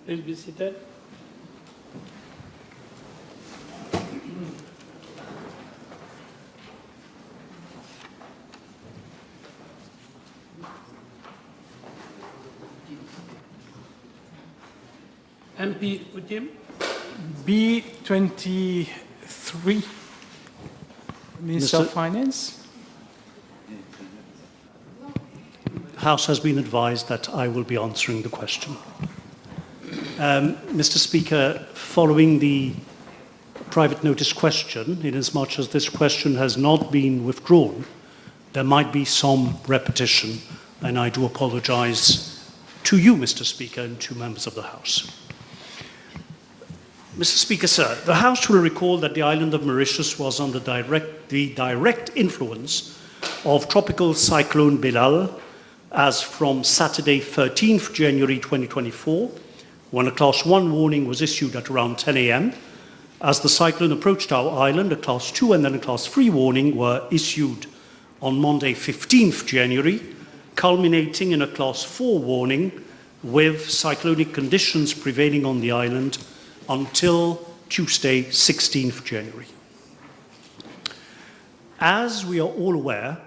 Please be seated. MP Utim. B23, Minister of Finance. The House has been advised that I will be answering the question. Mr. Speaker, following the private notice question, inasmuch as this question has not been withdrawn, there might be some repetition, and I do apologise to you, Mr. Speaker, and to members of the House. Mr. Speaker, sir, the House will recall that the island of Mauritius was under the direct influence of tropical cyclone Bilal as from Saturday, 13th January 2024, when a Class 1 warning was issued at around 10 a.m. As the cyclone approached our island, a Class 2 and then a Class 3 warning were issued on Monday, 15th January, culminating in a Class 4 warning with cyclonic conditions prevailing on the island until Tuesday, 16th January. As we are all aware,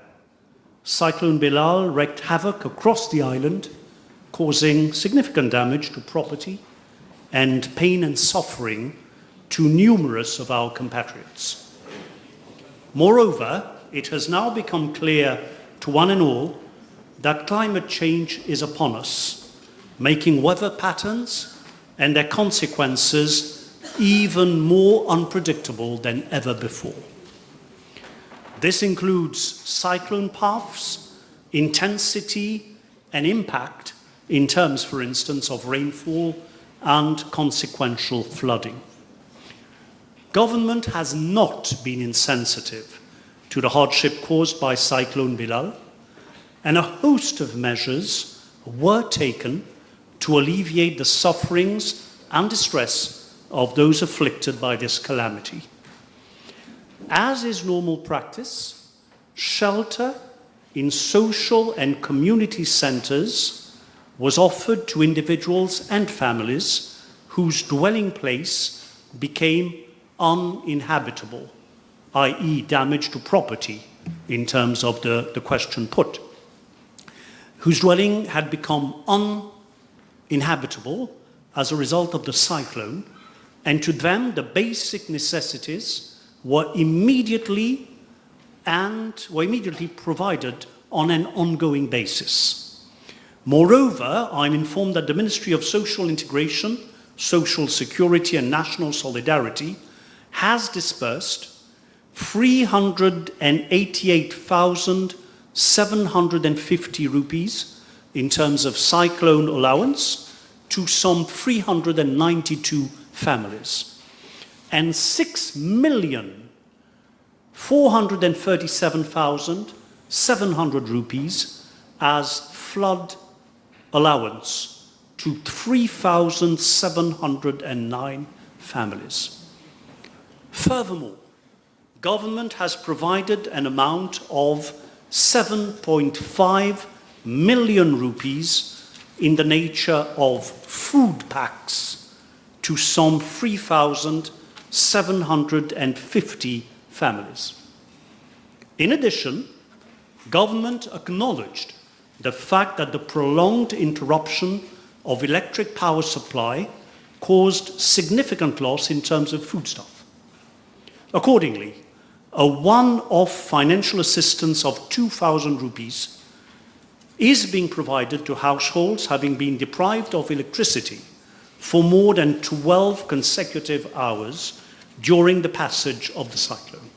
Cyclone Bilal wreaked havoc across the island, causing significant damage to property and pain and suffering to numerous of our compatriots. Moreover, it has now become clear to one and all that climate change is upon us, making weather patterns and their consequences even more unpredictable than ever before. This includes cyclone paths, intensity, and impact in terms, for instance, of rainfall and consequential flooding. Government has not been insensitive to the hardship caused by Cyclone Bilal, and a host of measures were taken to alleviate the sufferings and distress of those afflicted by this calamity. As is normal practice, shelter in social and community centres was offered to individuals and families whose dwelling place became uninhabitable, i.e. damage to property in terms of the question put, whose dwelling had become uninhabitable as a result of the cyclone, and to them the basic necessities were immediately provided on an ongoing basis. Moreover, I'm informed that the Ministry of Social Integration, Social Security and National Solidarity has disbursed 388,750 rupees in terms of cyclone allowance to some 392 families, and 6,437,700 rupees as flood allowance to 3,709 families. Furthermore, government has provided an amount of 7.5 million rupees in the nature of food packs to some 3,750 families. In addition, government acknowledged the fact that the prolonged interruption of electric power supply caused significant loss in terms of foodstuff. Accordingly, a one-off financial assistance of 2,000 rupees is being provided to households having been deprived of electricity for more than 12 consecutive hours during the passage of the cyclone.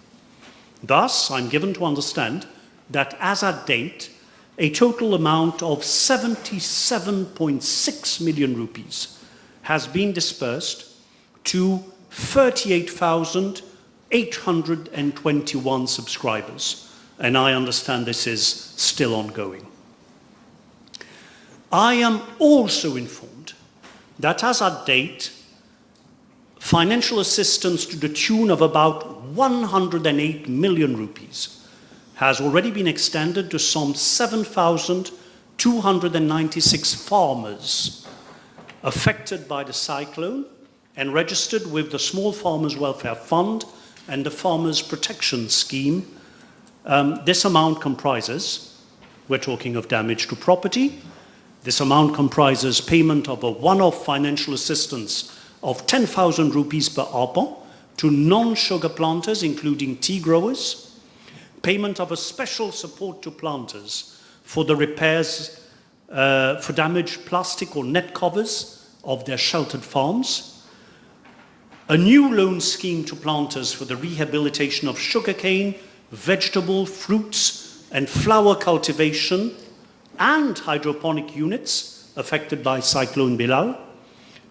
Thus, I'm given to understand that as at date, a total amount of 77.6 million rupees has been dispersed to 38,821 subscribers, and I understand this is still ongoing. I am also informed that as at date, financial assistance to the tune of about 108 million rupees has already been extended to some 7,296 farmers affected by the cyclone and registered with the Small Farmers Welfare Fund and the Farmers Protection Scheme. This amount comprises, we're talking of damage to property, this amount comprises payment of a one-off financial assistance of 10,000 rupees per arpent to non-sugar planters, including tea growers, payment of a special support to planters for the repairs for damaged plastic or net covers of their sheltered farms, a new loan scheme to planters for the rehabilitation of sugarcane, vegetable, fruits, and flower cultivation and hydroponic units affected by Cyclone Bilal,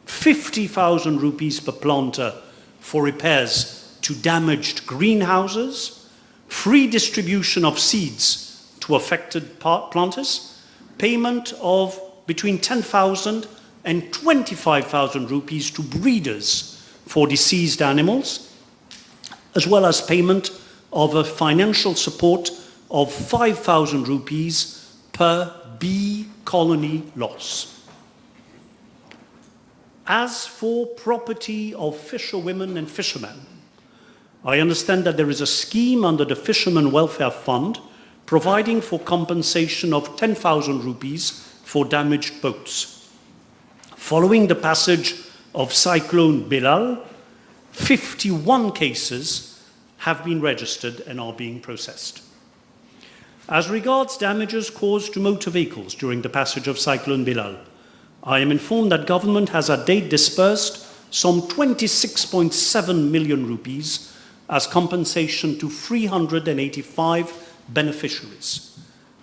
50,000 rupees per planter for repairs to damaged greenhouses, free distribution of seeds to affected planters, payment of between 10,000 and 25,000 rupees to breeders for deceased animals, as well as payment of a financial support of 5,000 rupees per bee colony loss. As for property of fisherwomen and fishermen, I understand that there is a scheme under the Fishermen Welfare Fund providing for compensation of 10,000 rupees for damaged boats. Following the passage of Cyclone Bilal, 51 cases have been registered and are being processed. As regards damages caused to motor vehicles during the passage of Cyclone Bilal, I am informed that government has at date disbursed some 26.7 million rupees as compensation to 385 beneficiaries.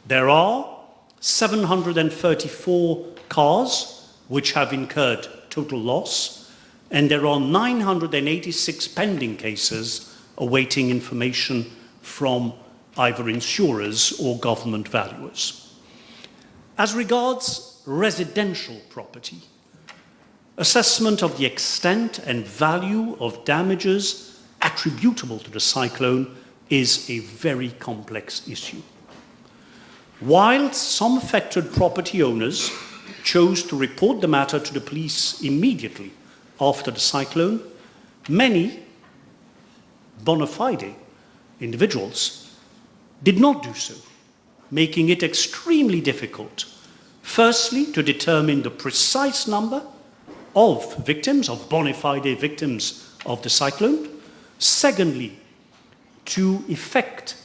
There are 734 cars which have incurred total loss, and there are 986 pending cases awaiting information from either insurers or government valuers. As regards residential property, assessment of the extent and value of damages attributable to the cyclone is a very complex issue. While some affected property owners chose to report the matter to the police immediately after the cyclone, many bona fide individuals did not do so, making it extremely difficult, firstly, to determine the precise number of victims, of bona fide victims of the cyclone, secondly, to effect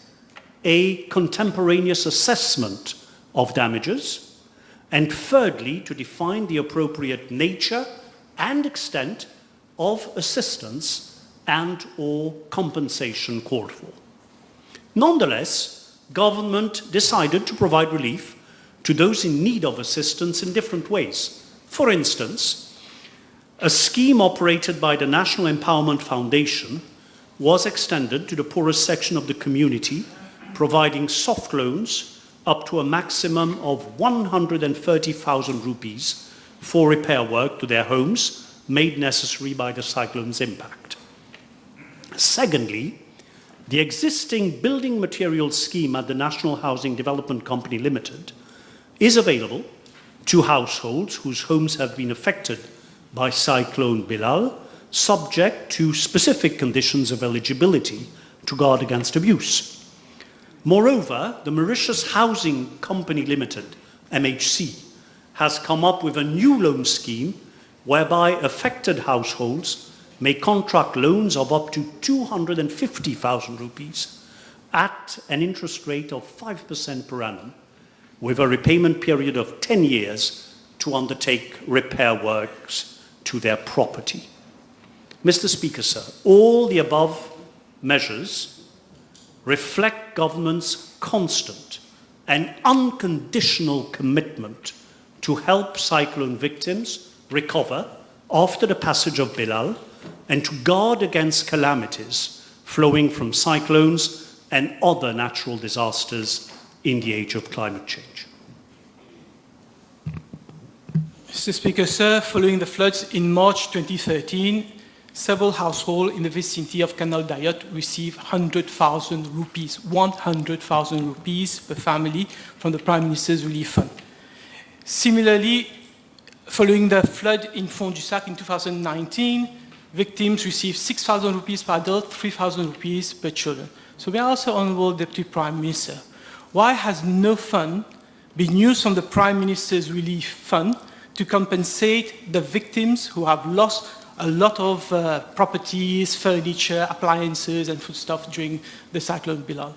a contemporaneous assessment of damages, and thirdly, to define the appropriate nature and extent of assistance and or compensation called for. Nonetheless, government decided to provide relief to those in need of assistance in different ways. For instance, a scheme operated by the National Empowerment Foundation was extended to the poorest section of the community, providing soft loans up to a maximum of 130,000 rupees for repair work to their homes made necessary by the cyclone's impact. Secondly, the existing building materials scheme at the National Housing Development Company Limited is available to households whose homes have been affected by Cyclone Bilal, subject to specific conditions of eligibility to guard against abuse. Moreover, the Mauritius Housing Company Limited, MHC, has come up with a new loan scheme whereby affected households may contract loans of up to 250,000 rupees at an interest rate of 5% per annum, with a repayment period of 10 years to undertake repair works to their property. Mr. Speaker, sir, all the above measures reflect government's constant and unconditional commitment to help cyclone victims recover after the passage of Bilal and to guard against calamities flowing from cyclones and other natural disasters in the age of climate change. Mr. Speaker, sir, following the floods in March 2013, several households in the vicinity of Canal Dayot received 100,000 rupees, 100,000 rupees per family from the Prime Minister's Relief Fund. Similarly, following the flood in Fond-du-Sac in 2019, victims received 6,000 rupees per adult, 3,000 rupees per children. So we ask the Honourable Deputy Prime Minister, why has no fund been used from the Prime Minister's Relief Fund to compensate the victims who have lost a lot of properties, furniture, appliances and foodstuff during the cyclone Bilal?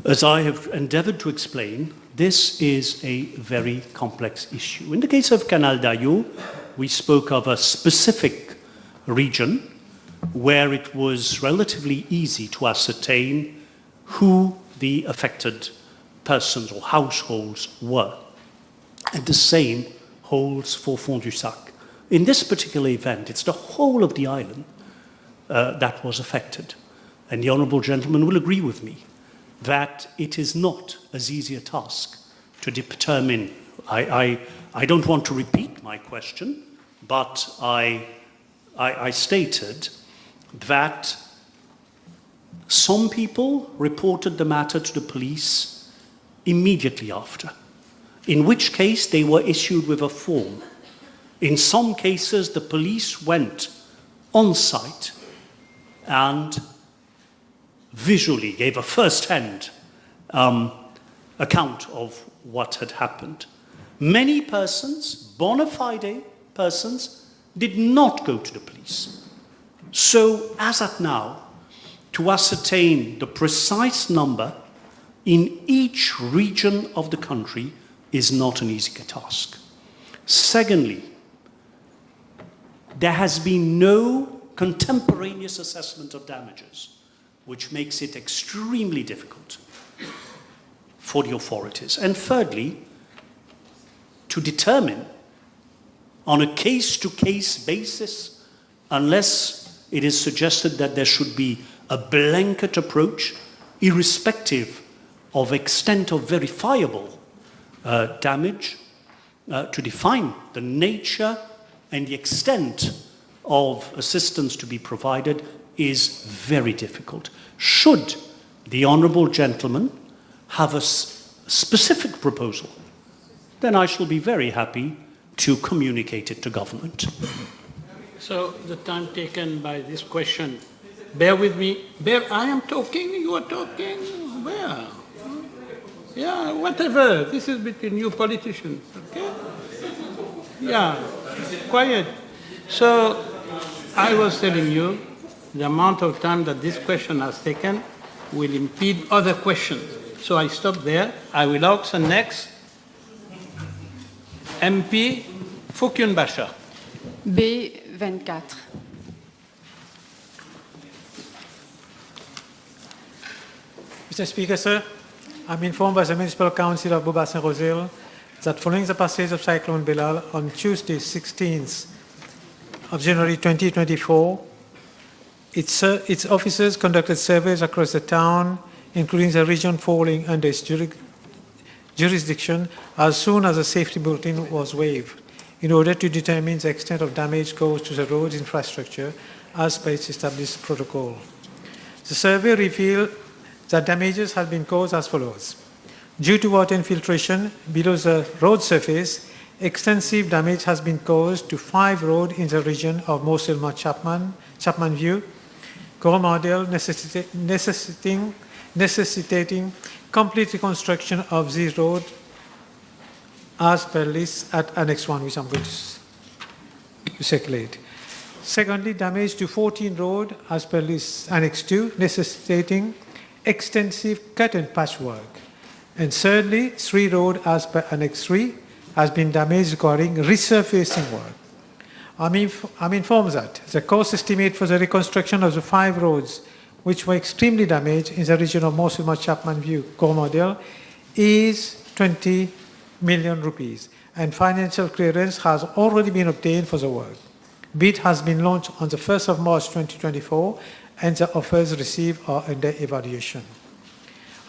As I have endeavoured to explain, this is a very complex issue. In the case of Canal Dayot, we spoke of a specific region where it was relatively easy to ascertain who the affected persons or households were. And the same holds for Fond-du-Sac. In this particular event, it's the whole of the island that was affected. And the Honourable Gentleman will agree with me that it is not as easy a task to determine. I don't want to repeat my question, but I stated that some people reported the matter to the police immediately after, in which case they were issued with a form. In some cases, the police went on site and visually gave a first-hand account of what had happened. Many persons, bona fide persons, did not go to the police. So, as at now, to ascertain the precise number in each region of the country is not an easy task. Secondly, there has been no contemporaneous assessment of damages, which makes it extremely difficult for the authorities. And thirdly, to determine on a case-to-case basis, unless it is suggested that there should be a blanket approach, irrespective of extent of verifiable damage, to define the nature and the extent of assistance to be provided is very difficult. Should the Honourable Gentleman have a specific proposal, then I shall be very happy to communicate it to government. So the time taken by this question, bear with me. I am talking, you are talking, where? Yeah, whatever. This is between you politicians, okay? Yeah, quiet. So I was telling you the amount of time that this question has taken will impede other questions. So I stop there. I will ask the next MP Foukyun Bachar. B24. Mr. Speaker, sir, I'm informed by the Municipal Council of Beaubassin-Rosehill that following the passage of Cyclone Bilal on Tuesday, 16th of January 2024, its officers conducted surveys across the town, including the region falling under its jurisdiction, as soon as the safety bulletin was waived, in order to determine the extent of damage caused to the road infrastructure as per its established protocol. The survey revealed that damages have been caused as follows. Due to water infiltration below the road surface, extensive damage has been caused to 5 roads in the region of Moselma-Chapman View, Coromandel, necessitating complete reconstruction of these roads as per list at Annex 1, which I'm going to circulate. Secondly, damage to 14 roads as per list Annex 2, necessitating extensive cut and patch work. And thirdly, 3 roads as per Annex 3 has been damaged requiring resurfacing work. I'm informed that the cost estimate for the reconstruction of the 5 roads which were extremely damaged in the region of Moselma-Chapman View, Coromandel, is 20 million rupees, and financial clearance has already been obtained for the work. Bid has been launched on the 1st of March 2024, and the offers received are under evaluation.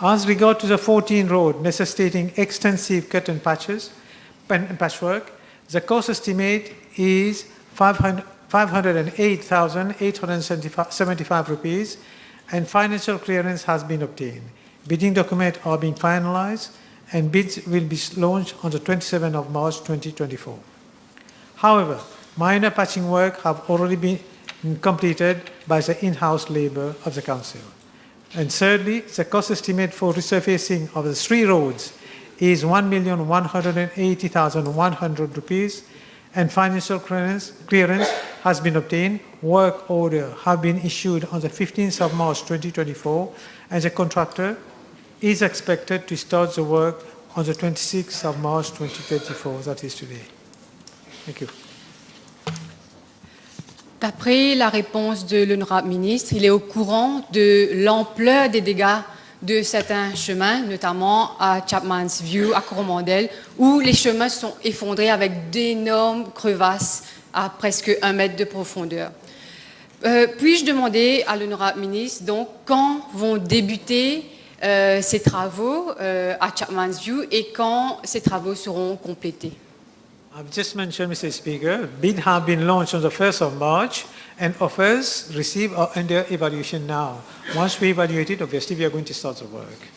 As regard to the 14 road necessitating extensive cut and patchwork, the cost estimate is 508,875 rupees, and financial clearance has been obtained. Bidding documents are being finalized, and bids will be launched on the 27th of March 2024. However, minor patching work have already been completed by the in-house labour of the Council. And thirdly, the cost estimate for resurfacing of the 3 roads is ₹1,180,100, and financial clearance has been obtained. Work order have been issued on the 15th of March 2024, and the contractor is expected to start the work on the 26th of March 2024, that is today. Thank you. D'après la réponse de l'honorable ministre, il est au courant de l'ampleur des dégâts de certains chemins, notamment à Chapman's View, à Coromandel, où les chemins sont effondrés avec d'énormes crevasses à presque 1 mètre de profondeur. Puis-je demander à l'honorable ministre, donc, quand vont débuter ces travaux à Chapman's View et quand ces travaux seront complétés? I've just mentioned, Mr. Speaker, bids have been launched on the 1st of March and offers received are under evaluation now. Once we evaluate it, obviously we are going to start the work.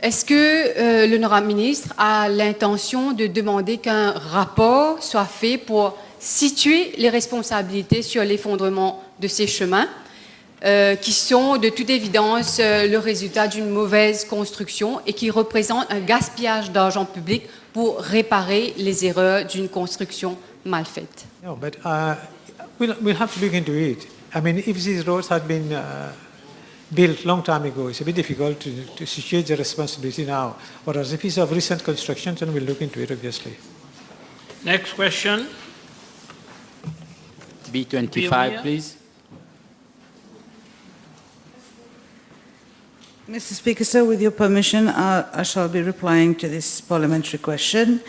Est-ce que l'honorable ministre a l'intention de demander qu'un rapport soit fait pour situer les responsabilités sur l'effondrement de ces chemins qui sont de toute évidence le résultat d'une mauvaise construction et qui représentent un gaspillage d'argent public pour réparer les erreurs d'une construction mal faite? No, but we'll have to look into it. I mean, if these roads had been built long time ago, it's a bit difficult to situate the responsibility now. Whereas if it's of recent construction, then we'll look into it, obviously. Next question. B25, please. Mr. Speaker, sir, with your permission, I shall be replying to this parliamentary question.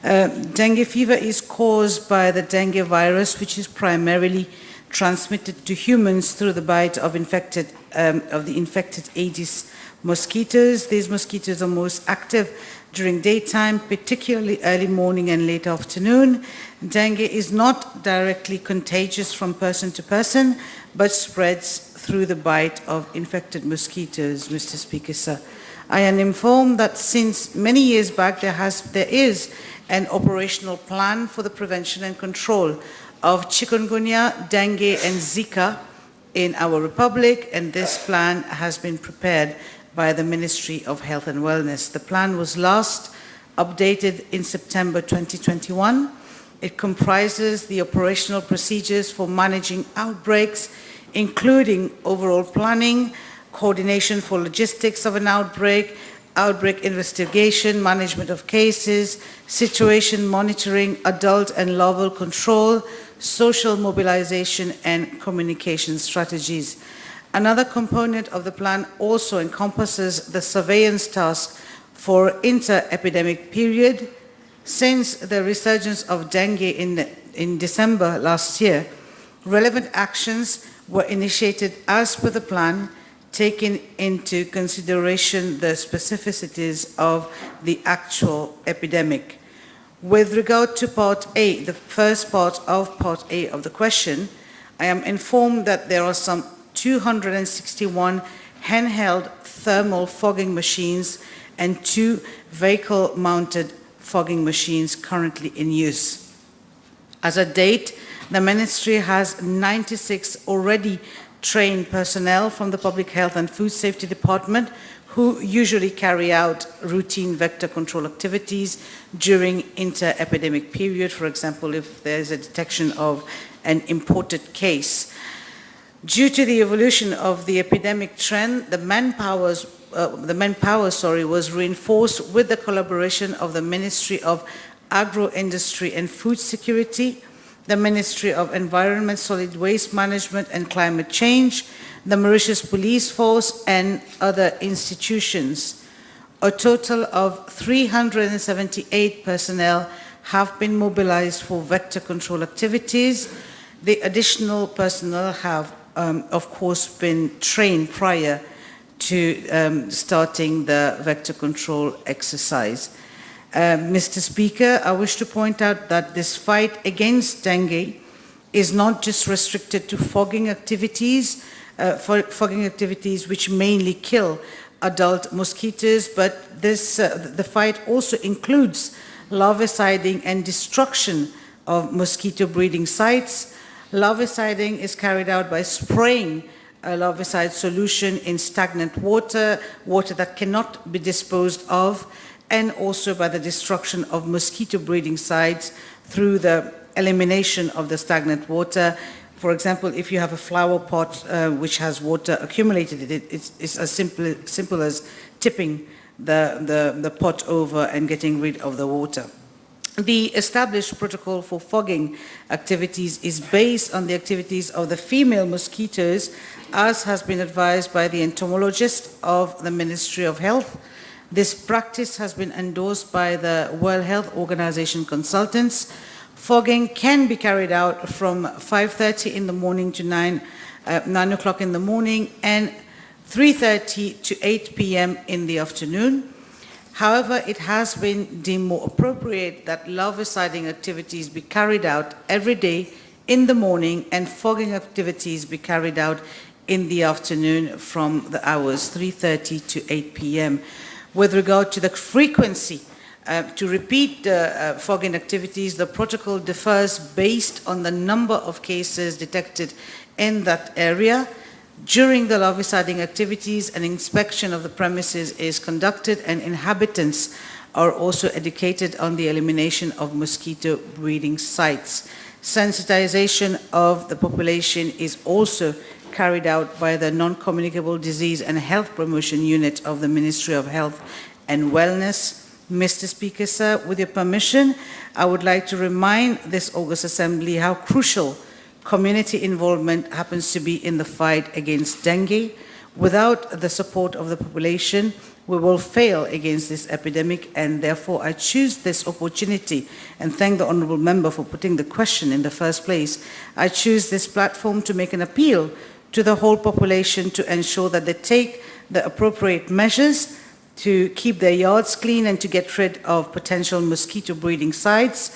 Dengue fever is caused by the dengue virus, which is primarily transmitted to humans through the bite of the infected Aedes mosquitoes. These mosquitoes are most active during daytime, particularly early morning and late afternoon. Dengue is not directly contagious from person to person, but spreads through the bite of infected mosquitoes, Mr. Speaker, sir. I am informed that since many years back there is an operational plan for the prevention and control of chikungunya, dengue and Zika in our republic, and this plan has been prepared by the Ministry of Health and Wellness. The plan was last updated in September 2021. It comprises the operational procedures for managing outbreaks, including overall planning, coordination for logistics of an outbreak, outbreak investigation, management of cases, situation monitoring, adult and larval control, social mobilization, and communication strategies. Another component of the plan also encompasses the surveillance task for inter-epidemic period. Since the resurgence of dengue in December last year, relevant actions were initiated as per the plan, taking into consideration the specificities of the actual epidemic. With regard to Part A, the first part of Part A of the question, I am informed that there are some 261 handheld thermal fogging machines and 2 vehicle-mounted fogging machines currently in use. As a date, the Ministry has 96 already trained personnel from the Public Health and Food Safety Department who usually carry out routine vector control activities during inter-epidemic period, for example, if there is a detection of an imported case. Due to the evolution of the epidemic trend, the manpower was reinforced with the collaboration of the Ministry of Agro-Industry and Food Security, the Ministry of Environment, Solid Waste Management and Climate Change, the Mauritius Police Force and other institutions. A total of 378 personnel have been mobilized for vector control activities. The additional personnel have, of course, been trained prior to starting the vector control exercise. Mr. Speaker, I wish to point out that this fight against dengue is not just restricted to fogging activities, fogging activities which mainly kill adult mosquitoes, but the fight also includes larviciding and destruction of mosquito breeding sites. Larviciding is carried out by spraying a larvicide solution in stagnant water, water that cannot be disposed of, and also by the destruction of mosquito breeding sites through the elimination of the stagnant water. For example, if you have a flower pot which has water accumulated in it, it's as simple as tipping the pot over and getting rid of the water. The established protocol for fogging activities is based on the activities of the female mosquitoes, as has been advised by the entomologist of the Ministry of Health. This practice has been endorsed by the World Health Organization consultants. Fogging can be carried out from 5:30 in the morning to 9 o'clock in the morning and 3:30 to 8 p.m. in the afternoon. However, it has been deemed more appropriate that larviciding activities be carried out every day in the morning and fogging activities be carried out in the afternoon from the hours 3:30 to 8 p.m. With regard to the frequency to repeat fogging activities, the protocol differs based on the number of cases detected in that area. During the larviciding activities, an inspection of the premises is conducted and inhabitants are also educated on the elimination of mosquito breeding sites. Sensitization of the population is also carried out by the Non-Communicable Disease and Health Promotion Unit of the Ministry of Health and Wellness. Mr. Speaker, sir, with your permission, I would like to remind this August Assembly how crucial community involvement happens to be in the fight against dengue. Without the support of the population, we will fail against this epidemic, and therefore I choose this opportunity and thank the Honourable Member for putting the question in the first place. I choose this platform to make an appeal to the whole population to ensure that they take the appropriate measures to keep their yards clean and to get rid of potential mosquito breeding sites.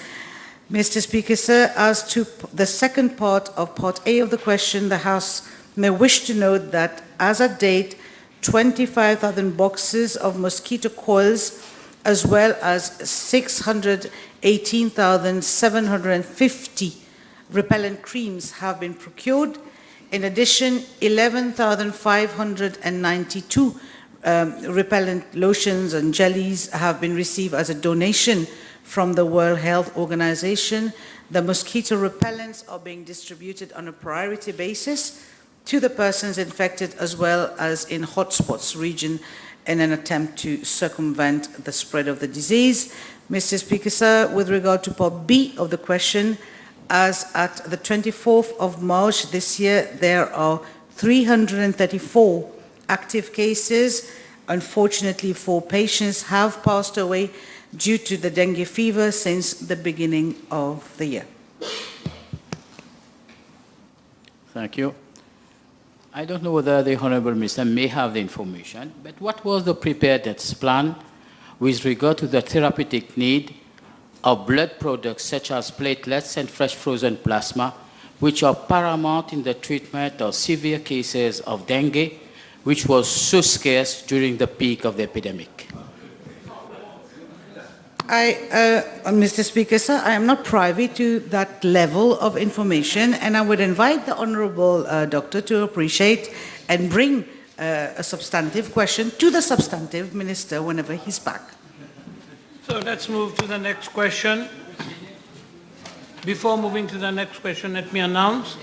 Mr. Speaker, sir, as to the second part of Part A of the question, the House may wish to note that as at date, 25,000 boxes of mosquito coils as well as 618,750 repellent creams have been procured. In addition, 11,592 repellent lotions and jellies have been received as a donation from the World Health Organization. The mosquito repellents are being distributed on a priority basis to the persons infected as well as in hotspots region in an attempt to circumvent the spread of the disease. Mr. Speaker, sir, with regard to Part B of the question, as at the 24th of March this year, there are 334 active cases. Unfortunately, 4 patients have passed away due to the dengue fever since the beginning of the year. Thank you. I don't know whether the Honourable Minister may have the information, but what was the preparedness plan with regard to the therapeutic need of blood products such as platelets and fresh frozen plasma, which are paramount in the treatment of severe cases of dengue, which was so scarce during the peak of the epidemic? Mr. Speaker, sir, I am not privy to that level of information, and I would invite the Honourable Doctor to appreciate and bring a substantive question to the substantive Minister whenever he's back. So let's move to the next question. Before moving to the next question, let me announce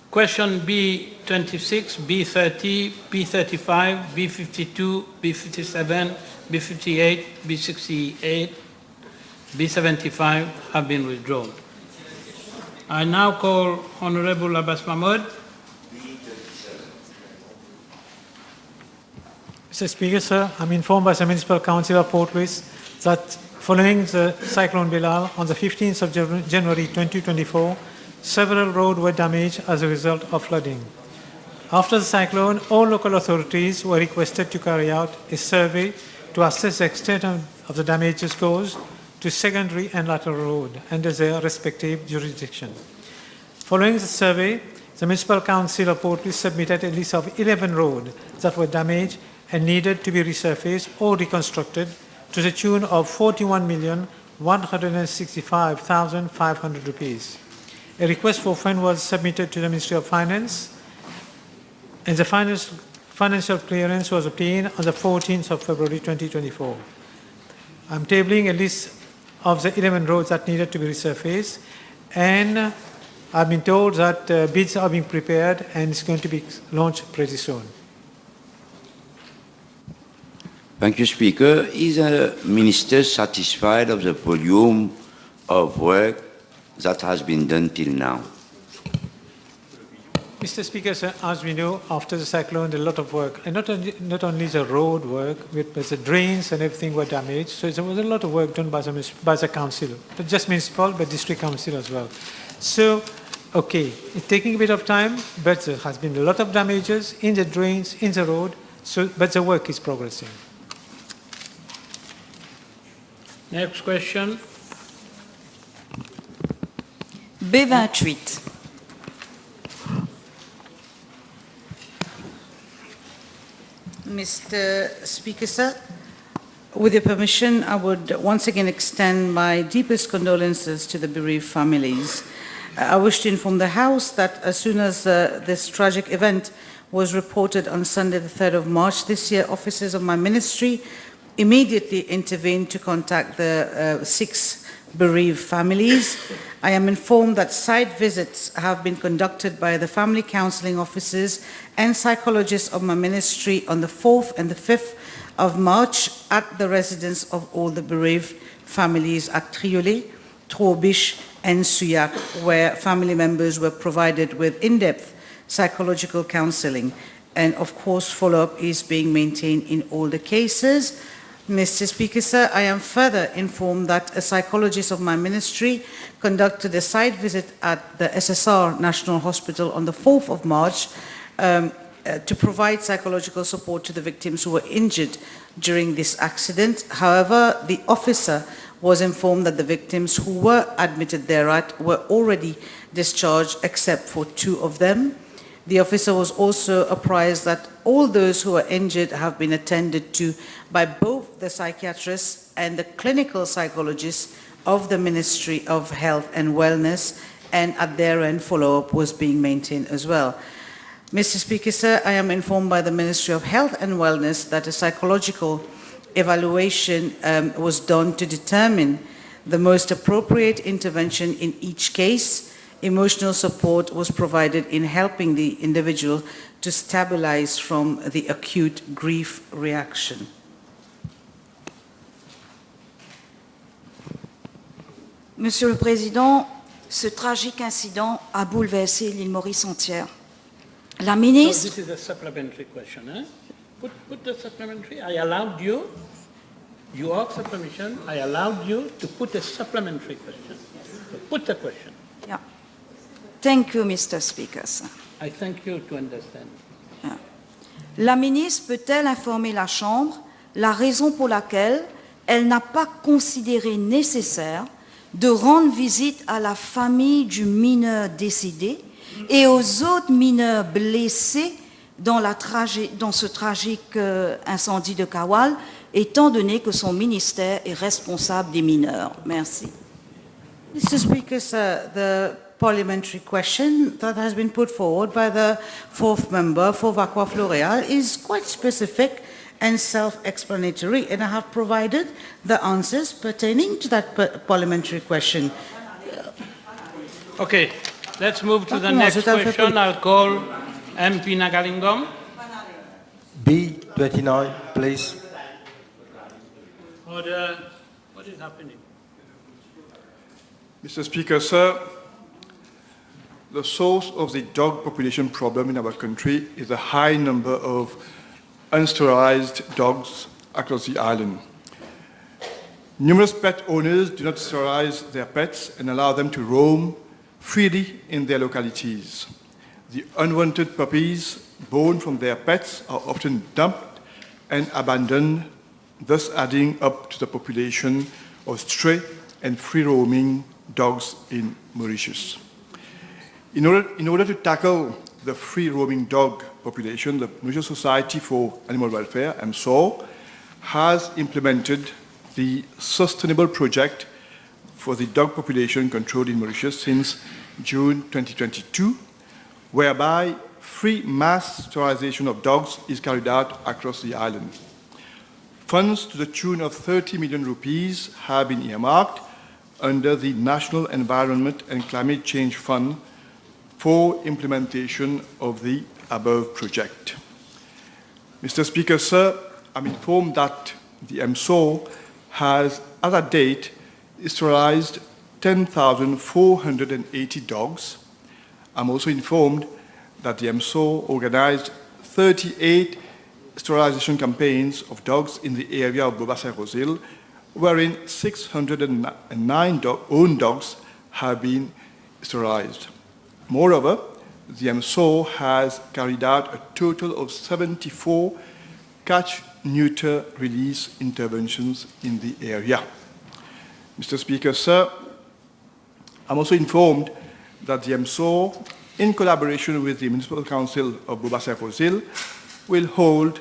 question B26, B30, B35, B52, B57, B58, B68, B75 have been withdrawn. I now call Honorable Abbas Mahmoud. Mr. Speaker, sir, I'm informed by the Municipal Council of Port Louis that following the cyclone Bilal on the 15th of January 2024, several roads were damaged as a result of flooding. After the cyclone, all local authorities were requested to carry out a survey to assess the extent of the damages caused to secondary and lateral road under their respective jurisdiction. Following the survey, the Municipal Council of Portlaoise submitted a list of 11 roads that were damaged and needed to be resurfaced or reconstructed to the tune of 41,165,500 rupees. A request for fund was submitted to the Ministry of Finance, and the financial clearance was obtained on the 14th of February 2024. I'm tabling a list of the 11 roads that needed to be resurfaced, and I've been told that bids are being prepared and it's going to be launched pretty soon. Thank you, Speaker. Is the Minister satisfied of the volume of work that has been done till now? Mr. Speaker, sir, as we know, after the cyclone, a lot of work, and not only the road work, but the drains and everything were damaged. So there was a lot of work done by the council, not just municipal, but district council as well. So, okay, it's taking a bit of time, but there has been a lot of damages in the drains, in the road, but the work is progressing. Next question. B28. Mr. Speaker, sir, with your permission, I would once again extend my deepest condolences to the bereaved families. I wish to inform the House that as soon as this tragic event was reported on Sunday, the 3rd of March this year, officers of my ministry immediately intervened to contact the 6 bereaved families. I am informed that site visits have been conducted by the family counselling officers and psychologists of my ministry on the 4th and the 5th of March at the residence of all the bereaved families at Triolet, Troubiche and Souillac, where family members were provided with in-depth psychological counselling. And of course, follow-up is being maintained in all the cases. Mr. Speaker, sir, I am further informed that a psychologist of my ministry conducted a site visit at the SSR National Hospital on the 4th of March to provide psychological support to the victims who were injured during this accident. However, the officer was informed that the victims who were admitted thereat were already discharged except for 2 of them. The officer was also apprised that all those who were injured have been attended to by both the psychiatrists and the clinical psychologists of the Ministry of Health and Wellness, and at their end, follow-up was being maintained as well. Mr. Speaker, sir, I am informed by the Ministry of Health and Wellness that a psychological evaluation was done to determine the most appropriate intervention in each case. Emotional support was provided in helping the individual to stabilize from the acute grief reaction. Monsieur le Président, ce tragique incident a bouleversé l'île Maurice entière. La So ministre... this is a supplementary question, eh? Put the supplementary. I allowed you. You asked the permission. I allowed you to put a supplementary question. So put the question. Yeah. Thank you, Mr. Speaker. Sir. I thank you to understand. Yeah. La ministre peut-elle informer la Chambre la raison pour laquelle elle n'a pas considéré nécessaire de rendre visite à la famille du mineur décédé et aux autres mineurs blessés dans ce tragique incendie de Kawal, étant donné que son ministère est responsable des mineurs? Merci. Mr. Speaker, sir, the parliamentary question that has been put forward by the 4th member for Vacqua Floreal is quite specific and self-explanatory, and I have provided the answers pertaining to that parliamentary question. Okay, let's move to the next question. I'll call MP Nagalingam. B29, please. Order. What is happening? Mr. Speaker, sir, the source of the dog population problem in our country is a high number of unsterilized dogs across the island. Numerous pet owners do not sterilize their pets and allow them to roam freely in their localities. The unwanted puppies born from their pets are often dumped and abandoned, thus adding up to the population of stray and free-roaming dogs in Mauritius. In order to tackle the free-roaming dog population, the Mauritius Society for Animal Welfare, MSO, has implemented the Sustainable Project for the Dog Population Control in Mauritius since June 2022, whereby free mass sterilization of dogs is carried out across the island. Funds to the tune of 30 million rupees have been earmarked under the National Environment and Climate Change Fund for implementation of the above project. Mr. Speaker, sir, I'm informed that the MSO has, as at date, sterilized 10,480 dogs. I'm also informed that the MSO organized 38 sterilization campaigns of dogs in the area of Bobassain-Rosil, wherein 609 own dogs have been sterilized. Moreover, the MSO has carried out a total of 74 catch, neuter, release interventions in the area. Mr. Speaker, sir, I'm also informed that the MSO, in collaboration with the Municipal Council of Bobassain-Rosil, will hold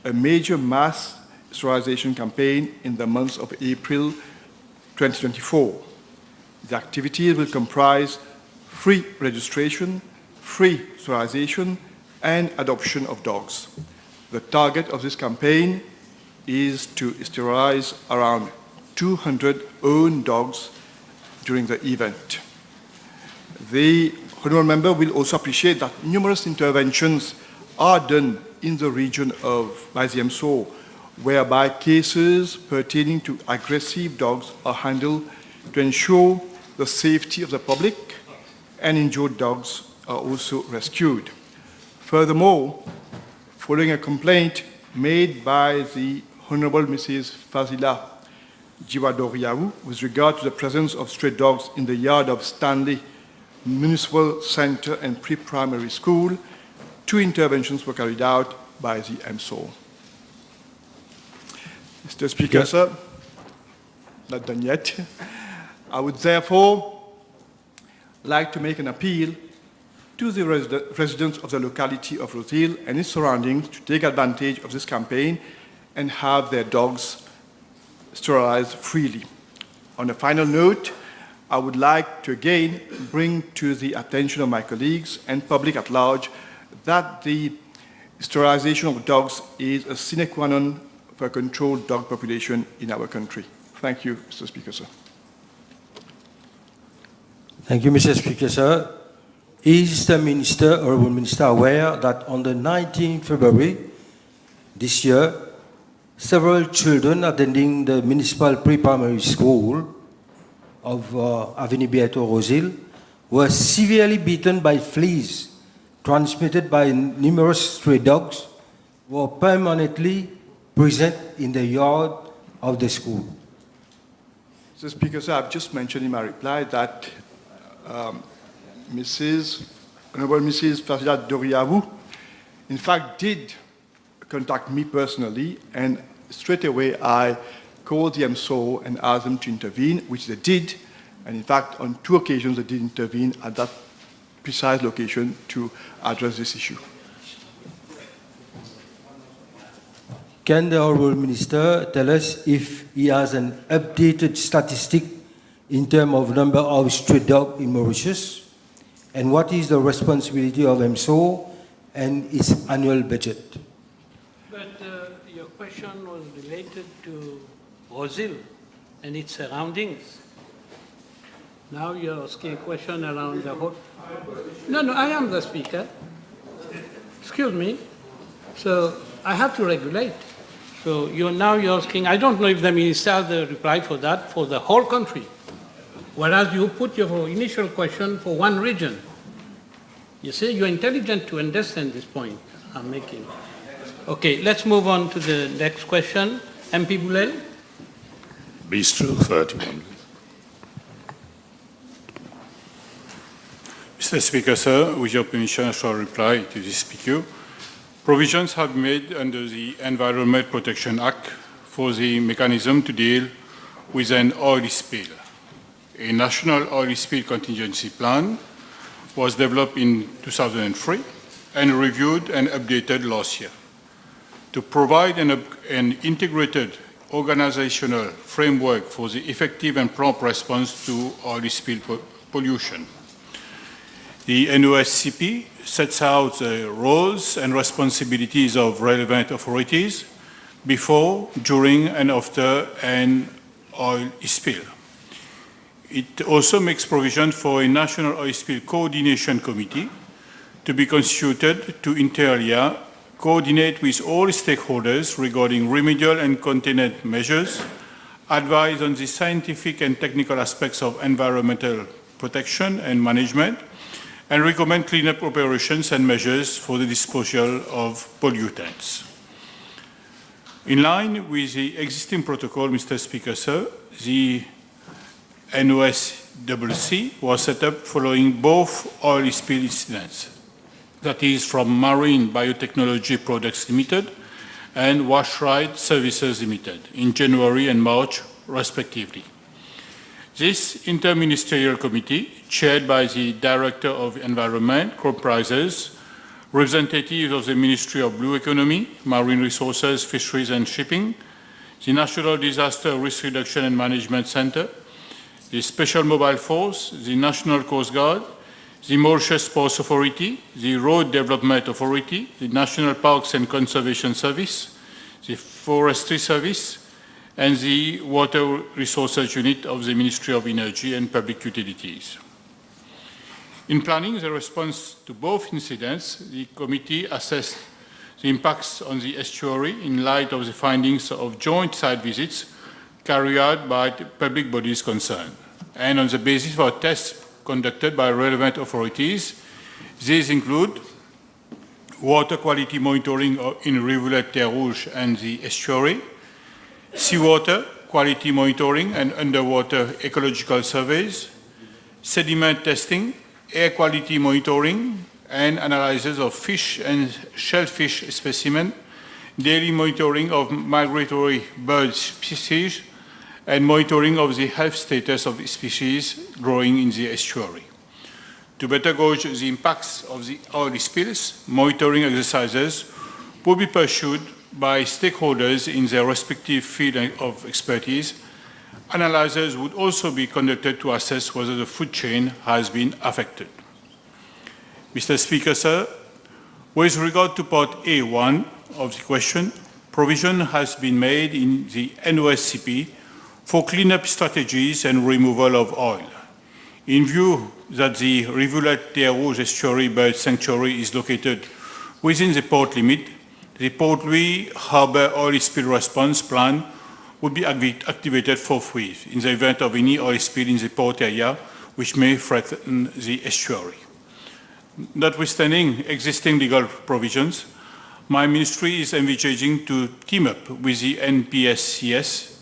a major mass sterilization campaign in the month of April 2024. The activities will comprise free registration, free sterilization, and adoption of dogs. The target of this campaign is to sterilize around 200 own dogs during the event. The honourable member will also appreciate that numerous interventions are done in the region by the MSO, whereby cases pertaining to aggressive dogs are handled to ensure the safety of the public, and injured dogs are also rescued. Furthermore, following a complaint made by the Honourable Mrs. Fazila Jiwadoriaou with regard to the presence of stray dogs in the yard of Stanley Municipal Centre and Pre-Primary School, 2 interventions were carried out by the MSO. Mr. Speaker, yes. Sir, not done yet. I would therefore like to make an appeal to the residents of the locality of Rosil and its surroundings to take advantage of this campaign and have their dogs sterilized freely. On a final note, I would like to again bring to the attention of my colleagues and public at large that the sterilization of dogs is a sine qua non for a controlled dog population in our country. Thank you, Mr. Speaker, sir. Thank you, Mr. Speaker, sir. Is the Minister, Honourable Minister, aware that on the 19th February this year, several children attending the municipal pre-primary school of Avenue Beato Rosil were severely beaten by fleas transmitted by numerous stray dogs who were permanently present in the yard of the school? Mr. Speaker, sir, I've just mentioned in my reply that Honourable Mrs. Fazila Doriaou, in fact, did contact me personally, and straight away I called the MSO and asked them to intervene, which they did, and in fact, on 2 occasions they did intervene at that precise location to address this issue. Can the Honourable Minister tell us if he has an updated statistic in terms of number of stray dogs in Mauritius, and what is the responsibility of MSO and its annual budget? But your question was related to Rosil and its surroundings. Now you're asking a question around the whole... No, I am the speaker. Excuse me. So I have to regulate. So you're asking, I don't know if the minister has the reply for that, for the whole country. Whereas you put your initial question for one region. You see, you're intelligent to understand this point I'm making. Okay, let's move on to the next question. MP Bouling. Bistro 31. Mr. Speaker, sir, with your permission, I shall reply to this speaker. Provisions have been made under the Environment Protection Act for the mechanism to deal with an oil spill. A national oil spill contingency plan was developed in 2003 and reviewed and updated last year to provide an integrated organizational framework for the effective and prompt response to oil spill pollution. The NOSCP sets out the roles and responsibilities of relevant authorities before, during, and after an oil spill. It also makes provision for a National Oil Spill Coordination Committee to be constituted to, inter alia, coordinate with all stakeholders regarding remedial and containment measures, advise on the scientific and technical aspects of environmental protection and management, and recommend cleanup operations and measures for the disposal of pollutants. In line with the existing protocol, Mr. Speaker, sir, the NOSCC was set up following both oil spill incidents, that is from Marine Biotechnology Products Limited and Washride Services Limited in January and March, respectively. This interministerial committee, chaired by the Director of Environment, comprises representatives of the Ministry of Blue Economy, Marine Resources, Fisheries and Shipping, the National Disaster Risk Reduction and Management Center, the Special Mobile Force, the National Coast Guard, the Mauritius Ports Authority, the Road Development Authority, the National Parks and Conservation Service, the Forestry Service, and the Water Resources Unit of the Ministry of Energy and Public Utilities. In planning the response to both incidents, the committee assessed the impacts on the estuary in light of the findings of joint site visits carried out by the public bodies concerned, and on the basis of tests conducted by relevant authorities. These include water quality monitoring in Rivulet Terre Rouge and the estuary, seawater quality monitoring and underwater ecological surveys, sediment testing, air quality monitoring and analysis of fish and shellfish specimens, daily monitoring of migratory bird species, and monitoring of the health status of species growing in the estuary. To better gauge the impacts of the oil spills, monitoring exercises will be pursued by stakeholders in their respective field of expertise. Analyses would also be conducted to assess whether the food chain has been affected. Mr. Speaker, sir, with regard to part A1 of the question, provision has been made in the NOSCP for cleanup strategies and removal of oil. In view that the Rivulet Terre Rouge Estuary Bird Sanctuary is located within the port limit, the Port Louis Harbour Oil Spill Response Plan would be activated forthwith in the event of any oil spill in the port area which may threaten the estuary. Notwithstanding existing legal provisions, my ministry is envisaging to team up with the NPCS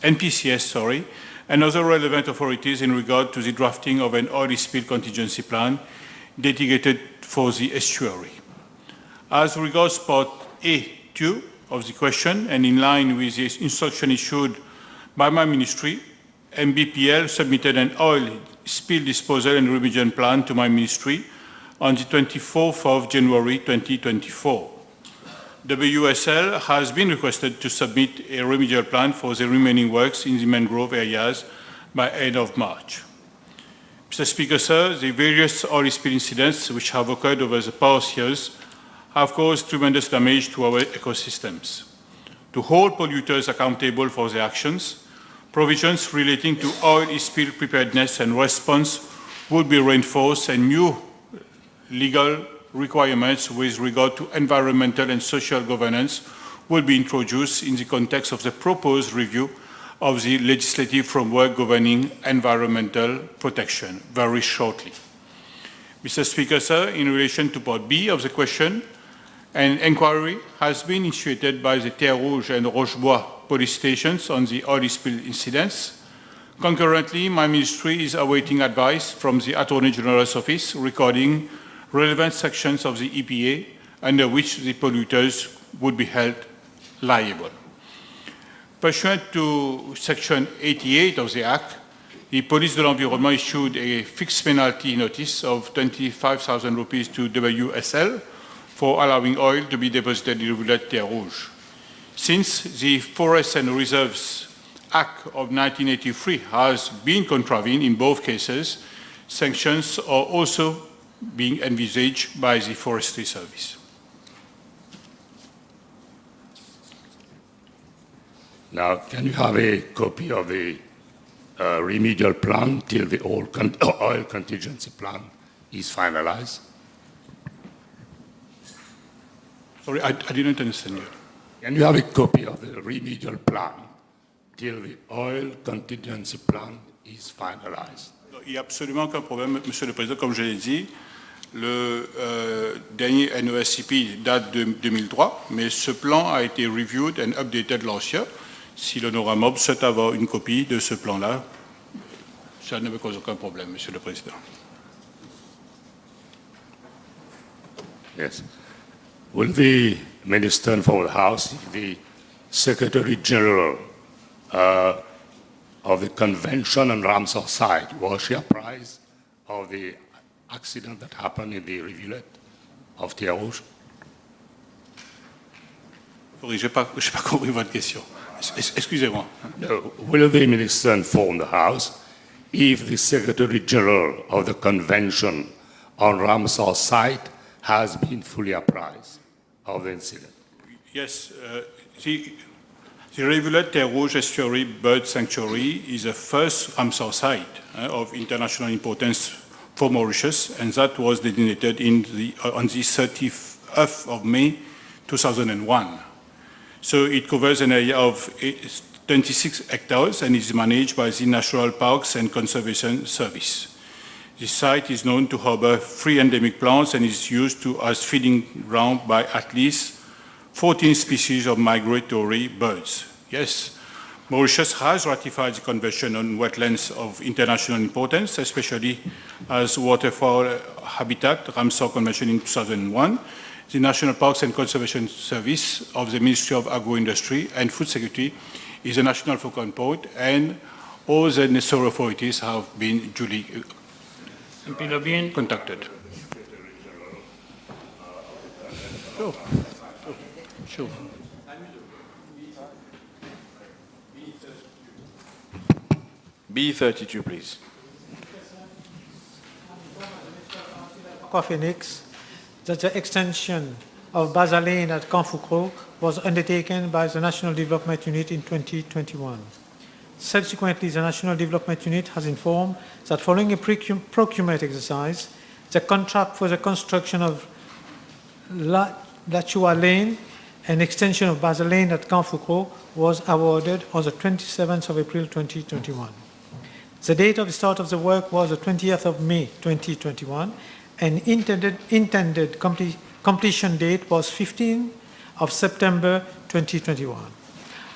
and other relevant authorities in regard to the drafting of an oil spill contingency plan dedicated for the estuary. As regards part A2 of the question, and in line with the instruction issued by my ministry, MBPL submitted an oil spill disposal and remediation plan to my ministry on the 24th of January 2024. WSL has been requested to submit a remedial plan for the remaining works in the mangrove areas by end of March. Mr. Speaker, sir, the various oil spill incidents which have occurred over the past years have caused tremendous damage to our ecosystems. To hold polluters accountable for their actions, provisions relating to oil spill preparedness and response would be reinforced, and new legal requirements with regard to environmental and social governance will be introduced in the context of the proposed review of the legislative framework governing environmental protection very shortly. Mr. Speaker, sir, in relation to part B of the question, an inquiry has been initiated by the Terre Rouge and Rochebois police stations on the oil spill incidents. Concurrently, my ministry is awaiting advice from the Attorney General's Office regarding relevant sections of the EPA under which the polluters would be held liable. Pursuant to Section 88 of the Act, the Police de l'Environnement issued a fixed penalty notice of 25,000 rupees to WSL for allowing oil to be deposited in Rivulet Terre Rouge. Since the Forests and Reserves Act of 1983 has been contravened in both cases, sanctions are also being envisaged by the Forestry Service. Now, can you have a copy of the remedial plan till the oil contingency plan is finalized? Sorry, I didn't understand you. Can you have a copy of the remedial plan till the oil contingency plan is finalized? Il n'y a absolument aucun problème, Monsieur le Président. Comme je l'ai dit, le dernier NESCP date de 2003, mais ce plan a été reviewed and updated last year. Si l'honorable membre souhaite avoir une copie de ce plan-là, ça ne me cause aucun problème, Monsieur le Président. Yes. Will the Minister inform the House if the Secretary General of the convention on Ramsar site, was she apprised of the accident that happened in the rivulet of Terre Rouge? Oui, je n'ai pas compris votre question. Excusez-moi. No. Will the Minister inform the House if the Secretary General of the convention on Ramsar site has been fully apprised of the incident? Yes. The Rivulet Terre Rouge Estuary Bird Sanctuary is the first Ramsar site of international importance for Mauritius, and that was designated on the 30th of May 2001. So it covers an area of 26 hectares and is managed by the National Parks and Conservation Service. The site is known to harbor 3 endemic plants and is used as feeding ground by at least 14 species of migratory birds. Yes, Mauritius has ratified the Convention on Wetlands of International Importance, especially as waterfowl habitat, Ramsar Convention in 2001. The National Parks and Conservation Service of the Ministry of Agro-Industry and Food Security is a national focal point, and all the necessary authorities have been duly contacted. Sure. B32, please. Phoenix, that the extension of Baza Lane at Kanfukro was undertaken by the National Development Unit in 2021. Subsequently, the National Development Unit has informed that following a procurement exercise, the contract for the construction of Lachua Lane and extension of Baza Lane at Kanfukro was awarded on the 27th of April 2021. The date of the start of the work was the 20th of May 2021, and intended completion date was 15th of September 2021.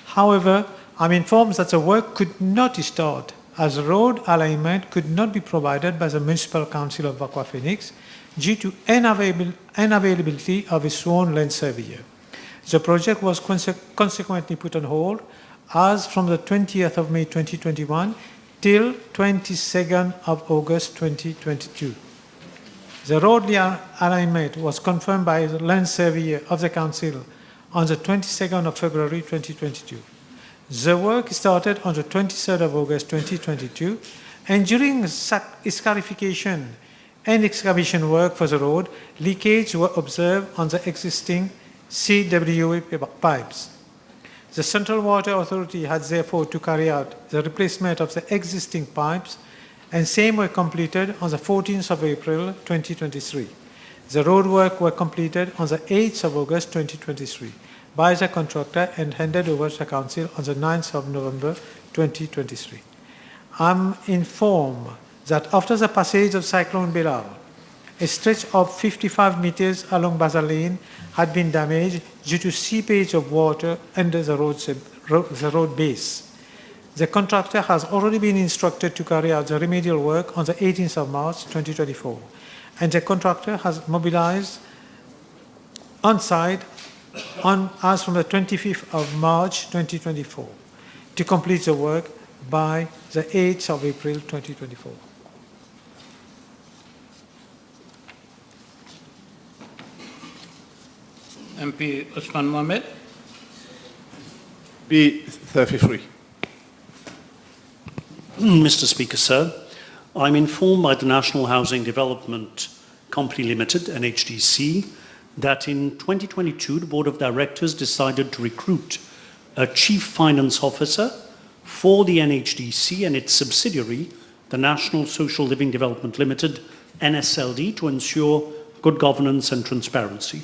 However, I'm informed that the work could not start as road alignment could not be provided by the Municipal Council of Aqua Phoenix due to unavailability of a sworn land surveyor. The project was consequently put on hold as from the 20th of May 2021 till 22nd of August 2022. The road alignment was confirmed by the land surveyor of the Council on the 22nd of February 2022. The work started on the 23rd of August 2022, and during scarification and excavation work for the road, leakage were observed on the existing CWA pipes. The Central Water Authority had therefore to carry out the replacement of the existing pipes, and same were completed on the 14th of April 2023. The road work were completed on the 8th of August 2023 by the contractor and handed over to the Council on the 9th of November 2023. I'm informed that after the passage of Cyclone Bilal, a stretch of 55 meters along Baza Lane had been damaged due to seepage of water under the road base. The contractor has already been instructed to carry out the remedial work on the 18th of March 2024, and the contractor has mobilized on site as from the 25th of March 2024 to complete the work by the 8th of April 2024. MP Usman Mohammed. B33. Mr. Speaker, sir, I'm informed by the National Housing Development Company Limited, NHDC, that in 2022, the Board of Directors decided to recruit a Chief Finance Officer for the NHDC and its subsidiary, the National Social Living Development Limited, NSLD, to ensure good governance and transparency.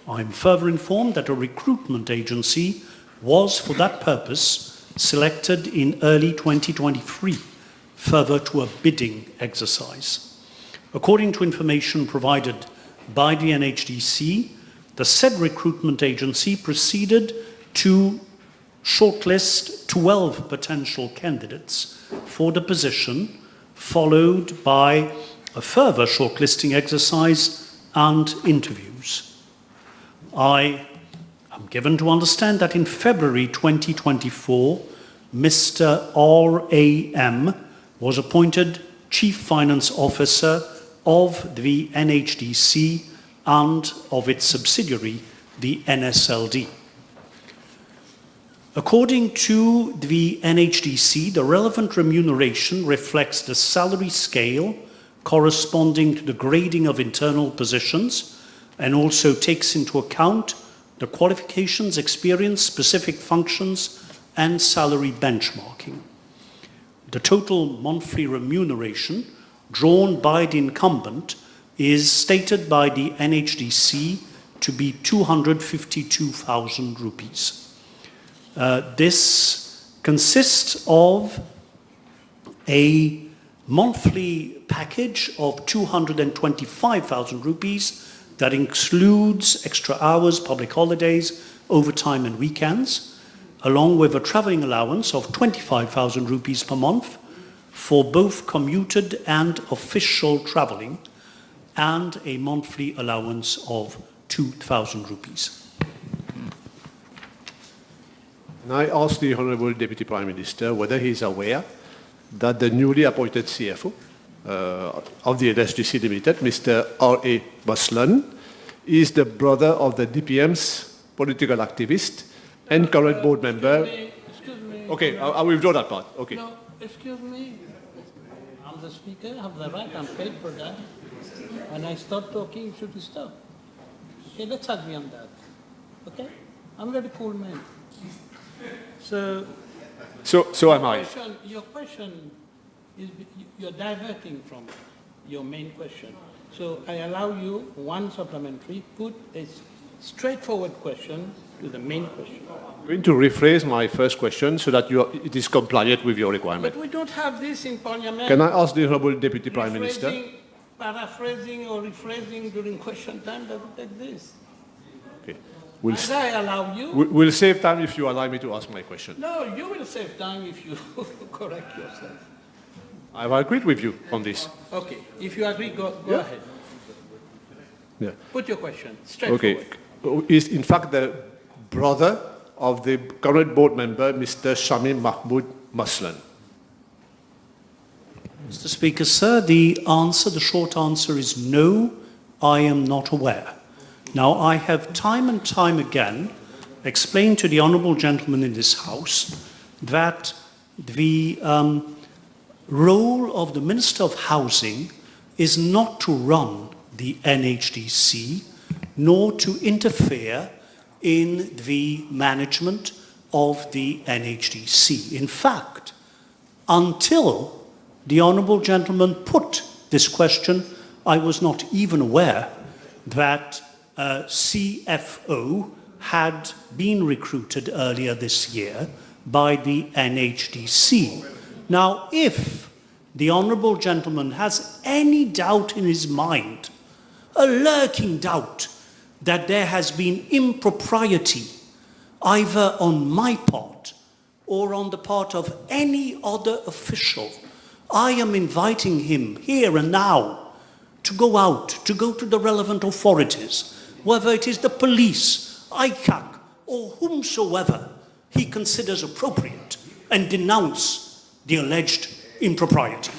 I'm further informed that a recruitment agency was, for that purpose, selected in early 2023, further to a bidding exercise. According to information provided by the NHDC, the said recruitment agency proceeded to shortlist 12 potential candidates for the position, followed by a further shortlisting exercise and interviews. I am given to understand that in February 2024, Mr. R.A.M. was appointed Chief Finance Officer of the NHDC and of its subsidiary, the NSLD. According to the NHDC, the relevant remuneration reflects the salary scale corresponding to the grading of internal positions and also takes into account the qualifications, experience, specific functions, and salary benchmarking. The total monthly remuneration drawn by the incumbent is stated by the NHDC to be 252,000 rupees. This consists of a monthly package of 225,000 rupees that includes extra hours, public holidays, overtime and weekends, along with a traveling allowance of 25,000 rupees per month for both commuted and official traveling, and a monthly allowance of 2,000 rupees. And I ask the Honourable Deputy Prime Minister whether he is aware that the newly appointed CFO of the NHDC Limited, Mr. R.A. Baslan, is the brother of the DPM's political activist and current board member. Excuse me. Okay, I will withdraw that part. Okay. No, excuse me. I'm the speaker, I have the right, I'm paid for that. When I start talking, you should stop. Okay, let's agree on that. Okay? I'm a very cool man. So am I. Your question is, you're diverting from your main question. So I allow you one supplementary, put a straightforward question to the main question. I'm going to rephrase my first question so that it is compliant with your requirement. But we don't have this in Parliament. Can I ask the Honourable Deputy Prime Minister? Paraphrasing or rephrasing during question time doesn't exist. Okay. I allow you. We'll save time if you allow me to ask my question. No, you will save time if you correct yourself. I've agreed with you on this. Okay, if you agree, go ahead. Yeah. Put your question, straightforward. Okay. Is in fact the brother of the current board member, Mr. Shamim Mahmood Maslan. Mr. Speaker, sir, the short answer is no, I am not aware. Now, I have time and time again explained to the honourable gentleman in this House that the role of the Minister of Housing is not to run the NHDC, nor to interfere in the management of the NHDC. In fact, until the honourable gentleman put this question, I was not even aware that CFO had been recruited earlier this year by the NHDC. Now, if the honourable gentleman has any doubt in his mind, a lurking doubt, that there has been impropriety either on my part or on the part of any other official, I am inviting him here and now to go out, to go to the relevant authorities, whether it is the police, ICAC, or whomsoever he considers appropriate, and denounce the alleged impropriety.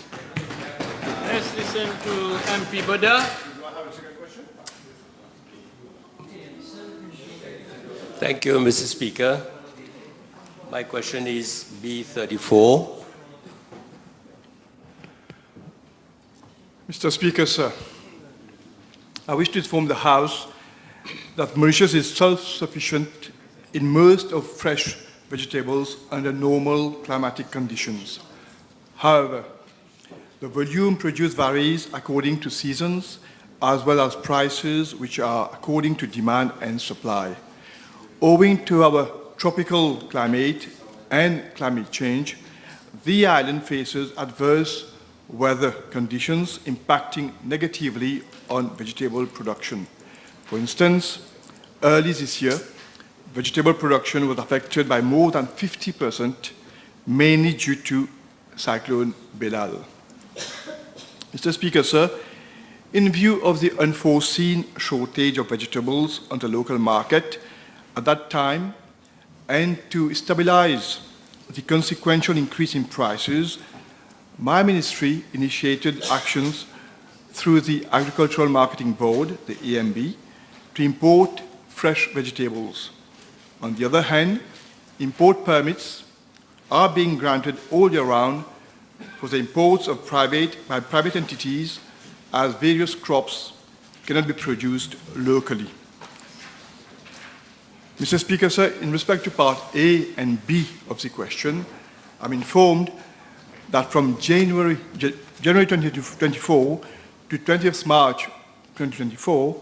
Let's listen to MP Boda. Thank you, Mr. Speaker. My question is B34. Mr. Speaker, sir, I wish to inform the House that Mauritius is self-sufficient in most of fresh vegetables under normal climatic conditions. However, the volume produced varies according to seasons as well as prices, which are according to demand and supply. Owing to our tropical climate and climate change, the island faces adverse weather conditions impacting negatively on vegetable production. For instance, early this year, vegetable production was affected by more than 50%, mainly due to cyclone Belal. Mr. Speaker, sir, in view of the unforeseen shortage of vegetables on the local market at that time, and to stabilize the consequential increase in prices, my ministry initiated actions through the Agricultural Marketing Board, the AMB, to import fresh vegetables. On the other hand, import permits are being granted all year round for the imports of by private entities, as various crops cannot be produced locally. Mr. Speaker, sir, in respect to Part A and B of the question, I'm informed that from January 2024 to 20th March 2024,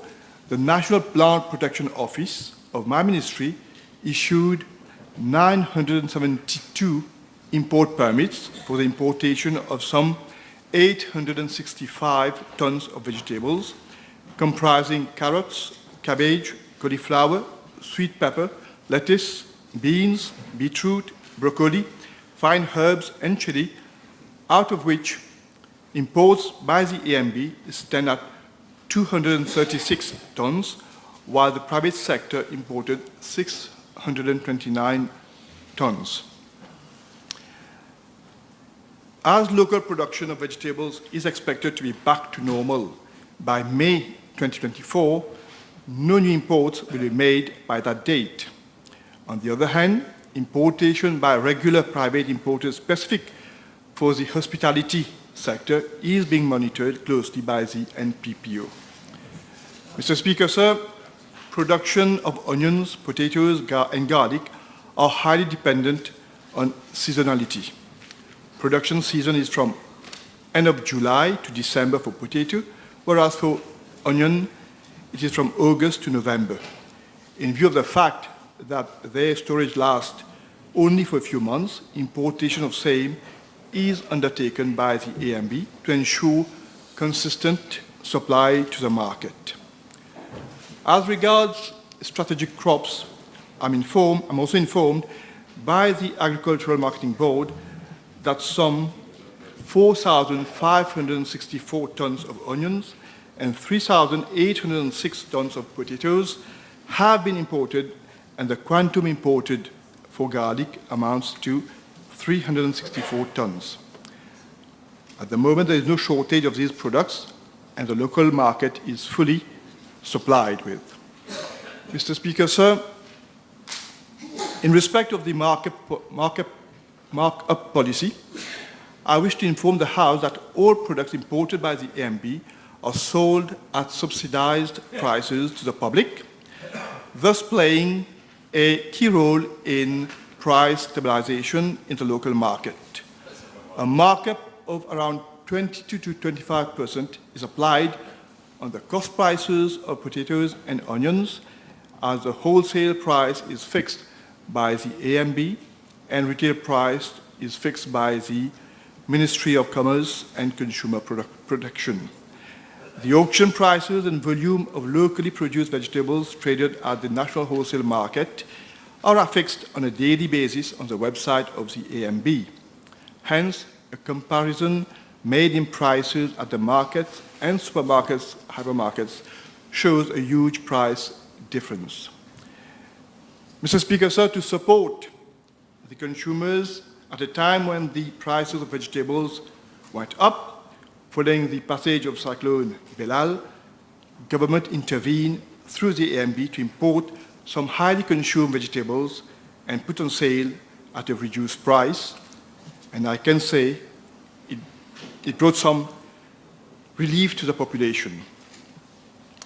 the National Plant Protection Office of my ministry issued 972 import permits for the importation of some 865 tons of vegetables, comprising carrots, cabbage, cauliflower, sweet pepper, lettuce, beans, beetroot, broccoli, fine herbs, and chili, out of which imports by the AMB stand at 236 tons, while the private sector imported 629 tons. As local production of vegetables is expected to be back to normal by May 2024, no new imports will be made by that date. On the other hand, importation by regular private importers specific for the hospitality sector is being monitored closely by the NPPO. Mr. Speaker, sir, production of onions, potatoes, and garlic are highly dependent on seasonality. Production season is from end of July to December for potato, whereas for onion, it is from August to November. In view of the fact that their storage lasts only for a few months, importation of same is undertaken by the AMB to ensure consistent supply to the market. As regards strategic crops, I'm also informed by the Agricultural Marketing Board that some 4,564 tons of onions and 3,806 tons of potatoes have been imported, and the quantum imported for garlic amounts to 364 tons. At the moment, there is no shortage of these products, and the local market is fully supplied with. Mr. Speaker, sir, in respect of the markup policy, I wish to inform the House that all products imported by the AMB are sold at subsidized prices to the public, thus playing a key role in price stabilization in the local market. A markup of around 22 to 25% is applied on the cost prices of potatoes and onions, as the wholesale price is fixed by the AMB and retail price is fixed by the Ministry of Commerce and Consumer Protection. The auction prices and volume of locally produced vegetables traded at the national wholesale market are affixed on a daily basis on the website of the AMB. Hence, a comparison made in prices at the markets and supermarkets, hypermarkets, shows a huge price difference. Mr. Speaker, sir, to support the consumers at a time when the prices of vegetables went up following the passage of cyclone Belal, government intervened through the AMB to import some highly consumed vegetables and put on sale at a reduced price. And I can say it brought some relief to the population.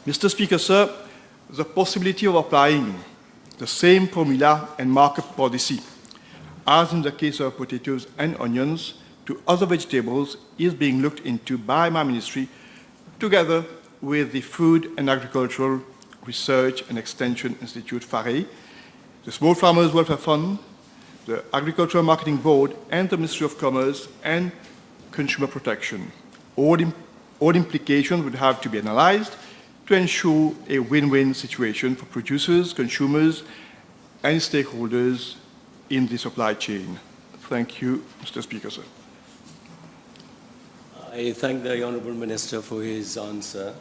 Mr. Speaker, sir, the possibility of applying the same formula and market policy as in the case of potatoes and onions to other vegetables is being looked into by my ministry together with the Food and Agricultural Research and Extension Institute, FARE, the Small Farmers Welfare Fund, the Agricultural Marketing Board, and the Ministry of Commerce and Consumer Protection. All implications would have to be analyzed to ensure a win-win situation for producers, consumers, and stakeholders in the supply chain. Thank you, Mr. Speaker, sir. I thank the Honourable Minister for his answer.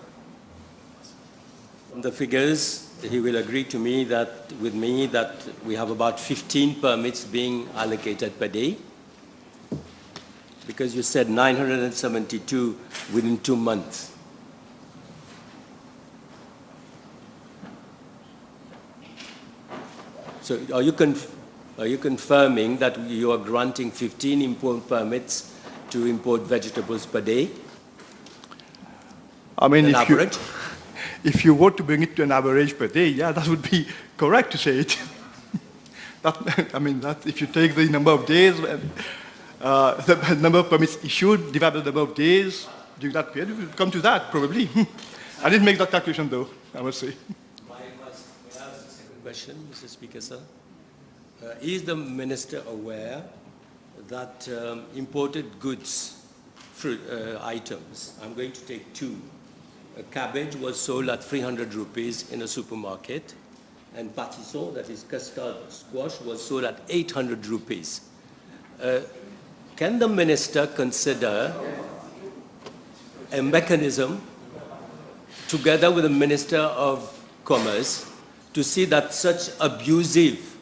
From the figures, he will agree to me with me that we have about 15 permits being allocated per day, because you said 972 within 2 months. So are you confirming that you are granting 15 import permits to import vegetables per day? I mean, average? If you were to bring it to an average per day, yeah, that would be correct to say it. If you take the number of days, the number of permits issued, divide the number of days during that period, you will come to that, probably. I didn't make that calculation, though, I must say. May I ask a second question, Mr. Speaker, sir? Is the Minister aware that imported goods, fruit items, I'm going to take two. A cabbage was sold at 300 rupees in a supermarket, and patiso, that is custard squash, was sold at 800 rupees. Can the Minister consider a mechanism, together with the Minister of Commerce, to see that such abusive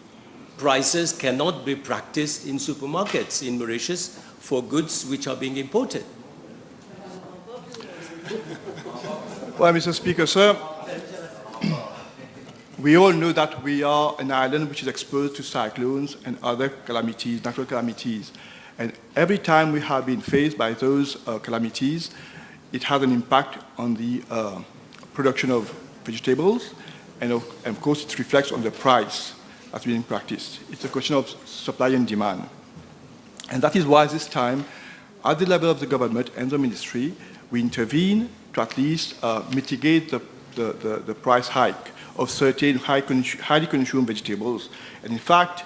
prices cannot be practiced in supermarkets in Mauritius for goods which are being imported? Well, Mr. Speaker, sir, we all know that we are an island which is exposed to cyclones and other calamities, natural calamities. And every time we have been faced by those calamities, it has an impact on the production of vegetables, and of course it reflects on the price that's being practiced. It's a question of supply and demand. And that is why this time, at the level of the government and the ministry, we intervene to at least mitigate the price hike of certain highly consumed vegetables. And in fact,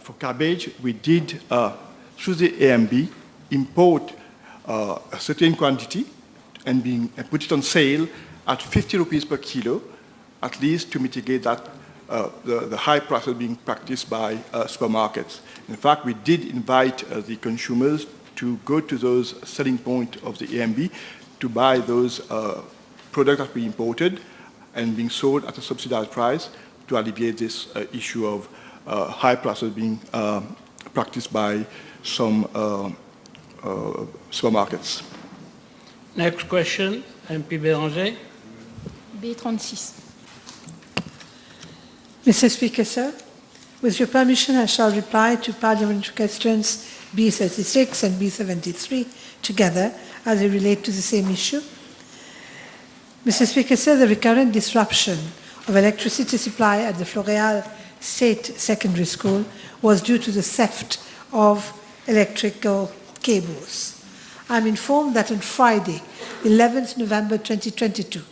for cabbage, we did, through the AMB, import a certain quantity and put it on sale at 50 rupees per kilo, at least to mitigate that the high prices being practiced by supermarkets. In fact, we did invite the consumers to go to those selling points of the AMB to buy those products that we imported and being sold at a subsidized price to alleviate this issue of high prices being practiced by some supermarkets. Next question, MP Béranger. B36. Mr. Speaker, sir, with your permission, I shall reply to parliamentary questions B36 and B73 together as they relate to the same issue. Mr. Speaker, sir, the recurrent disruption of electricity supply at the Floréal State Secondary School was due to the theft of electrical cables. I'm informed that on Friday, 11th November 2022,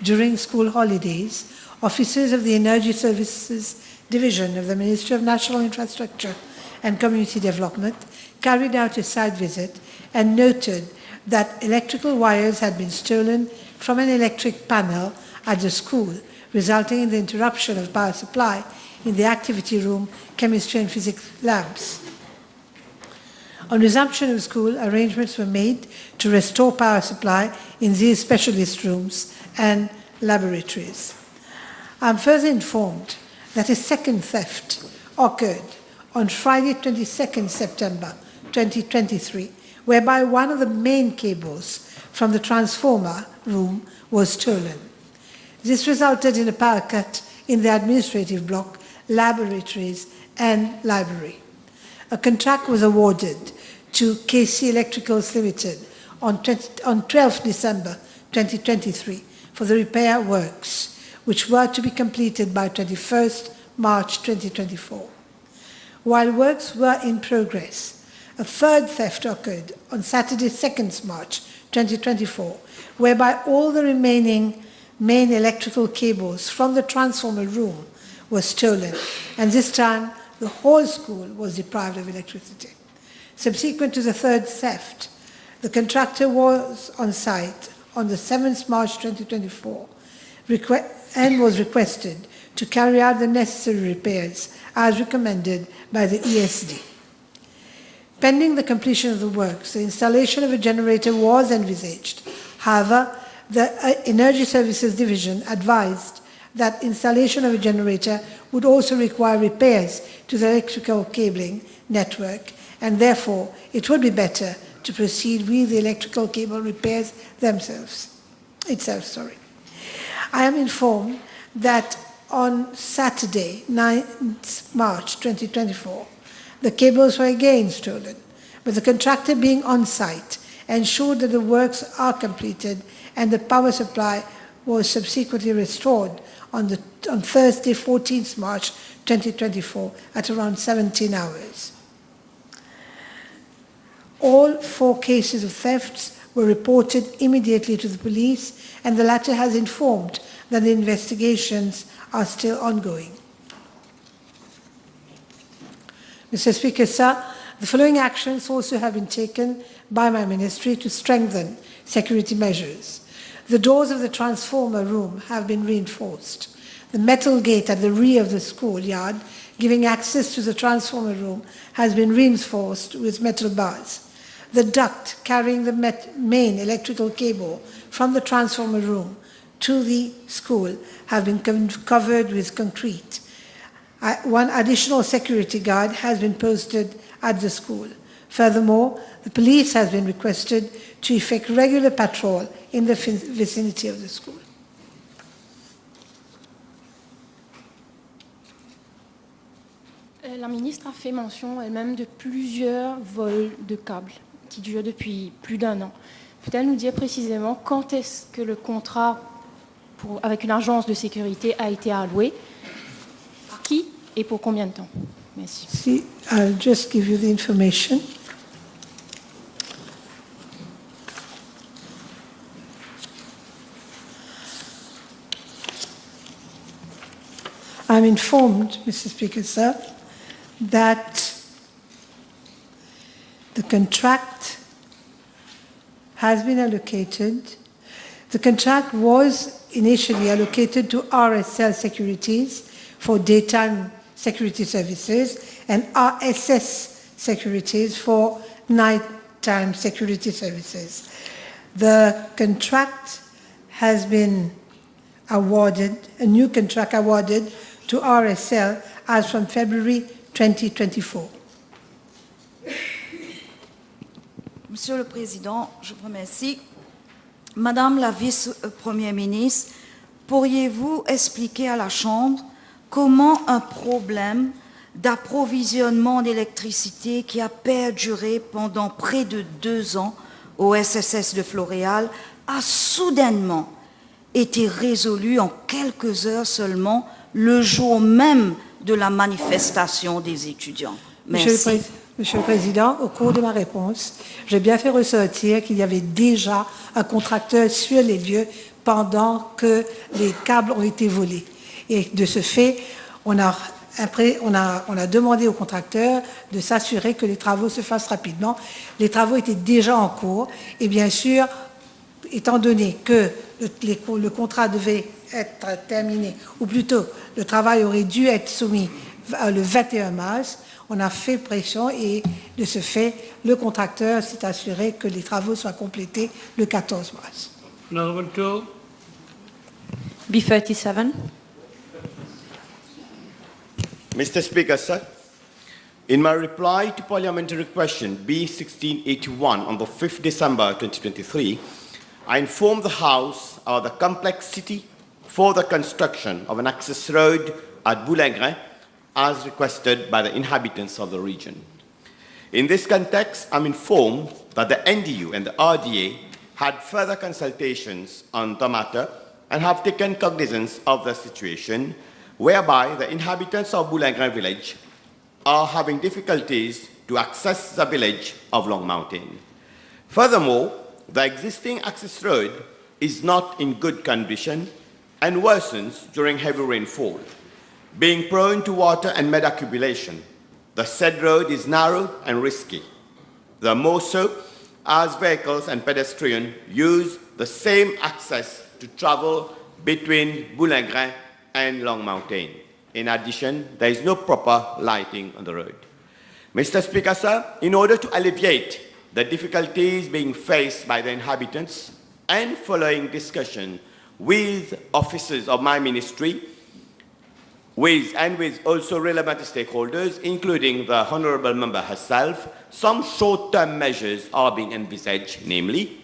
during school holidays, officers of the Energy Services Division of the Ministry of National Infrastructure and Community Development carried out a site visit and noted that electrical wires had been stolen from an electric panel at the school, resulting in the interruption of power supply in the activity room, chemistry and physics labs. On resumption of school, arrangements were made to restore power supply in these specialist rooms and laboratories. I'm further informed that a second theft occurred on Friday, 22nd September 2023, whereby one of the main cables from the transformer room was stolen. This resulted in a power cut in the administrative block, laboratories, and library. A contract was awarded to KC Electricals Limited on 12 December 2023 for the repair works, which were to be completed by 21st March 2024. While works were in progress, a third theft occurred on Saturday, 2nd March 2024, whereby all the remaining main electrical cables from the transformer room were stolen, and this time the whole school was deprived of electricity. Subsequent to the third theft, the contractor was on site on the 7th March 2024 and was requested to carry out the necessary repairs as recommended by the ESD. Pending the completion of the works, the installation of a generator was envisaged. However, the Energy Services Division advised that installation of a generator would also require repairs to the electrical cabling network, and therefore it would be better to proceed with the electrical cable repairs itself. I am informed that on Saturday, 9th March 2024, the cables were again stolen, but the contractor being on site ensured that the works are completed and the power supply was subsequently restored on Thursday, 14th March 2024 at around 17 hours. All 4 cases of thefts were reported immediately to the police, and the latter has informed that the investigations are still ongoing. Mr. Speaker, sir, the following actions also have been taken by my ministry to strengthen security measures. The doors of the transformer room have been reinforced. The metal gate at the rear of the schoolyard, giving access to the transformer room, has been reinforced with metal bars. The duct carrying the main electrical cable from the transformer room to the school have been covered with concrete. One additional security guard has been posted at the school. Furthermore, the police has been requested to effect regular patrol in the vicinity of the school. La ministre a fait mention elle-même de plusieurs vols de câbles qui durent depuis plus d'1 an. Peut-elle nous dire précisément quand est-ce que le contrat avec une agence de sécurité a été alloué, par qui et pour combien de temps? Merci. See, I'll just give you the information. I'm informed, Mr. Speaker, sir, that the contract has been allocated. The contract was initially allocated to RSL Securities for daytime security services and RSS Securities for nighttime security services. The contract has been awarded, a new contract awarded to RSL as from February 2024. Monsieur le Président, je vous remercie. Madame la vice-première ministre, pourriez-vous expliquer à la Chambre comment un problème d'approvisionnement d'électricité qui a perduré pendant près de 2 ans au SSS de Floréal a soudainement été résolu en quelques heures seulement, le jour même de la manifestation des étudiants? Merci. Monsieur le Président, au cours de ma réponse, j'ai bien fait ressortir qu'il y avait déjà un contracteur sur les lieux pendant que les câbles ont été volés. Et de ce fait, on a demandé au contracteur de s'assurer que les travaux se fassent rapidement. Les travaux étaient déjà en cours et bien sûr, étant donné que le contrat devait être terminé, ou plutôt le travail aurait dû être soumis le 21 mars, on a fait pression et de ce fait, le contracteur s'est assuré que les travaux soient complétés le 14 mars. Honorable Tour. B37. Mr. Speaker, sir, In my reply to parliamentary question B1681 on the 5th December 2023, I informed the House of the complexity for the construction of an access road at Bouling as requested by the inhabitants of the region. In this context, I'm informed that the NDU and the RDA had further consultations on the matter and have taken cognizance of the situation whereby the inhabitants of Bouling village are having difficulties to access the village of Long Mountain. Furthermore, the existing access road is not in good condition and worsens during heavy rainfall. Being prone to water and mud accumulation, the said road is narrow and risky. The more so as vehicles and pedestrians use the same access to travel between Bouling and Long Mountain. In addition, there is no proper lighting on the road. Mr. Speaker, sir, in order to alleviate the difficulties being faced by the inhabitants and following discussion with officers of my ministry, with also relevant stakeholders, including the Honourable Member herself, some short-term measures are being envisaged, namely,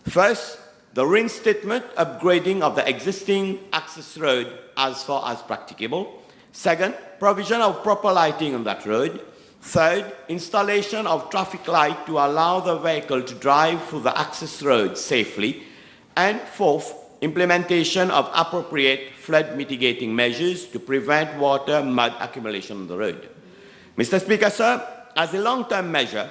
first, the reinstatement, upgrading of the existing access road as far as practicable. Second, provision of proper lighting on that road. Third, installation of traffic light to allow the vehicle to drive through the access road safely. And fourth, implementation of appropriate flood mitigating measures to prevent water, mud accumulation on the road. Mr. Speaker, sir, as a long-term measure,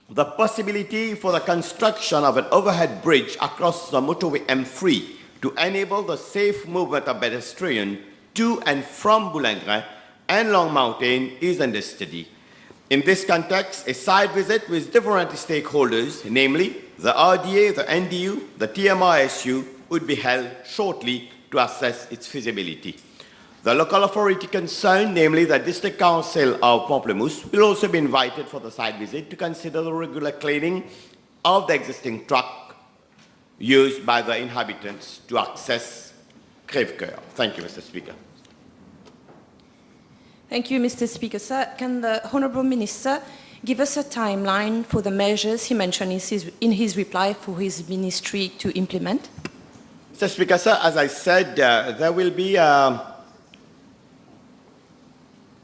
the possibility for the construction of an overhead bridge across the motorway M3 to enable the safe movement of pedestrians to and from Bouling and Long Mountain is under study. In this context, a site visit with different stakeholders, namely the RDA, the NDU, the TMRSU, would be held shortly to assess its feasibility. The local authority concerned, namely the District Council of Pamplemousse, will also be invited for the site visit to consider the regular cleaning of the existing track used by the inhabitants to access Crèvecoeur. Thank you, Mr. Speaker. Thank you, Mr. Speaker. Sir, can the Honourable Minister give us a timeline for the measures he mentioned in his reply for his ministry to implement? Mr. Speaker, sir, as I said, there will be a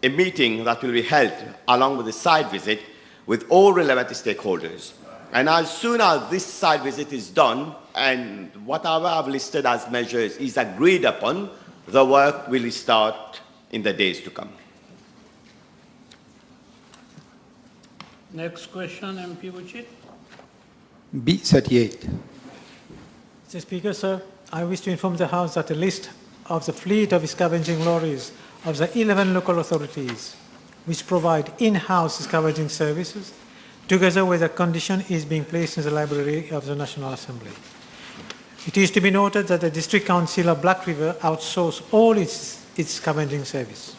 meeting that will be held along with the site visit with all relevant stakeholders. And as soon as this site visit is done and whatever I've listed as measures is agreed upon, the work will start in the days to come. Next question, MP Wuchit. B38. Mr. Speaker, sir, I wish to inform the House that a list of the fleet of scavenging lorries of the 11 local authorities which provide in-house scavenging services, together with a condition, is being placed in the library of the National Assembly. It is to be noted that the District Council of Black River outsources all its scavenging service.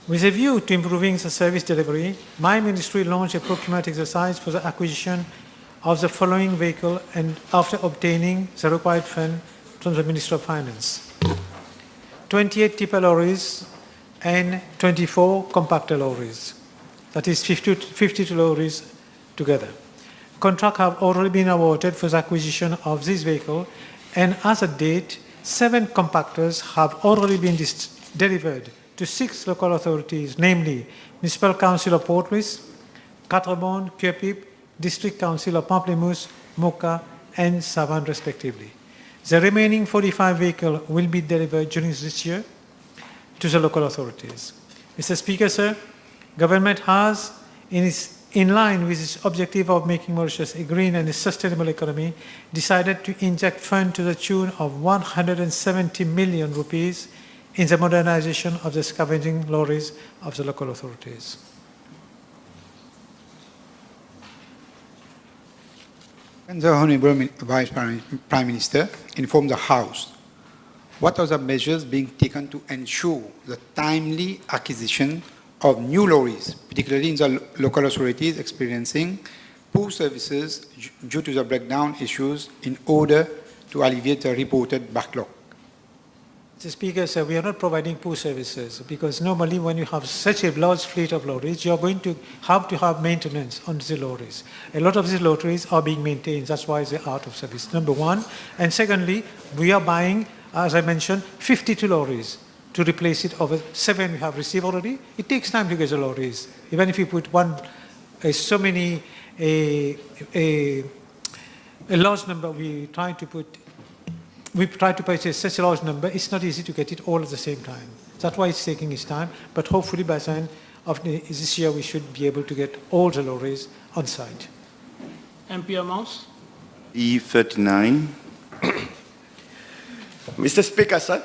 With a view to improving the service delivery, my ministry launched a procurement exercise for the acquisition of the following vehicle and after obtaining the required fund from the Minister of Finance: 28 tipper lorries and 24 compactor lorries. That is 52 lorries together. Contracts have already been awarded for the acquisition of this vehicle, and as of date, 7 compactors have already been delivered to 6 local authorities, namely Municipal Council of Port Louis, Quatre Bornes, Cuepip, District Council of Pamplemousse, Moka, and Savane, respectively. The remaining 45 vehicles will be delivered during this year to the local authorities. Mr. Speaker, sir, government has, in line with its objective of making Mauritius a green and a sustainable economy, decided to inject funds to the tune of 170 million rupees in the modernization of the scavenging lorries of the local authorities. Can the Honourable Vice Prime Minister inform the House what are the measures being taken to ensure the timely acquisition of new lorries, particularly in the local authorities experiencing poor services due to the breakdown issues, in order to alleviate the reported backlog? The Speaker said we are not providing poor services because normally when you have such a large fleet of lorries, you are going to have maintenance on the lorries. A lot of these lorries are being maintained. That's why they're out of service, number one. And secondly, we are buying, as I mentioned, 52 lorries to replace it over 7 we have received already. It takes time to get the lorries. Even if you put a large number, we try to purchase such a large number, it's not easy to get it all at the same time. That's why it's taking its time, but hopefully by the end of this year we should be able to get all the lorries on site. MP Amos? E39. Mr. Speaker, sir,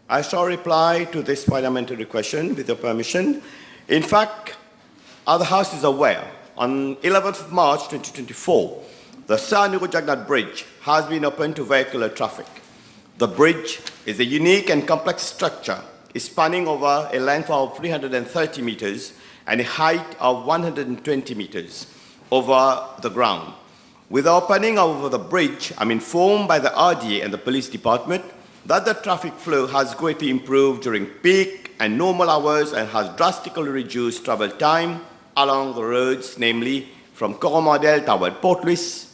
I shall reply to this parliamentary question with your permission. In fact, the House is aware, on 11th of March 2024, the Sir Nuru Jagannath Bridge has been opened to vehicular traffic. The bridge is a unique and complex structure, spanning over a length of 330 meters and a height of 120 meters over the ground. With the opening of the bridge, I'm informed by the RDA and the police department that the traffic flow has greatly improved during peak and normal hours and has drastically reduced travel time along the roads, namely from Coromandel toward Port Louis,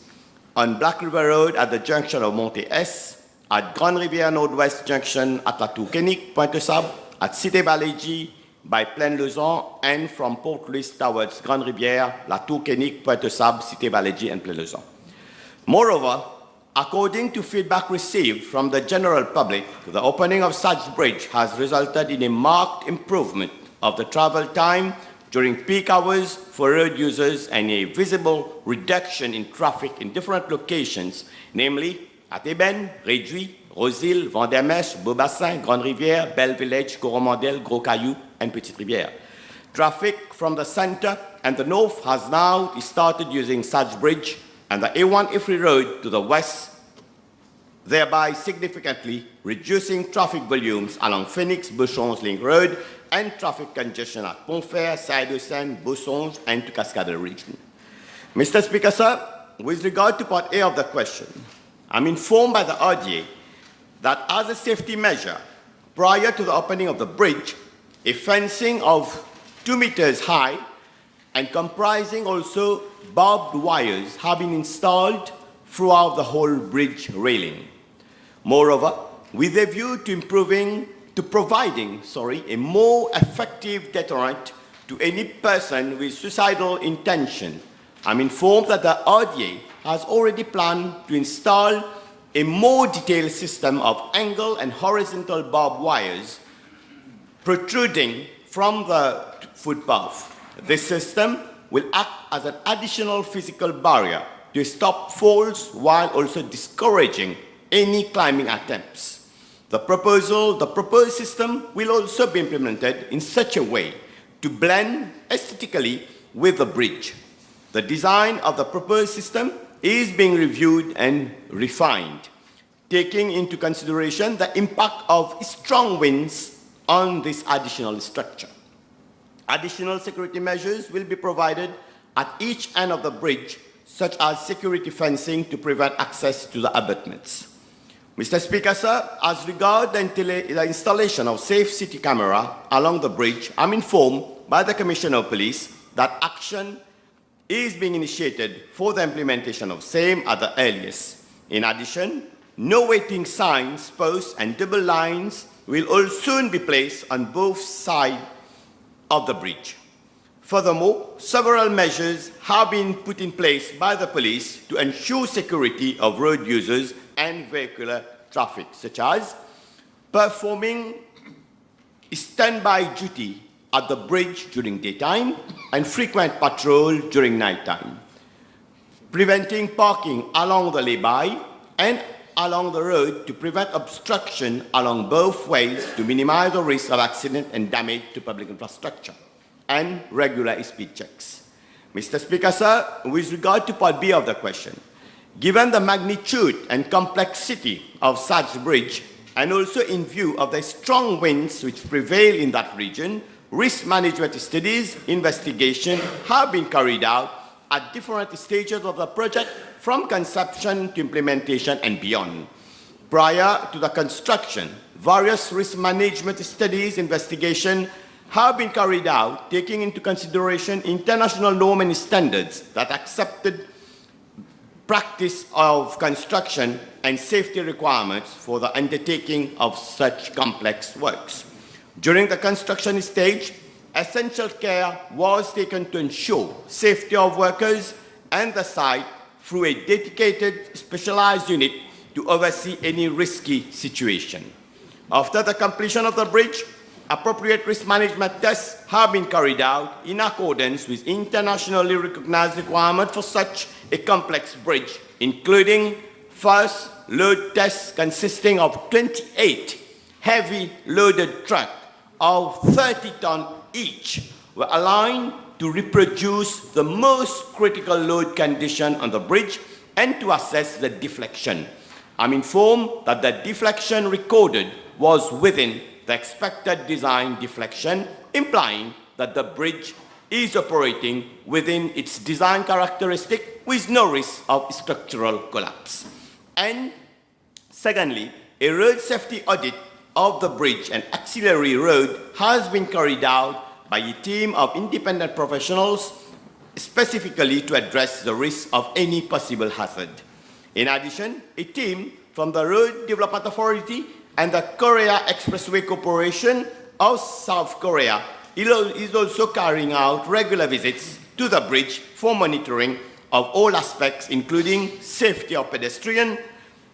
on Black River Road at the junction of Monte S, at Grande Rivière Nord-Ouest Junction at La Tour-Kénique, Pointe-Sable, at Cité-Balégie by Plaine-Lezan, and from Port Louis towards Grande Rivière, La Tour-Kénique, Pointe-Sable, Cité-Balégie, and Plaine-Lezan. Moreover, according to feedback received from the general public, the opening of such bridge has resulted in a marked improvement of the travel time during peak hours for road users and a visible reduction in traffic in different locations, namely at Eben, Réduit, Rosil, Vendémeche, Beaubassin, Grande Rivière, Belle Village, Coromandel, Gros Caillou, and Petite Rivière. Traffic from the center and the north has now started using such bridge, and the A1 Ifri Road to the west, thereby significantly reducing traffic volumes along Phoenix, Bouchons Link Road, and traffic congestion at Pontfair, Saint-Lucien, Boussonge, and to Cascade region. Mr. Speaker, sir, with regard to part A of the question, I'm informed by the RDA that as a safety measure, prior to the opening of the bridge, a fencing of 2 meters high and comprising also barbed wires have been installed throughout the whole bridge railing. Moreover, with a view to providing a more effective deterrent to any person with suicidal intention, I'm informed that the RDA has already planned to install a more detailed system of angle and horizontal barbed wires protruding from the footpath. This system will act as an additional physical barrier to stop falls while also discouraging any climbing attempts. The proposed system will also be implemented in such a way to blend aesthetically with the bridge. The design of the proposed system is being reviewed and refined, taking into consideration the impact of strong winds on this additional structure. Additional security measures will be provided at each end of the bridge, such as security fencing to prevent access to the abutments. Mr. Speaker, sir, as regards the installation of safe city camera along the bridge, I'm informed by the Commissioner of Police that action is being initiated for the implementation of same at the earliest. In addition, no waiting signs, posts, and double lines will all soon be placed on both sides of the bridge. Furthermore, several measures have been put in place by the police to ensure security of road users and vehicular traffic, such as performing standby duty at the bridge during daytime and frequent patrol during nighttime, preventing parking along the lay-by and along the road to prevent obstruction along both ways to minimize the risk of accident and damage to public infrastructure, and regular speed checks. Mr. Speaker, sir, with regard to part B of the question, given the magnitude and complexity of such bridge, and also in view of the strong winds which prevail in that region, risk management studies, investigation have been carried out at different stages of the project from conception to implementation and beyond. prior to the construction, various risk management studies, investigation have been carried out, taking into consideration international norms and standards that accepted practice of construction and safety requirements for the undertaking of such complex works. During the construction stage, essential care was taken to ensure safety of workers and the site through a dedicated specialized unit to oversee any risky situation. After the completion of the bridge, appropriate risk management tests have been carried out in accordance with internationally recognized requirements for such a complex bridge, including first load tests consisting of 28 heavy loaded trucks of 30 tons each were aligned to reproduce the most critical load condition on the bridge and to assess the deflection. I'm informed that the deflection recorded was within the expected design deflection, implying that the bridge is operating within its design characteristic with no risk of structural collapse. And secondly, a road safety audit of the bridge and auxiliary road has been carried out by a team of independent professionals specifically to address the risk of any possible hazard. In addition, a team from the Road Development Authority and the Korea Expressway Corporation of South Korea is also carrying out regular visits to the bridge for monitoring of all aspects, including safety of pedestrians,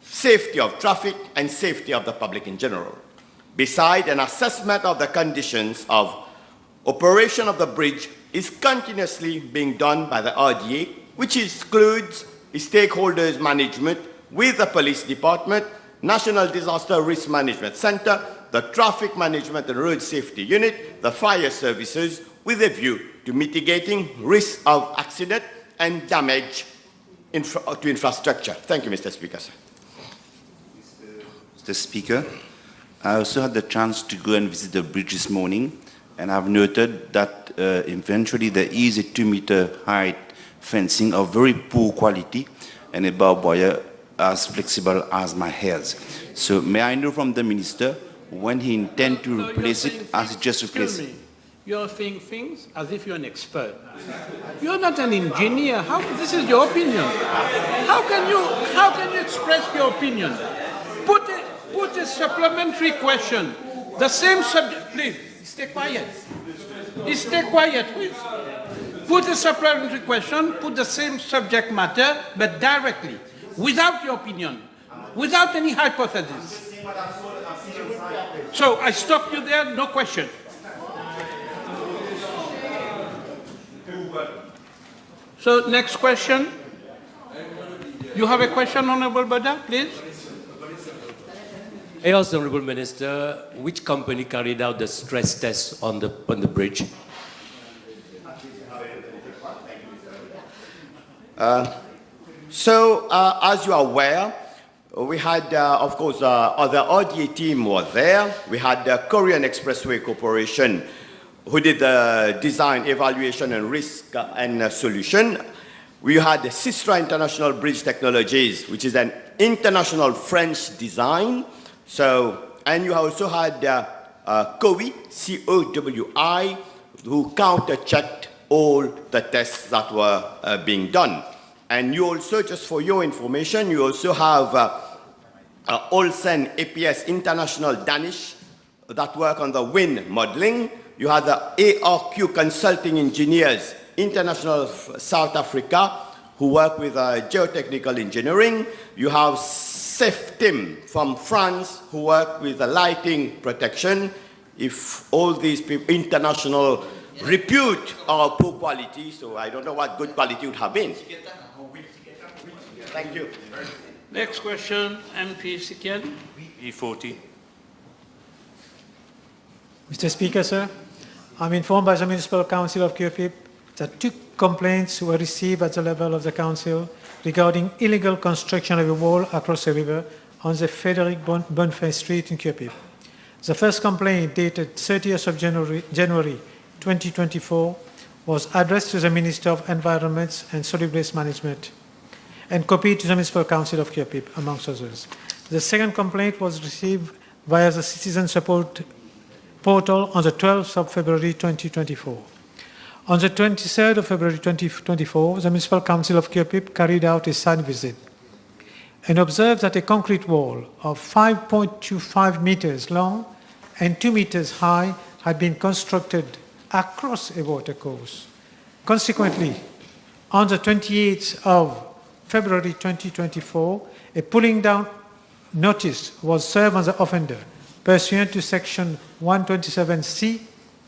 safety of traffic, and safety of the public in general. Besides, an assessment of the conditions of operation of the bridge is continuously being done by the RDA, which includes stakeholders management with the police department, National Disaster Risk Management Center, the Traffic Management and Road Safety Unit, the fire services, with a view to mitigating risk of accident and damage to infrastructure. Thank you, Mr. Speaker. Mr. Speaker, I also had the chance to go and visit the bridge this morning, and I've noted that eventually there is a 2-meter height fencing of very poor quality and a barbed wire as flexible as my hairs. So may I know from the Minister when he intends to replace it as he just replaced it? You're saying things as if you're an expert. You're not an engineer. This is your opinion. How can you express your opinion? Put a supplementary question. The same subject, please. Stay quiet. Stay quiet, please. Put a supplementary question, put the same subject matter, but directly, without your opinion, without any hypothesis. So I stop you there, no question. So next question. You have a question, Honorable Bada, please? I ask the Honourable Minister, which company carried out the stress test on the bridge? As you are aware, we had, of course, the RDA team was there. We had the Korean Expressway Corporation who did the design, evaluation, and risk and solution. We had the Sistra International Bridge Technologies, which is an international French design. And you also had COWI, C-O-W-I, who counter-checked all the tests that were being done. And you also, just for your information, you also have Olsen APS International Danish that work on the wind modeling. You have the ARQ Consulting Engineers International South Africa who work with geotechnical engineering. You have SEFTIM from France who work with the lighting protection. If all these people, international repute are poor quality, so I don't know what good quality would have been. Thank you. Next question, MP Sikian. E40. Mr. Speaker, sir, I'm informed by the Municipal Council of QPIP that 2 complaints were received at the level of the Council regarding illegal construction of a wall across a river on the Frederic Bonfay Street in QPIP. The first complaint, dated 30th of January 2024, was addressed to the Minister of Environment and Solid Waste Management and copied to the Municipal Council of QPIP, amongst others. The second complaint was received via the Citizen Support portal on the 12th of February 2024. On the 23rd of February 2024, the Municipal Council of Kirpip carried out a site visit and observed that a concrete wall of 5.25 meters long and 2 meters high had been constructed across a watercourse. Consequently, on the 28th of February 2024, a pulling down notice was served on the offender pursuant to Section 127C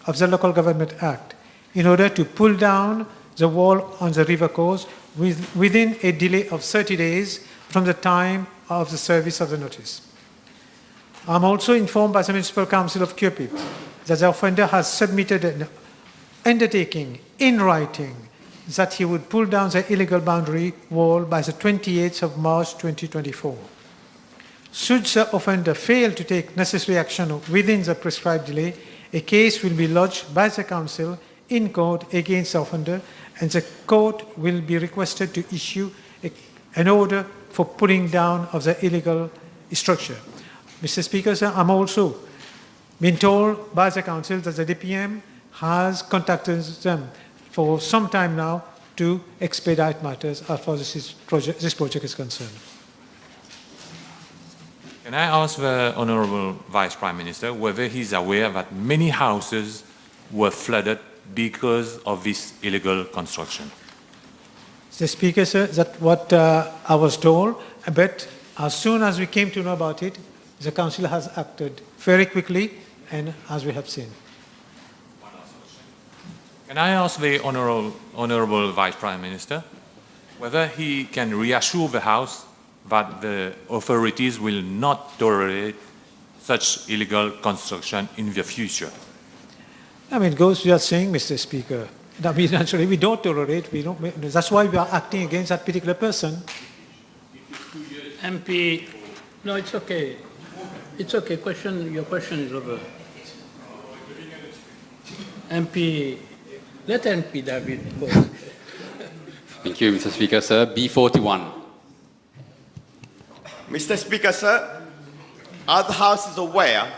of the Local Government Act in order to pull down the wall on the river course within a delay of 30 days from the time of the service of the notice. I'm also informed by the Municipal Council of Kirpip that the offender has submitted an undertaking in writing that he would pull down the illegal boundary wall by the 28th of March 2024. Should the offender fail to take necessary action within the prescribed delay, a case will be lodged by the Council in court against the offender, and the court will be requested to issue an order for pulling down of the illegal structure. Mr. Speaker, sir, I'm also been told by the Council that the DPM has contacted them for some time now to expedite matters as far as this project is concerned. Can I ask the Honourable Vice Prime Minister whether he's aware that many houses were flooded because of this illegal construction? The Speaker, sir, that's what I was told, but as soon as we came to know about it, the Council has acted very quickly, and as we have seen. Can I ask the Honourable Vice Prime Minister whether he can reassure the House that the authorities will not tolerate such illegal construction in the future? I mean, it goes without saying, Mr. Speaker. I mean, naturally, we don't tolerate, that's why we are acting against that particular person. MP, no, it's okay. It's okay. Your question is over. MP, let MP David go. Thank you, Mr. Speaker, sir. B41. Mr. Speaker, sir, as the House is aware,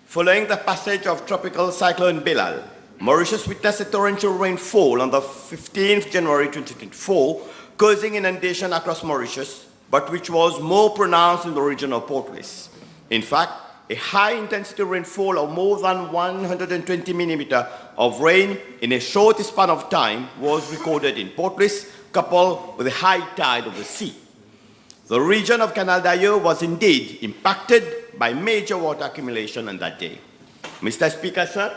following the passage of tropical cyclone Bilal, Mauritius witnessed a torrential rainfall on the 15th January 2024, causing inundation across Mauritius, but which was more pronounced in the region of Port Louis. In fact, a high-intensity rainfall of more than 120 millimeters of rain in a short span of time was recorded in Port Louis, coupled with a high tide of the sea. The region of Canal Dayot was indeed impacted by major water accumulation on that day. Mr. Speaker, sir,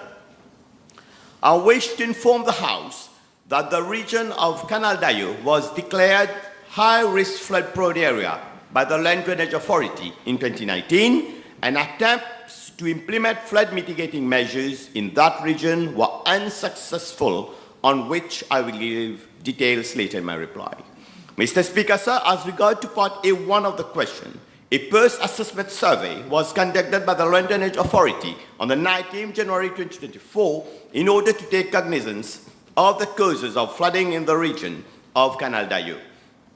I wish to inform the House that the region of Canal Dayot was declared high-risk flood-prone area by the Land Drainage Authority in 2019, and attempts to implement flood mitigating measures in that region were unsuccessful, on which I will give details later in my reply. Mr. Speaker, sir, as regard to Part A1 of the question, a post-assessment survey was conducted by the Land Drainage Authority on the 19th January 2024 in order to take cognizance of the causes of flooding in the region of Canal Dayot.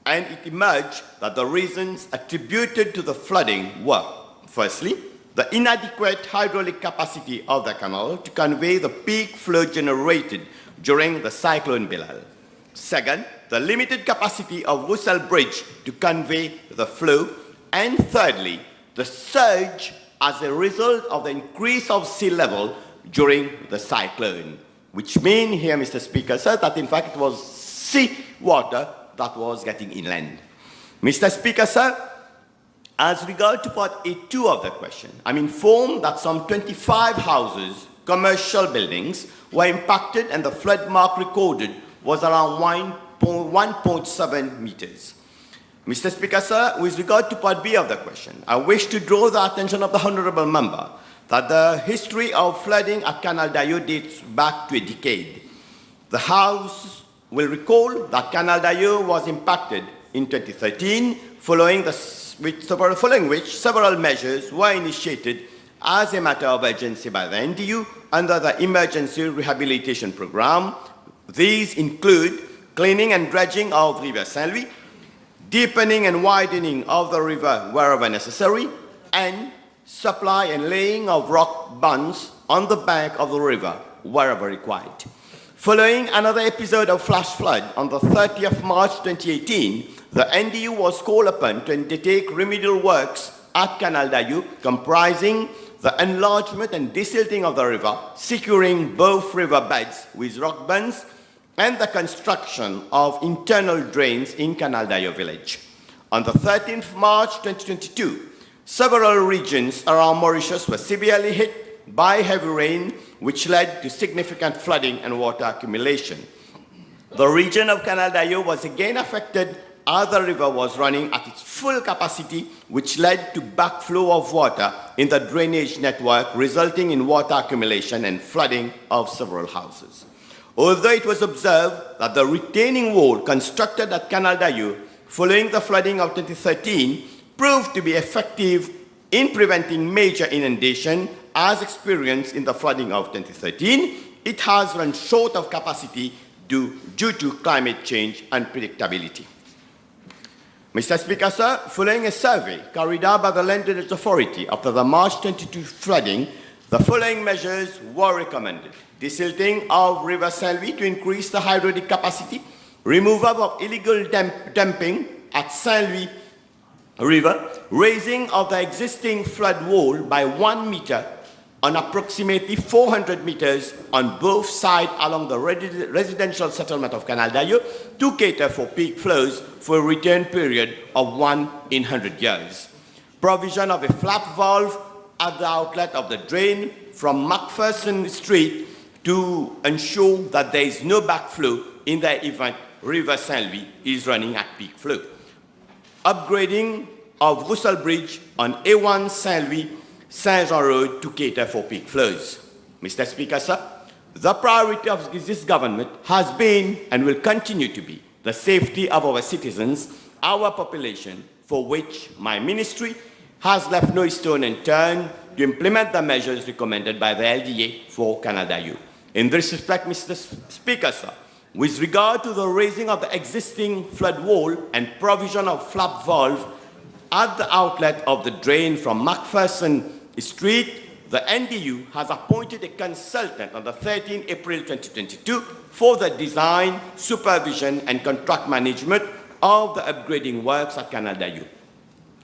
And it emerged that the reasons attributed to the flooding were, firstly, the inadequate hydraulic capacity of the canal to convey the peak flow generated during the cyclone Bilal. Second, the limited capacity of Russell Bridge to convey the flow. And thirdly, the surge as a result of the increase of sea level during the cyclone, which means here, Mr. Speaker, sir, that in fact it was sea water that was getting inland. Mr. Speaker, sir, as regard to Part A2 of the question, I'm informed that some 25 houses, commercial buildings, were impacted and the flood mark recorded was around 1.7 meters. Mr. Speaker, sir, with regard to Part B of the question, I wish to draw the attention of the Honourable Member that the history of flooding at Canal Dayot dates back to a decade. The House will recall that Canal Dayot was impacted in 2013, following which several measures were initiated as a matter of urgency by the NDU under the Emergency Rehabilitation Programme. These include cleaning and dredging of River Saint-Louis, deepening and widening of the river wherever necessary, and supply and laying of rock bunds on the bank of the river wherever required. Following another episode of flash flood on the 30th March 2018, the NDU was called upon to undertake remedial works at Canal Dayot, comprising the enlargement and desilting of the river, securing both river beds with rock bunds, and the construction of internal drains in Canal Dayot village. On the 13th March 2022, several regions around Mauritius were severely hit by heavy rain, which led to significant flooding and water accumulation. The region of Canal Dayot was again affected as the river was running at its full capacity, which led to backflow of water in the drainage network, resulting in water accumulation and flooding of several houses. Although it was observed that the retaining wall constructed at Canal Dayot following the flooding of 2013 proved to be effective in preventing major inundation as experienced in the flooding of 2013, it has run short of capacity due to climate change unpredictability. Mr. Speaker, sir, following a survey carried out by the Land Drainage Authority after the March 22 flooding, the following measures were recommended. Desilting of River Saint-Louis to increase the hydraulic capacity, removal of illegal dumping at Saint-Louis River, raising of the existing flood wall by 1 meter on approximately 400 meters on both sides along the residential settlement of Canal Dayot to cater for peak flows for a return period of 1 in 100 years. Provision of a flap valve at the outlet of the drain from Macpherson Street to ensure that there is no backflow in the event River Saint-Louis is running at peak flow. Upgrading of Russell Bridge on A1 Saint-Louis Saint-Jean Road to cater for peak flows. Mr. Speaker, sir, the priority of this government has been and will continue to be the safety of our citizens, our population, for which my ministry has left no stone unturned to implement the measures recommended by the LDA for Canal Dayot. In this respect, Mr. Speaker, sir, with regard to the raising of the existing flood wall and provision of flap valve at the outlet of the drain from Macpherson Street, the NDU has appointed a consultant on the 13th April 2022 for the design, supervision, and contract management of the upgrading works at Canal Dayot.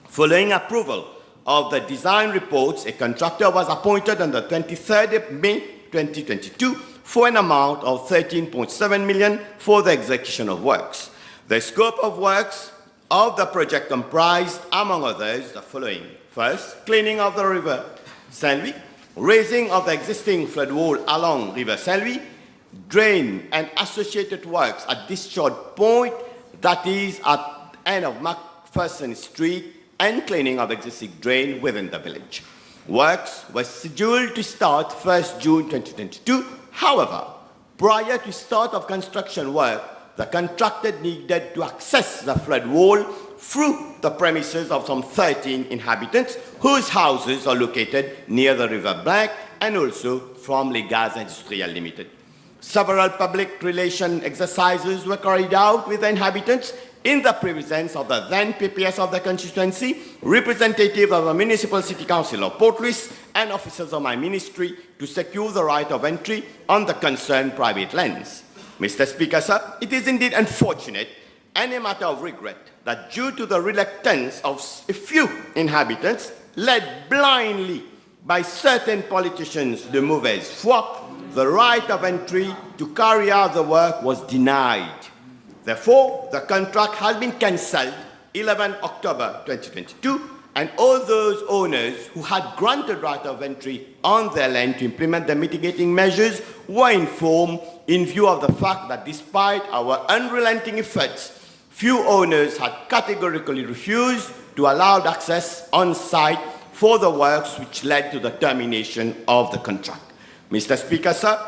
Following approval of the design reports, a contractor was appointed on the 23rd of May 2022 for an amount of 13.7 million for the execution of works. The scope of works of the project comprised, among others, the following. First, cleaning of the River Saint-Louis, raising of the existing flood wall along River Saint-Louis, drain and associated works at discharge point, that is at the end of Macpherson Street, and cleaning of existing drain within the village. Works were scheduled to start 1st June 2022. However, prior to start of construction work, the contractor needed to access the flood wall through the premises of some 13 inhabitants whose houses are located near the river bank and also from Les Gaz Industriels Limited. Several public relation exercises were carried out with the inhabitants in the presence of the then PPS of the constituency, representatives of the Municipal City Council of Port Louis, and officers of my ministry to secure the right of entry on the concerned private lands. Mr. Speaker, sir, it is indeed unfortunate and a matter of regret that due to the reluctance of a few inhabitants, led blindly by certain politicians de mauvaise foi, the right of entry to carry out the work was denied. Therefore, the contract has been cancelled 11 October 2022, and all those owners who had granted right of entry on their land to implement the mitigating measures were informed in view of the fact that despite our unrelenting efforts, few owners had categorically refused to allow access on site for the works, which led to the termination of the contract. Mr. Speaker, sir,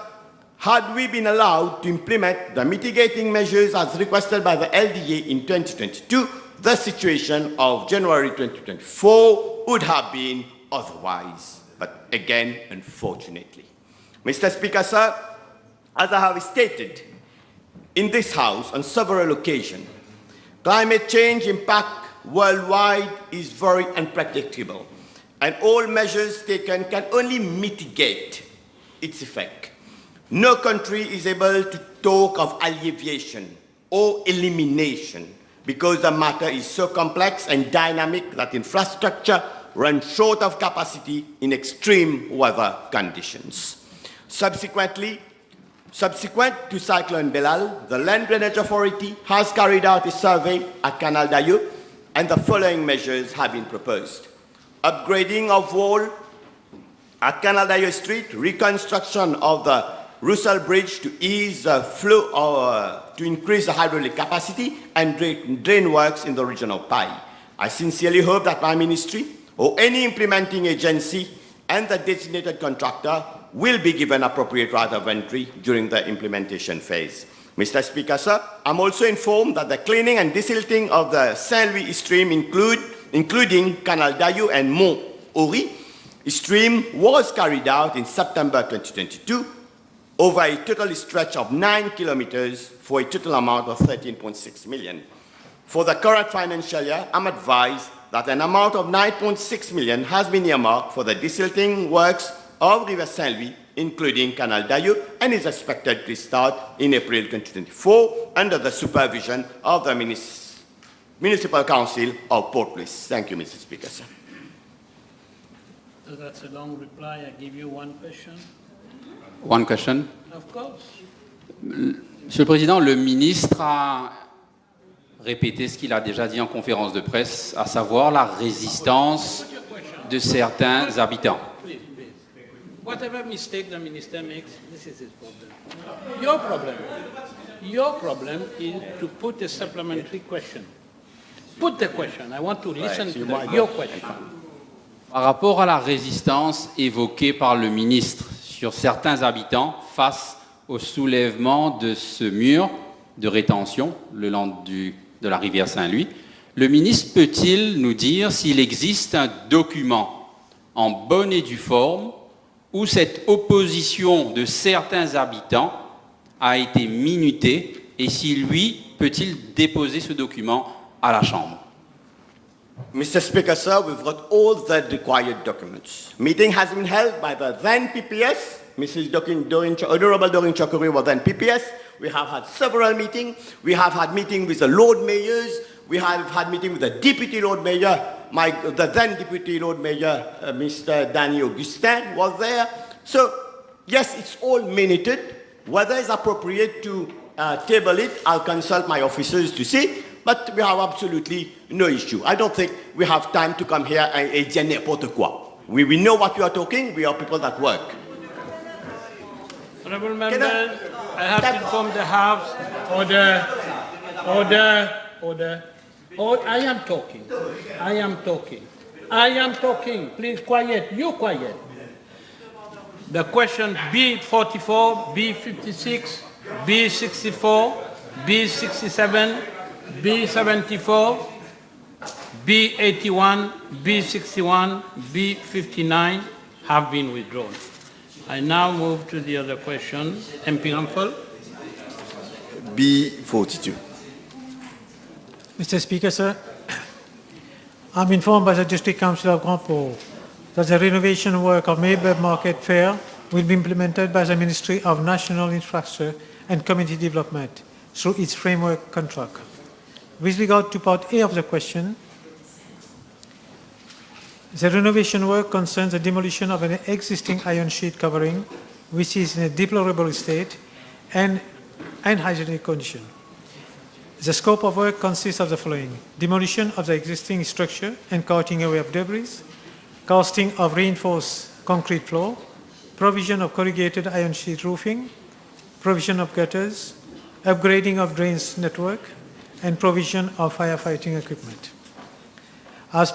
had we been allowed to implement the mitigating measures as requested by the LDA in 2022, the situation of January 2024 would have been otherwise. But again, unfortunately. Mr. Speaker, sir, as I have stated in this House on several occasions, Climate change impact worldwide is very unpredictable, and all measures taken can only mitigate its effect. No country is able to talk of alleviation or elimination because the matter is so complex and dynamic that infrastructure runs short of capacity in extreme weather conditions. Subsequent to Cyclone Belal, the Land Drainage Authority has carried out a survey at Canal Dayot, and the following measures have been proposed. Upgrading of wall at Canal Dayot Street, reconstruction of the Russell Bridge to ease the flow or to increase the hydraulic capacity, and drain works in the regional PI. I sincerely hope that my ministry or any implementing agency and the designated contractor will be given appropriate right of entry during the implementation phase. Mr. Speaker, sir, I'm also informed that the cleaning and desilting of the Saint-Louis stream, including Canal Dayot and Mont Ori stream, was carried out in September 2022 over a total stretch of 9 kilometers for a total amount of 13.6 million. For the current financial year, I'm advised that an amount of 9.6 million has been earmarked for the desilting works of River Saint-Louis, including Canal Dayot, and is expected to start in April 2024 under the supervision of the Municipal Council of Port Louis. Thank you, Mr. Speaker, sir. So that's a long reply. I give you one question. One question. Of course. Monsieur le Président, le ministre a répété ce qu'il a déjà dit en conférence de presse, à savoir la résistance de certains habitants. Whatever mistake the minister makes, this is his problem. Your problem is to put a supplementary question. Put the question. I want to listen to your question. Par rapport à la résistance évoquée par le ministre sur certains habitants face au soulèvement de ce mur de rétention le long de la rivière Saint-Louis, le ministre peut-il nous dire s'il existe un document en bonne et due forme où cette opposition de certains habitants a été minutée et si lui peut-il déposer ce document à la Chambre? Mr. Speaker, sir, we've got all the required documents. Meeting has been held by the then PPS. Mrs. Honorable Doreen Chokuri was then PPS. We have had several meetings. We have had meetings with the Lord Mayors. We have had meetings with the Deputy Lord Mayor. The then Deputy Lord Mayor, Mr. Danny Augustin, was there. So, yes, it's all minuted. Whether it's appropriate to table it, I'll consult my officers to see. But we have absolutely no issue. I don't think we have time to come here and dire n'importe quoi. We know what you are talking. We are people that work. Honourable members, I have to inform the House. Order. I am talking. Please, quiet. You quiet. The question B44, B56, B64, B67, B74, B81, B61, B59 have been withdrawn. I now move to the other question. MP Ramphal. B42. Mr. Speaker, sir, I'm informed by the District Council of Grand Port that the renovation work of Maybury Market Fair will be implemented by the Ministry of National Infrastructure and Community Development through its framework contract. With regard to part A of the question, the renovation work concerns the demolition of an existing iron sheet covering, which is in a deplorable state and unhygienic condition. The scope of work consists of the following: demolition of the existing structure and carting away of debris, casting of reinforced concrete floor, provision of corrugated iron sheet roofing, provision of gutters, upgrading of drains network, and provision of firefighting equipment. As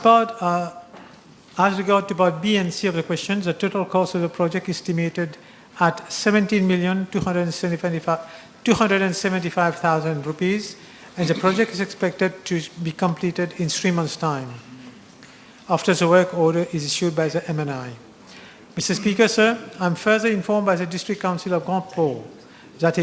regard to part B and C of the question, the total cost of the project is estimated at 17,275,000 rupees, and the project is expected to be completed in 3 months' time, after the work order is issued by the MNI. Mr. Speaker, sir, I'm further informed by the District Council of Grand Port that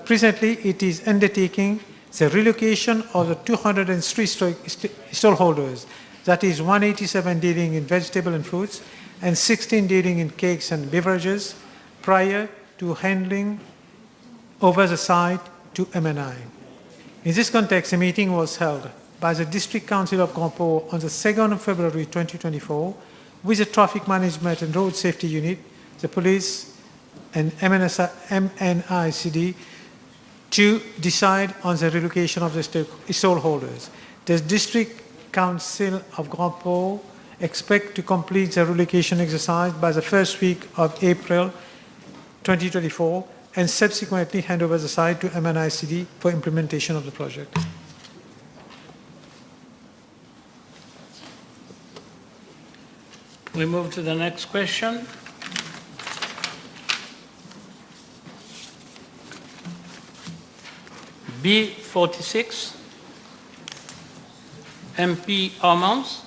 presently it is undertaking the relocation of the 203 stallholders, that is 187 dealing in vegetable and fruits and 16 dealing in cakes and beverages, prior to handling over the site to MNI. In this context, a meeting was held by the District Council of Grand Port on the 2nd of February 2024 with the Traffic Management and Road Safety Unit, the police and MNICD to decide on the relocation of the stallholders. The District Council of Grand Port expect to complete the relocation exercise by the first week of April 2024 and subsequently hand over the site to MNICD for implementation of the project. We move to the next question. B46, MP Armans.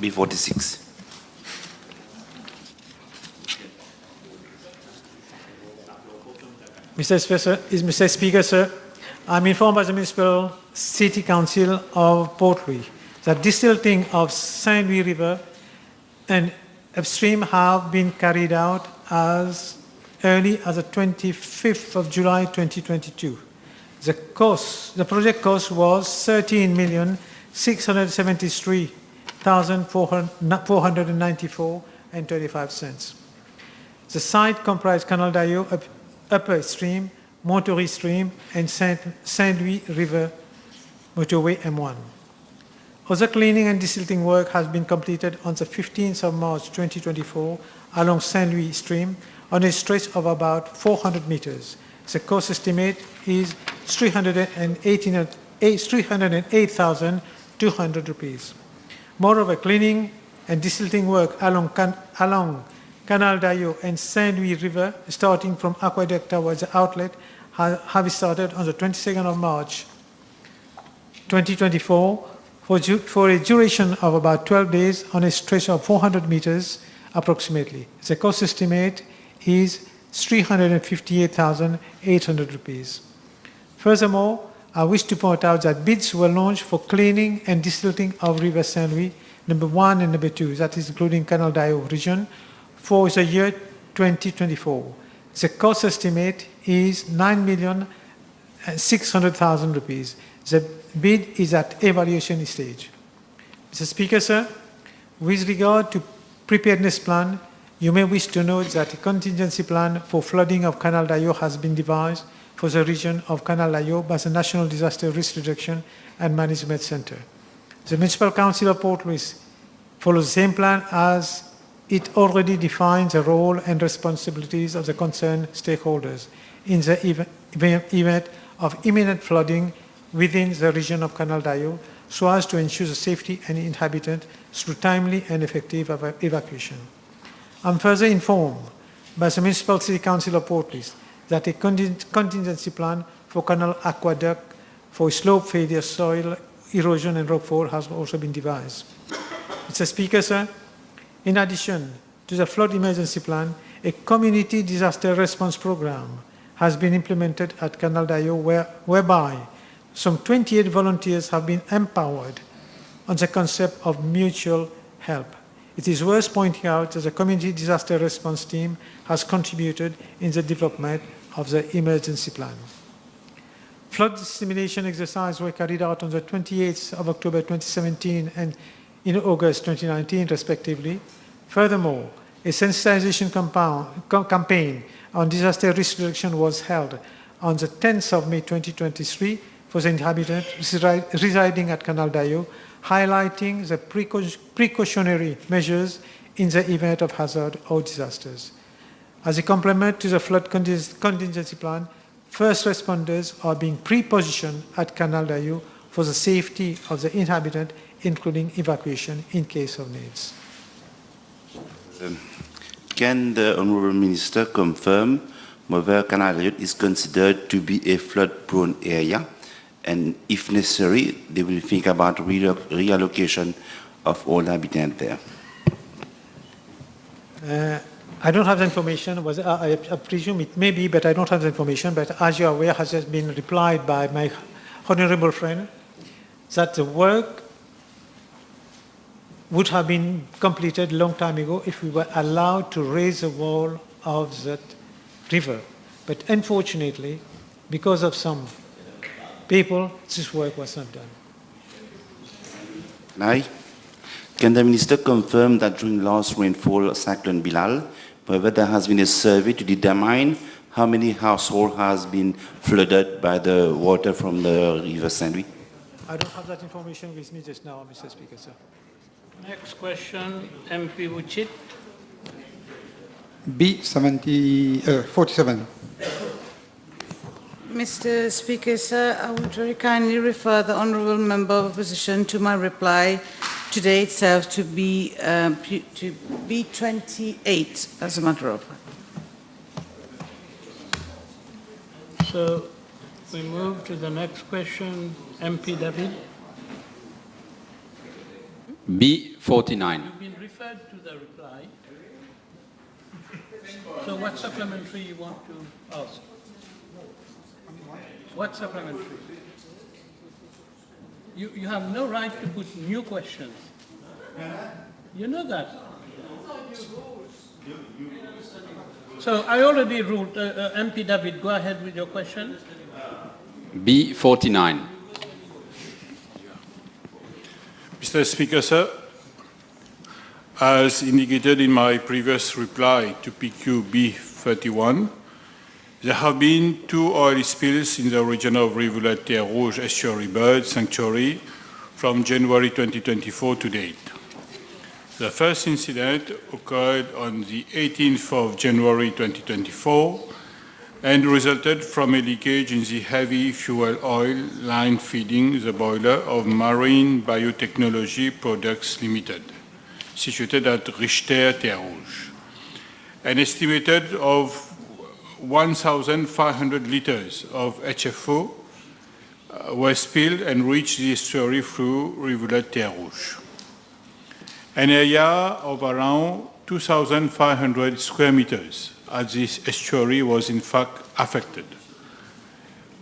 B46. Mr. Speaker, sir, I'm informed by the Municipal City Council of Port-Louis that desilting of Saint Louis River and upstream have been carried out as early as the 25th of July 2022. The project cost was $13,673,494.25. The site comprised Canal Dayot, Upper Stream, Monterey Stream, and Saint Louis River Motorway M1. Other cleaning and desilting work has been completed on the 15th of March 2024 along Saint Louis Stream on a stretch of about 400 meters. The cost estimate is $308,200. Moreover, cleaning and desilting work along Canal Dayot and Saint Louis River, starting from Aqueduct towards the outlet, have started on the 22nd of March 2024 for a duration of about 12 days on a stretch of 400 meters approximately. The cost estimate is $358,800. Furthermore, I wish to point out that bids were launched for cleaning and desilting of River Saint Louis, number 1 and number 2, that is including Canal Dayot region, for the year 2024. The cost estimate is $9,600,000. The bid is at evaluation stage. Mr. Speaker, sir, with regard to preparedness plan, you may wish to note that a contingency plan for flooding of Canal Dayot has been devised for the region of Canal Dayot by the National Disaster Risk Reduction and Management Center. The Municipal Council of Port-Louis follows the same plan as it already defines the role and responsibilities of the concerned stakeholders in the event of imminent flooding within the region of Canal Dayot, so as to ensure the safety and inhabitants through timely and effective evacuation. I'm further informed by the Municipal City Council of Port-Louis that a contingency plan for Canal Aqueduct for slope failure, soil erosion and rockfall has also been devised. Mr. Speaker, sir, in addition to the flood emergency plan, a community disaster response program has been implemented at Canal Dayot whereby some 28 volunteers have been empowered on the concept of mutual help. It is worth pointing out that the community disaster response team has contributed in the development of the emergency plan. Flood simulation exercises were carried out on the 28th of October 2017 and in August 2019, respectively. Furthermore, a sensitization campaign on disaster risk reduction was held on the 10th of May 2023 for the inhabitants residing at Canal Dayot, highlighting the precautionary measures in the event of hazard or disasters. As a complement to the flood contingency plan, first responders are being pre-positioned at Canal Dayot for the safety of the inhabitant, including evacuation in case of needs. Can the Honourable Minister confirm whether Canal Dayot is considered to be a flood-prone area, and if necessary, they will think about reallocation of all inhabitants there? I don't have the information. I presume it may be, but I don't have the information. But as you are aware, has just been replied by my honourable friend that the work would have been completed a long time ago if we were allowed to raise the wall of that river. But unfortunately, because of some people, this work was not done. Can the Minister confirm that during last rainfall cyclone Bilal, whether there has been a survey to determine how many households has been flooded by the water from the river Saint-Louis? I don't have that information with me just now, Mr. Speaker, sir. Next question, MP Wuchit. B47. Mr. Speaker, sir, I would very kindly refer the honourable member of opposition to my reply today itself to B28, as a matter of fact. So we move to the next question, MP David. B49. You've been referred to the reply. So what supplementary you want to ask? What supplementary? You have no right to put new questions. You know that. So I already ruled, MP David, go ahead with your question. B49. Mr. Speaker, sir, as indicated in my previous reply to PQ B31, there have been 2 oil spills in the region of Rivulet Terre Rouge Estuary Bird Sanctuary from January 2024 to date. The first incident occurred on the 18th of January 2024 and resulted from a leakage in the heavy fuel oil line feeding the boiler of Marine Biotechnology Products Limited, situated at Richter Terre Rouge. An estimated of 1,500 liters of HFO were spilled and reached the estuary through Rivulet Terre Rouge. An area of around 2,500 square meters at this estuary was in fact affected.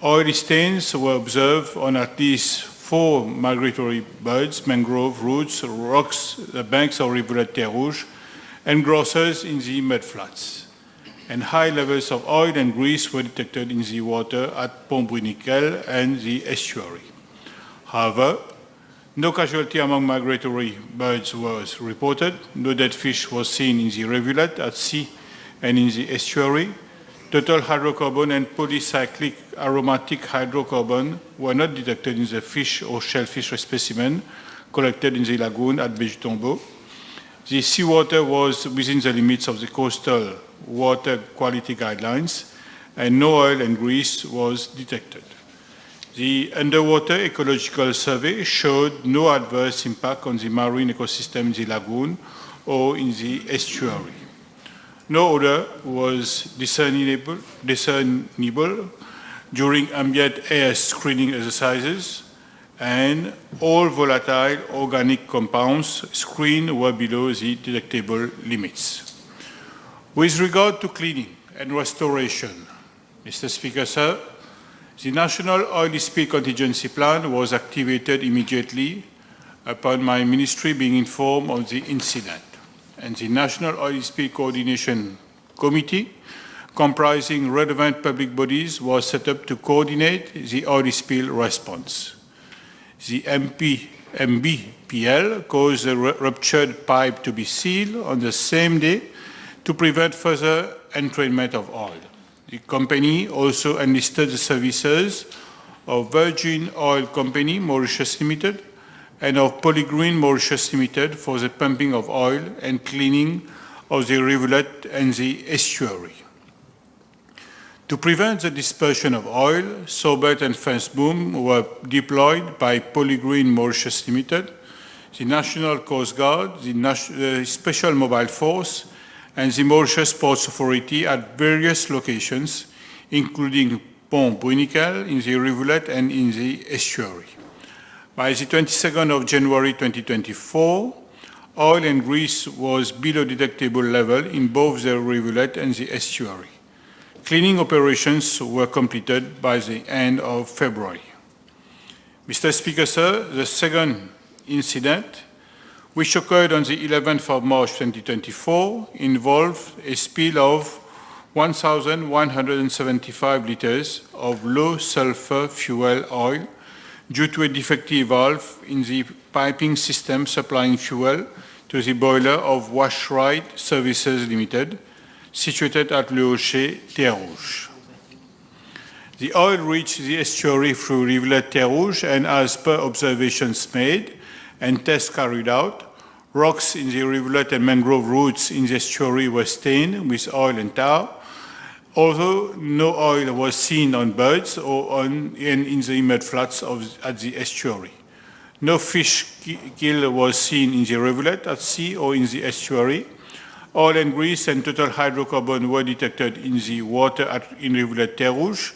Oil stains were observed on at least 4 migratory birds, mangrove roots, rocks, the banks of Rivulet Terre Rouge, and grosses in the mudflats. And high levels of oil and grease were detected in the water at Pont-Bruniquel and the estuary. However, no casualty among migratory birds was reported. No dead fish was seen in the rivulet, at sea, and in the estuary. Total hydrocarbon and polycyclic aromatic hydrocarbon were not detected in the fish or shellfish specimen collected in the lagoon at Béjutombeau. The seawater was within the limits of the coastal water quality guidelines, and no oil and grease was detected. The underwater ecological survey showed no adverse impact on the marine ecosystem in the lagoon or in the estuary. No odor was discernible during ambient air screening exercises, and all volatile organic compounds screened were below the detectable limits. With regard to cleaning and restoration, Mr. Speaker, sir, the National Oil Spill Contingency Plan was activated immediately upon my ministry being informed of the incident, and the National Oil Spill Coordination Committee, comprising relevant public bodies, was set up to coordinate the oil spill response. The MBPL caused the ruptured pipe to be sealed on the same day to prevent further entrainment of oil. The company also enlisted the services of Virgin Oil Company, Mauritius Limited, and of Polygreen Mauritius Limited for the pumping of oil and cleaning of the rivulet and the estuary. To prevent the dispersion of oil, Sobert and fence boom were deployed by Polygreen Mauritius Limited, the National Coast Guard, the Special Mobile Force, and the Mauritius Ports Authority at various locations, including Pont-Bruniquel, in the rivulet and in the estuary. By the 22nd of January 2024, oil and grease was below detectable level in both the rivulet and the estuary. Cleaning operations were completed by the end of February. Mr. Speaker, sir, the second incident, which occurred on the 11th of March 2024, involved a spill of 1,175 liters of low-sulfur fuel oil due to a defective valve in the piping system supplying fuel to the boiler of Washride Services Limited, situated at Le Hocher, Terre Rouge. The oil reached the estuary through rivulet Terre Rouge, and as per observations made and tests carried out, rocks in the rivulet and mangrove roots in the estuary were stained with oil and tar, although no oil was seen on birds or in the mudflats at the estuary. No fish kill was seen in the rivulet at sea or in the estuary. Oil and grease and total hydrocarbon were detected in the water in rivulet Terre Rouge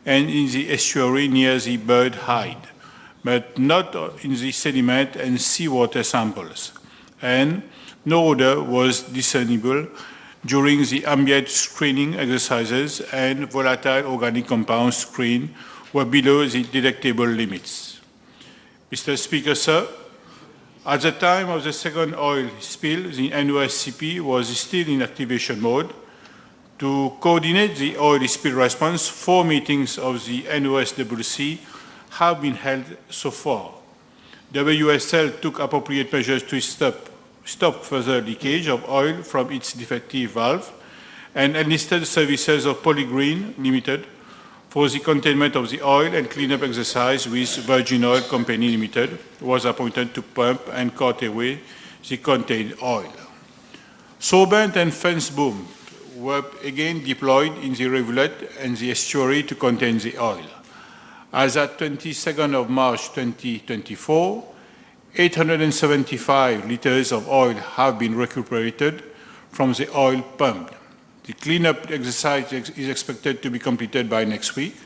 and in the estuary near the bird hide, but not in the sediment and seawater samples. And no odor was discernible during the ambient screening exercises, and volatile organic compounds screened were below the detectable limits. Mr. Speaker, sir, at the time of the second oil spill, the NOSCP was still in activation mode. To coordinate the oil spill response, 4 meetings of the NOSCC have been held so far. WSL took appropriate measures to stop further leakage of oil from its defective valve, and enlisted services of Polygreen Limited for the containment of the oil and cleanup exercise, with Virgin Oil Company Limited was appointed to pump and cart away the contained oil. Sorbent and fence boom were again deployed in the rivulet and the estuary to contain the oil. As at 22nd of March 2024, 875 liters of oil have been recuperated from the oil pumped. The cleanup exercise is expected to be completed by next week.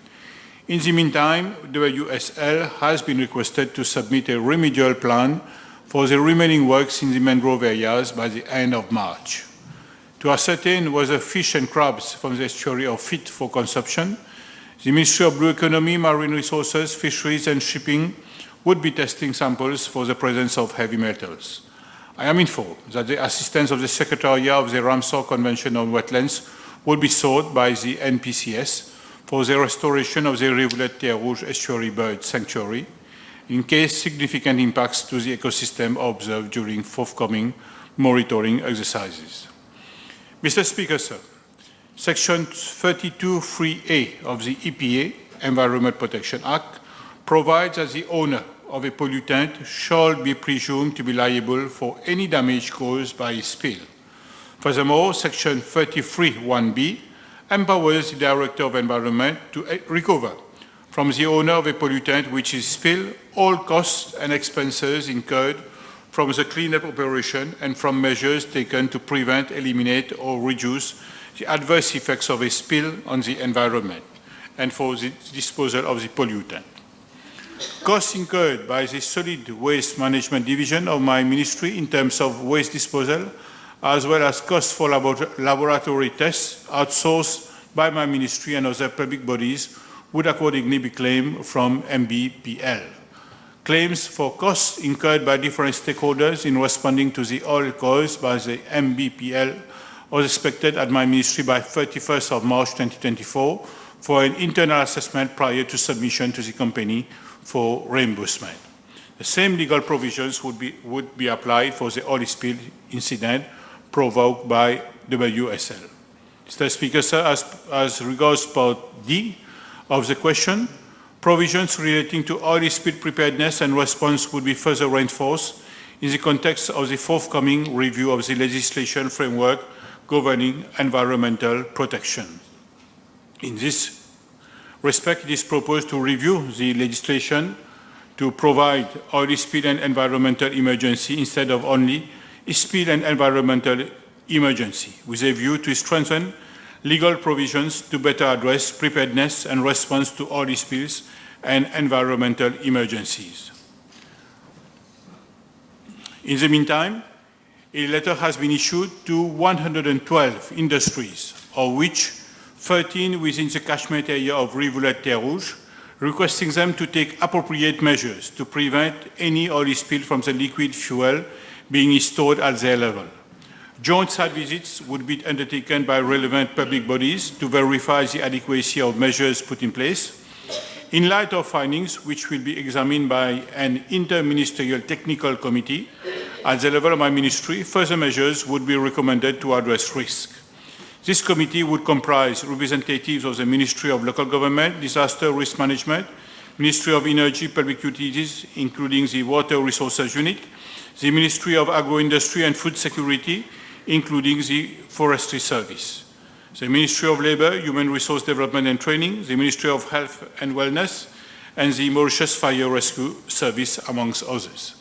In the meantime, WSL has been requested to submit a remedial plan for the remaining works in the mangrove areas by the end of March. To ascertain whether fish and crabs from the estuary are fit for consumption, the Ministry of Blue Economy, Marine Resources, Fisheries and Shipping would be testing samples for the presence of heavy metals. I am informed that the assistance of the Secretariat of the Ramsar Convention on Wetlands will be sought by the NPCS for the restoration of the rivulet Terre Rouge Estuary Bird Sanctuary in case significant impacts to the ecosystem are observed during forthcoming monitoring exercises. Mr. Speaker, sir, Section 32(3)(a) of the EPA, Environment Protection Act, provides that the owner of a pollutant shall be presumed to be liable for any damage caused by a spill. Furthermore, Section 33(1)(b) empowers the Director of Environment to recover from the owner of a pollutant which is spilled all costs and expenses incurred from the cleanup operation and from measures taken to prevent, eliminate, or reduce the adverse effects of a spill on the environment and for the disposal of the pollutant. Costs incurred by the Solid Waste Management Division of my ministry in terms of waste disposal, as well as costs for laboratory tests outsourced by my ministry and other public bodies, would accordingly be claimed from MBPL. Claims for costs incurred by different stakeholders in responding to the oil caused by the MBPL was expected at my ministry by 31st of March 2024 for an internal assessment prior to submission to the company for reimbursement. The same legal provisions would be applied for the oil spill incident provoked by WSL. Mr. Speaker, sir, as regards part D of the question, provisions relating to oil spill preparedness and response would be further reinforced in the context of the forthcoming review of the legislation framework governing environmental protection. In this respect, it is proposed to review the legislation to provide oil spill and environmental emergency instead of only spill and environmental emergency, with a view to strengthen legal provisions to better address preparedness and response to oil spills and environmental emergencies. In the meantime, A letter has been issued to 112 industries, of which 13 within the catchment area of Rivulet-Terre-Rouge, requesting them to take appropriate measures to prevent any oil spill from the liquid fuel being stored at their level. Joint site visits would be undertaken by relevant public bodies to verify the adequacy of measures put in place. In light of findings which will be examined by an interministerial technical committee at the level of my ministry, further measures would be recommended to address risk. This committee would comprise representatives of the Ministry of Local Government, Disaster Risk Management, Ministry of Energy, Public Utilities, including the Water Resources Unit, the Ministry of Agro-Industry and Food Security, including the Forestry Service, the Ministry of Labour, Human Resource Development and Training, the Ministry of Health and Wellness, and the Mauritius Fire Rescue Service, amongst others.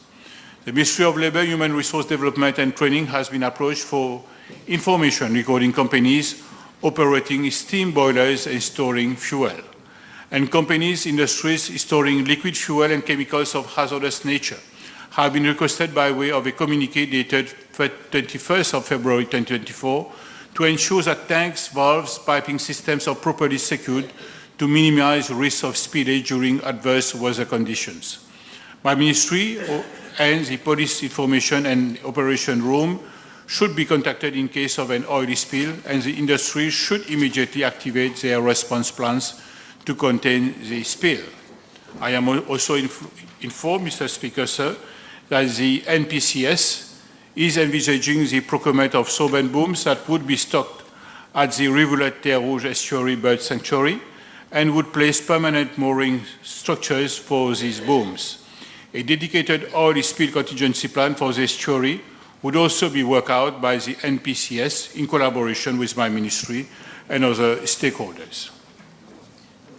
The Ministry of Labour, Human Resource Development and Training has been approached for information regarding companies operating steam boilers and storing fuel, and companies, industries storing liquid fuel and chemicals of hazardous nature have been requested by way of a communiqué dated 21st of February 2024 to ensure that tanks, valves, piping systems are properly secured to minimize risk of spillage during adverse weather conditions. My ministry and the Police Information and Operation Room should be contacted in case of an oil spill, and the industry should immediately activate their response plans to contain the spill. I am also informed, Mr. Speaker, sir, that the NPCS is envisaging the procurement of sorbent booms that would be stocked at the Rivulet-Terre-Rouge Estuary Bird Sanctuary and would place permanent mooring structures for these booms. A dedicated oil spill contingency plan for the estuary would also be worked out by the NPCS in collaboration with my ministry and other stakeholders.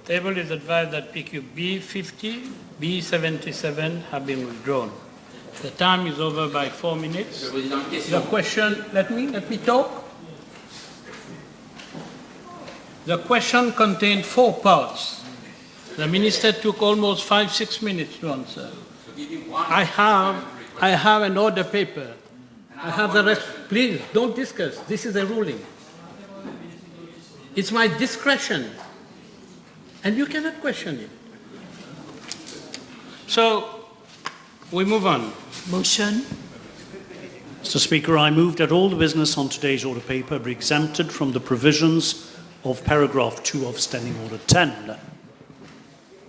Table is advised that PQ B50, B77 have been withdrawn. The time is over by 4 minutes. The question, let me talk. The question contained 4 parts. The minister took almost 5-6 minutes to answer. I have an order paper. I have the rest. Please, don't discuss. This is a ruling. It's my discretion. And you cannot question it. So, we move on. Motion. Mr. Speaker, I move that all the business on today's order paper be exempted from the provisions of paragraph 2 of Standing Order 10.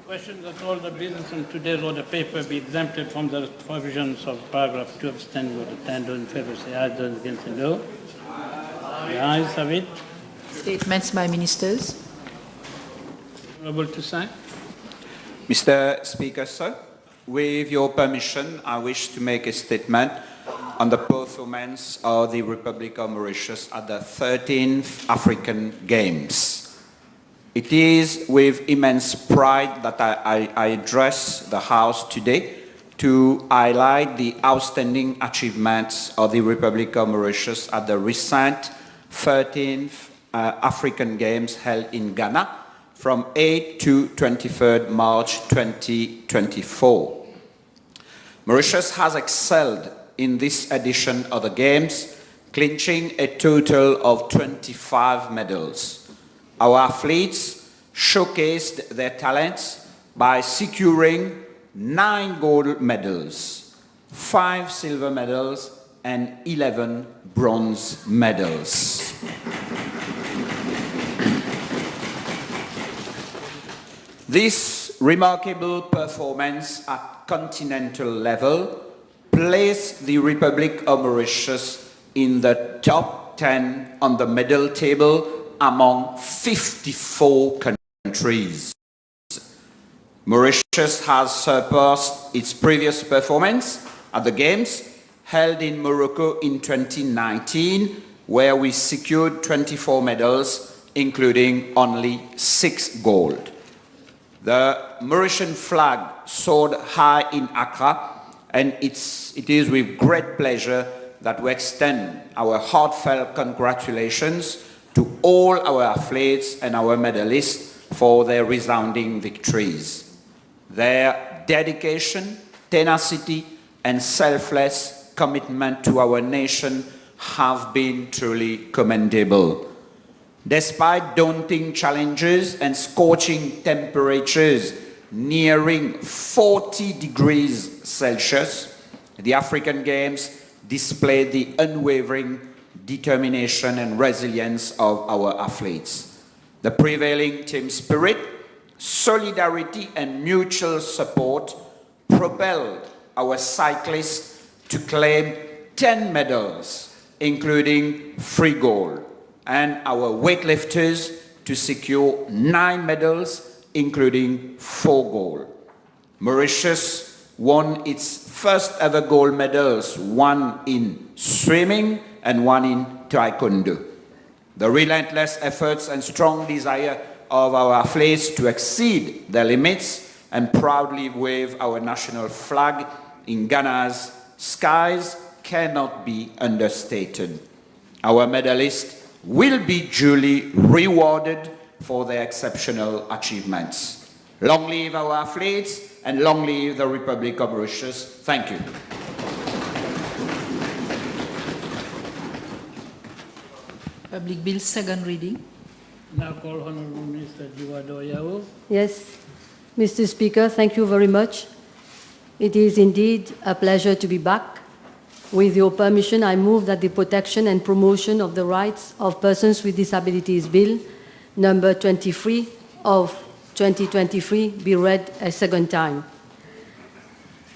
Question that all the business on today's order paper be exempted from the provisions of paragraph 2 of Standing Order 10. Those in favour say aye, those against say no. The ayes have it. Statements by ministers. Able to sign? Mr. Speaker, sir, with your permission, I wish to make a statement on the performance of the Republic of Mauritius at the 13th African Games. It is with immense pride that I address the House today to highlight the outstanding achievements of the Republic of Mauritius at the recent 13th African Games held in Ghana from 8 to 23rd March 2024. Mauritius has excelled in this edition of the Games, clinching a total of 25 medals. Our athletes showcased their talents by securing 9 gold medals, 5 silver medals, and 11 bronze medals. This remarkable performance at continental level placed the Republic of Mauritius in the top 10 on the medal table among 54 countries. Mauritius has surpassed its previous performance at the Games held in Morocco in 2019, where we secured 24 medals, including only 6 gold. The Mauritian flag soared high in Accra, and it is with great pleasure that we extend our heartfelt congratulations to all our athletes and our medalists for their resounding victories. Their dedication, tenacity, and selfless commitment to our nation have been truly commendable. Despite daunting challenges and scorching temperatures nearing 40 degrees Celsius, the African Games displayed the unwavering determination and resilience of our athletes. The prevailing team spirit, solidarity and mutual support propelled our cyclists to claim 10 medals, including 3 gold, and our weightlifters to secure 9 medals, including 4 gold. Mauritius won its first ever gold medals, one in swimming and one in taekwondo. The relentless efforts and strong desire of our athletes to exceed their limits and proudly wave our national flag in Ghana's skies cannot be understated. Our medalists will be duly rewarded for their exceptional achievements. Long live our athletes and long live the Republic of Mauritius. Thank you. Public Bill, second reading. Now call Honorable Minister Jiwa. Yes, Mr. Speaker, thank you very much. It is indeed a pleasure to be back. With your permission, I move that the Protection and Promotion of the Rights of Persons with Disabilities Bill, number 23 of 2023, be read a second time.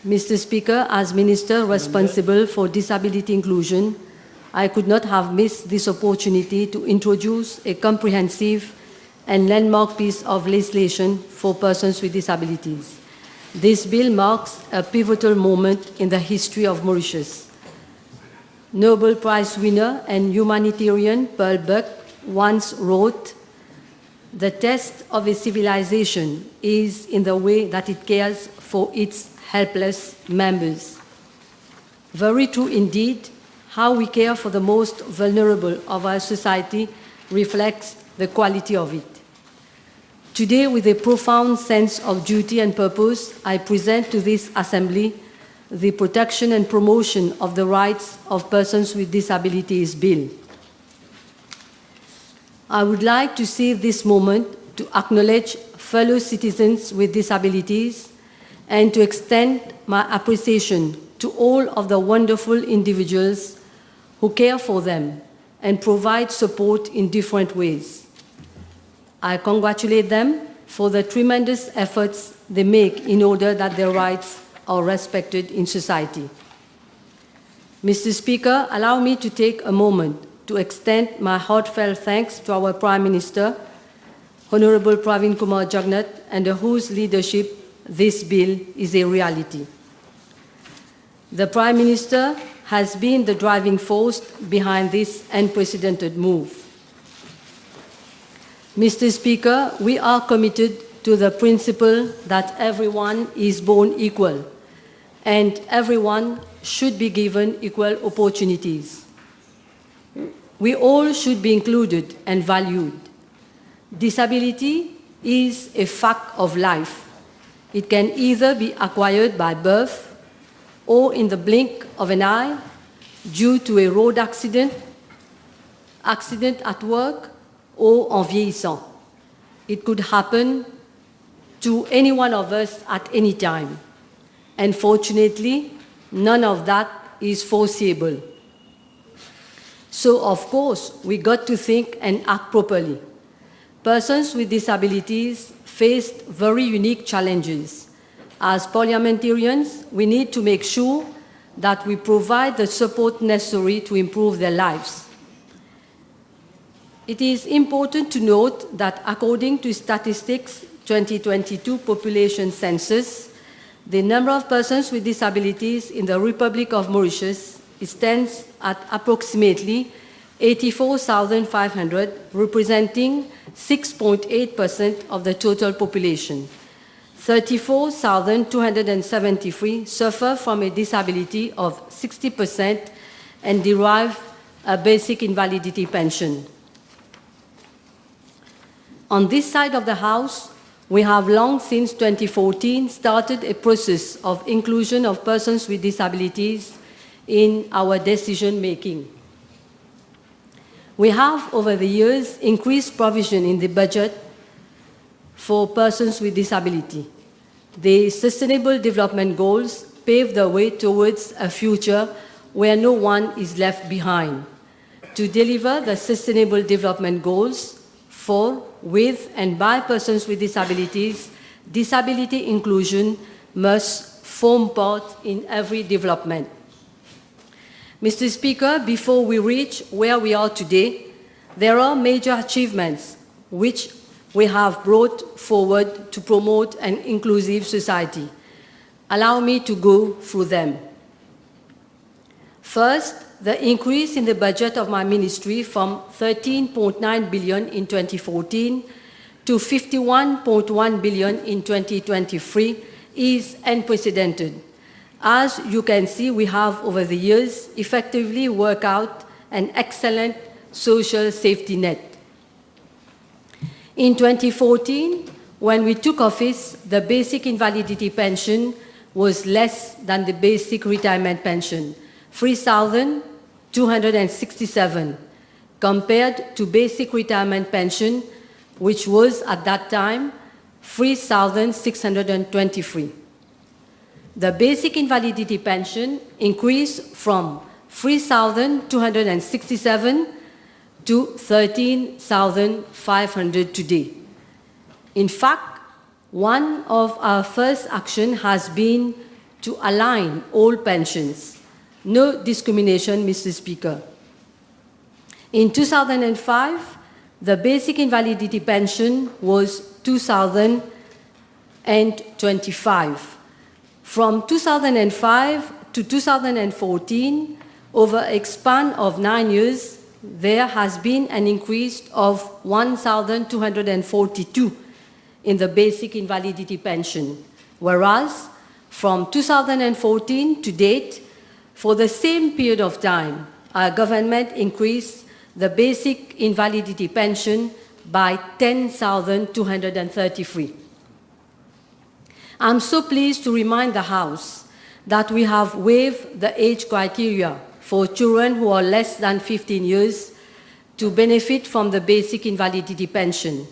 Mr. Speaker, as Minister responsible for disability inclusion, I could not have missed this opportunity to introduce a comprehensive and landmark piece of legislation for persons with disabilities. This bill marks a pivotal moment in the history of Mauritius. Nobel Prize winner and humanitarian Pearl Buck once wrote, "The test of a civilization is in the way that it cares for its helpless members." Very true indeed. How we care for the most vulnerable of our society reflects the quality of it. Today, with a profound sense of duty and purpose, I present to this Assembly the Protection and Promotion of the Rights of Persons with Disabilities Bill. I would like to seize this moment to acknowledge fellow citizens with disabilities and to extend my appreciation to all of the wonderful individuals who care for them and provide support in different ways. I congratulate them for the tremendous efforts they make in order that their rights are respected in society. Mr. Speaker, allow me to take a moment to extend my heartfelt thanks to our Prime Minister, Honorable Pravin Kumar Jagnat, under whose leadership this bill is a reality. The Prime Minister has been the driving force behind this unprecedented move. Mr. Speaker, we are committed to the principle that everyone is born equal and everyone should be given equal opportunities. We all should be included and valued. Disability is a fact of life. It can either be acquired by birth or in the blink of an eye due to a road accident, accident at work, or en vieillissant. It could happen to any one of us at any time. Unfortunately, none of that is foreseeable. So, of course, we got to think and act properly. Persons with disabilities faced very unique challenges. As parliamentarians, we need to make sure that we provide the support necessary to improve their lives. It is important to note that according to Statistics 2022 Population Census, the number of persons with disabilities in the Republic of Mauritius stands at approximately 84,500, representing 6.8% of the total population. 34,273 suffer from a disability of 60% and derive a basic invalidity pension. On this side of the House, we have long since 2014 started a process of inclusion of persons with disabilities in our decision making. We have, over the years, increased provision in the budget for persons with disability. The Sustainable Development Goals pave the way towards a future where no one is left behind. To deliver the Sustainable Development Goals for, with, and by persons with disabilities, disability inclusion must form part in every development. Mr. Speaker, before we reach where we are today, there are major achievements which we have brought forward to promote an inclusive society. Allow me to go through them. First, the increase in the budget of my ministry from 13.9 billion in 2014 to 51.1 billion in 2023 is unprecedented. As you can see, we have over the years effectively worked out an excellent social safety net. In 2014, when we took office, the basic invalidity pension was less than the basic retirement pension, 3,267, compared to basic retirement pension, which was at that time 3,623. The basic invalidity pension increased from 3,267 to 13,500 today. In fact, one of our first actions has been to align all pensions. No discrimination, Mr. Speaker. In 2005, the basic invalidity pension was 2,025. From 2005 to 2014, over a span of 9 years, there has been an increase of 1,242 in the basic invalidity pension, whereas from 2014 to date, for the same period of time, our government increased the basic invalidity pension by 10,233. I'm so pleased to remind the House that we have waived the age criteria for children who are less than 15 years to benefit from the basic invalidity pension.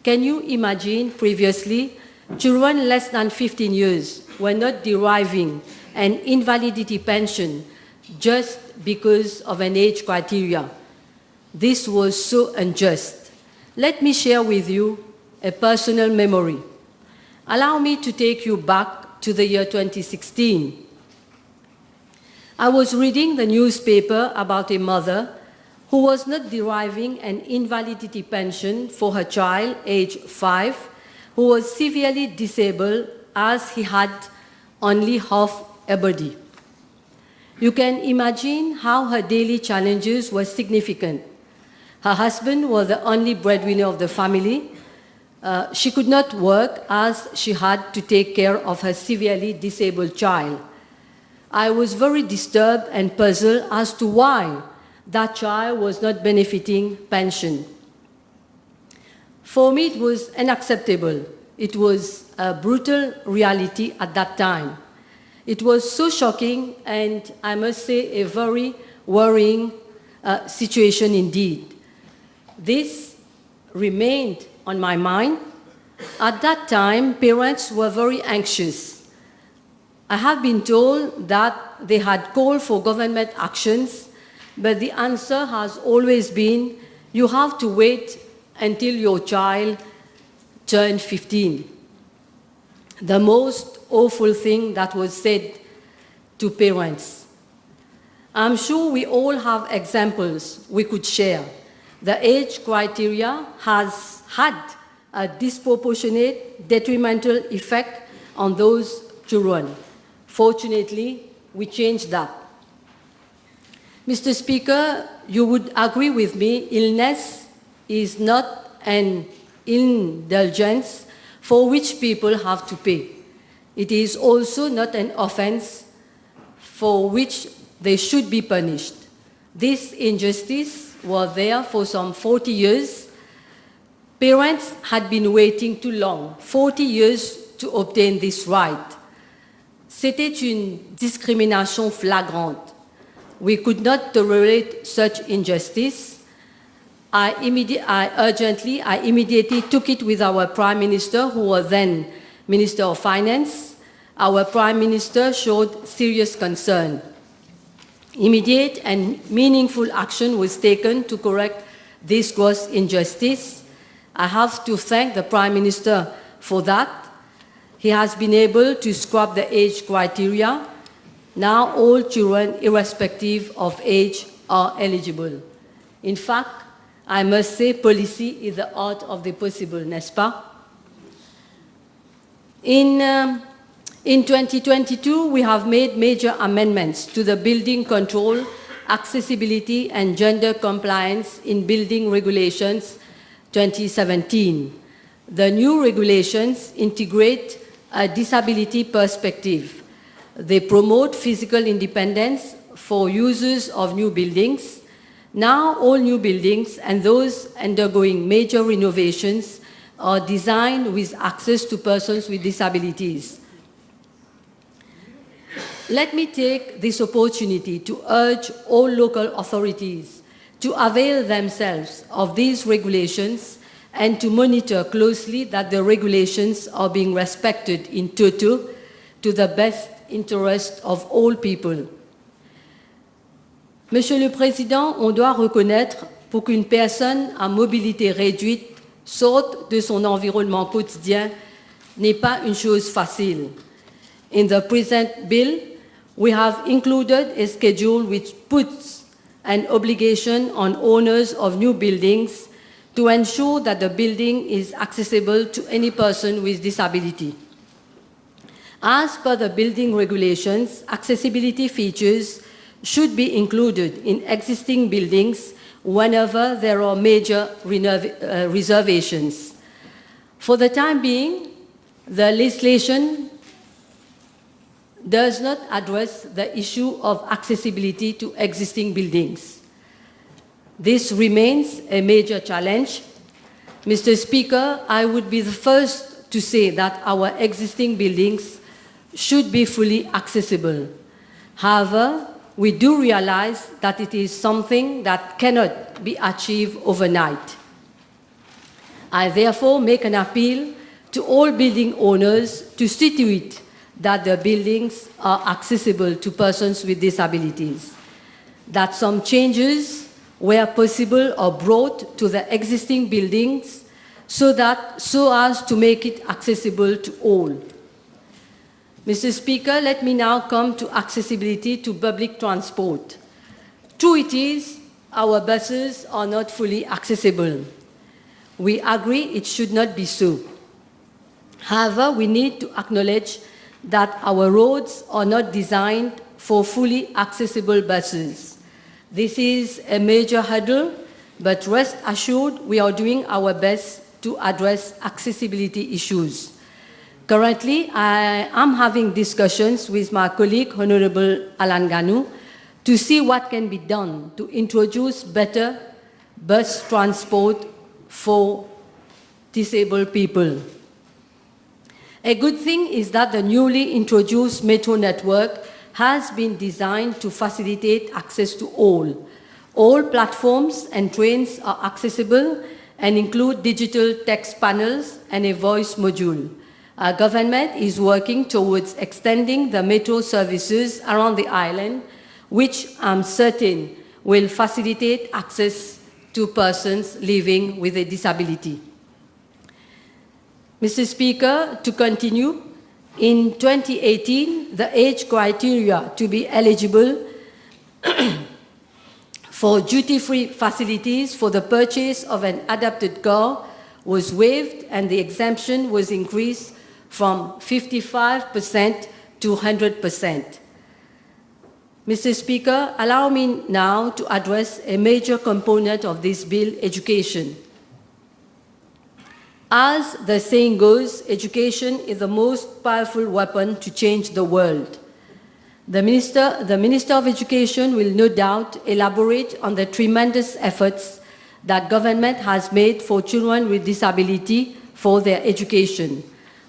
Can you imagine previously, children less than 15 years were not deriving an invalidity pension just because of an age criteria? This was so unjust. Let me share with you a personal memory. Allow me to take you back to the year 2016. I was reading the newspaper about a mother who was not deriving an invalidity pension for her child, age 5, who was severely disabled as he had only half a body. You can imagine how her daily challenges were significant. Her husband was the only breadwinner of the family. She could not work as she had to take care of her severely disabled child. I was very disturbed and puzzled as to why that child was not benefiting pension. For me, it was unacceptable. It was a brutal reality at that time. It was so shocking and, I must say, a very worrying situation indeed. This remained on my mind. At that time, parents were very anxious. I have been told that they had called for government actions, but the answer has always been, you have to wait until your child turns 15. The most awful thing that was said to parents. I'm sure we all have examples we could share. The age criteria has had a disproportionate detrimental effect on those children. Fortunately, we changed that. Mr. Speaker, you would agree with me, illness is not an indulgence for which people have to pay. It is also not an offense for which they should be punished. This injustice was there for some 40 years. Parents had been waiting too long, 40 years, to obtain this right. C'était une discrimination flagrante. We could not tolerate such injustice. I immediately took it with our Prime Minister, who was then Minister of Finance. Our Prime Minister showed serious concern. Immediate and meaningful action was taken to correct this gross injustice. I have to thank the Prime Minister for that. He has been able to scrap the age criteria. Now all children, irrespective of age, are eligible. In fact, I must say policy is the art of the possible, n'est-ce pas? In 2022, we have made major amendments to the building control, accessibility, and gender compliance in building regulations 2017. The new regulations integrate a disability perspective. They promote physical independence for users of new buildings. Now all new buildings and those undergoing major renovations are designed with access to persons with disabilities. Let me take this opportunity to urge all local authorities to avail themselves of these regulations and to monitor closely that the regulations are being respected in toto to the best interest of all people. Monsieur le Président, on doit reconnaître pour qu'une personne à mobilité réduite sorte de son environnement quotidien n'est pas une chose facile. In the present bill, we have included a schedule which puts an obligation on owners of new buildings to ensure that the building is accessible to any person with disability. As per the building regulations, accessibility features should be included in existing buildings whenever there are major reservations. For the time being, the legislation does not address the issue of accessibility to existing buildings. This remains a major challenge. Mr. Speaker, I would be the first to say that our existing buildings should be fully accessible. However, we do realize that it is something that cannot be achieved overnight. I therefore make an appeal to all building owners to see to it that the buildings are accessible to persons with disabilities, that some changes where possible are brought to the existing buildings so as to make it accessible to all. Mr. Speaker, let me now come to accessibility to public transport. True it is, our buses are not fully accessible. We agree it should not be so. However, we need to acknowledge that our roads are not designed for fully accessible buses. This is a major hurdle, but rest assured we are doing our best to address accessibility issues. Currently, I am having discussions with my colleague, Honorable Alan Ganou, to see what can be done to introduce better bus transport for disabled people. A good thing is that the newly introduced metro network has been designed to facilitate access to all. All platforms and trains are accessible and include digital text panels and a voice module. Our government is working towards extending the metro services around the island, which I'm certain will facilitate access to persons living with a disability. Mr. Speaker, to continue, in 2018, the age criteria to be eligible for duty-free facilities for the purchase of an adapted car was waived and the exemption was increased from 55% to 100%. Mr. Speaker, allow me now to address a major component of this bill, education. As the saying goes, education is the most powerful weapon to change the world. The Minister of Education will no doubt elaborate on the tremendous efforts that government has made for children with disability for their education.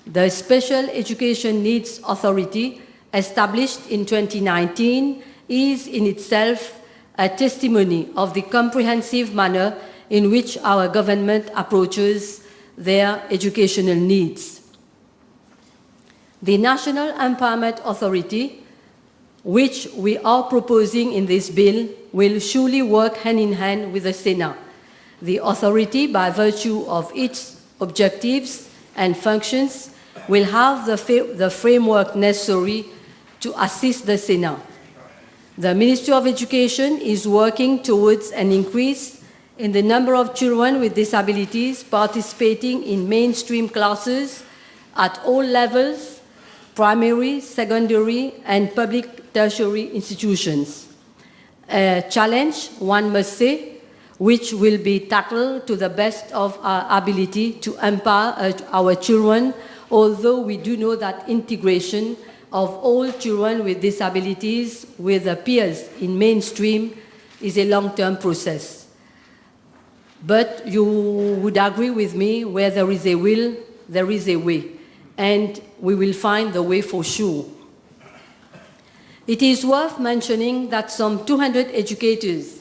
The Special Education Needs Authority, established in 2019, is in itself a testimony of the comprehensive manner in which our government approaches their educational needs. The National Empowerment Authority, which we are proposing in this bill, will surely work hand in hand with the Senate. The authority, by virtue of its objectives and functions, will have the framework necessary to assist the Senate. The Ministry of Education is working towards an increase in the number of children with disabilities participating in mainstream classes at all levels, primary, secondary, and public tertiary institutions. A challenge, one must say, which will be tackled to the best of our ability to empower our children, although we do know that integration of all children with disabilities with their peers in mainstream is a long-term process. But you would agree with me, where there is a will, there is a way, and we will find the way for sure. It is worth mentioning that some 200 educators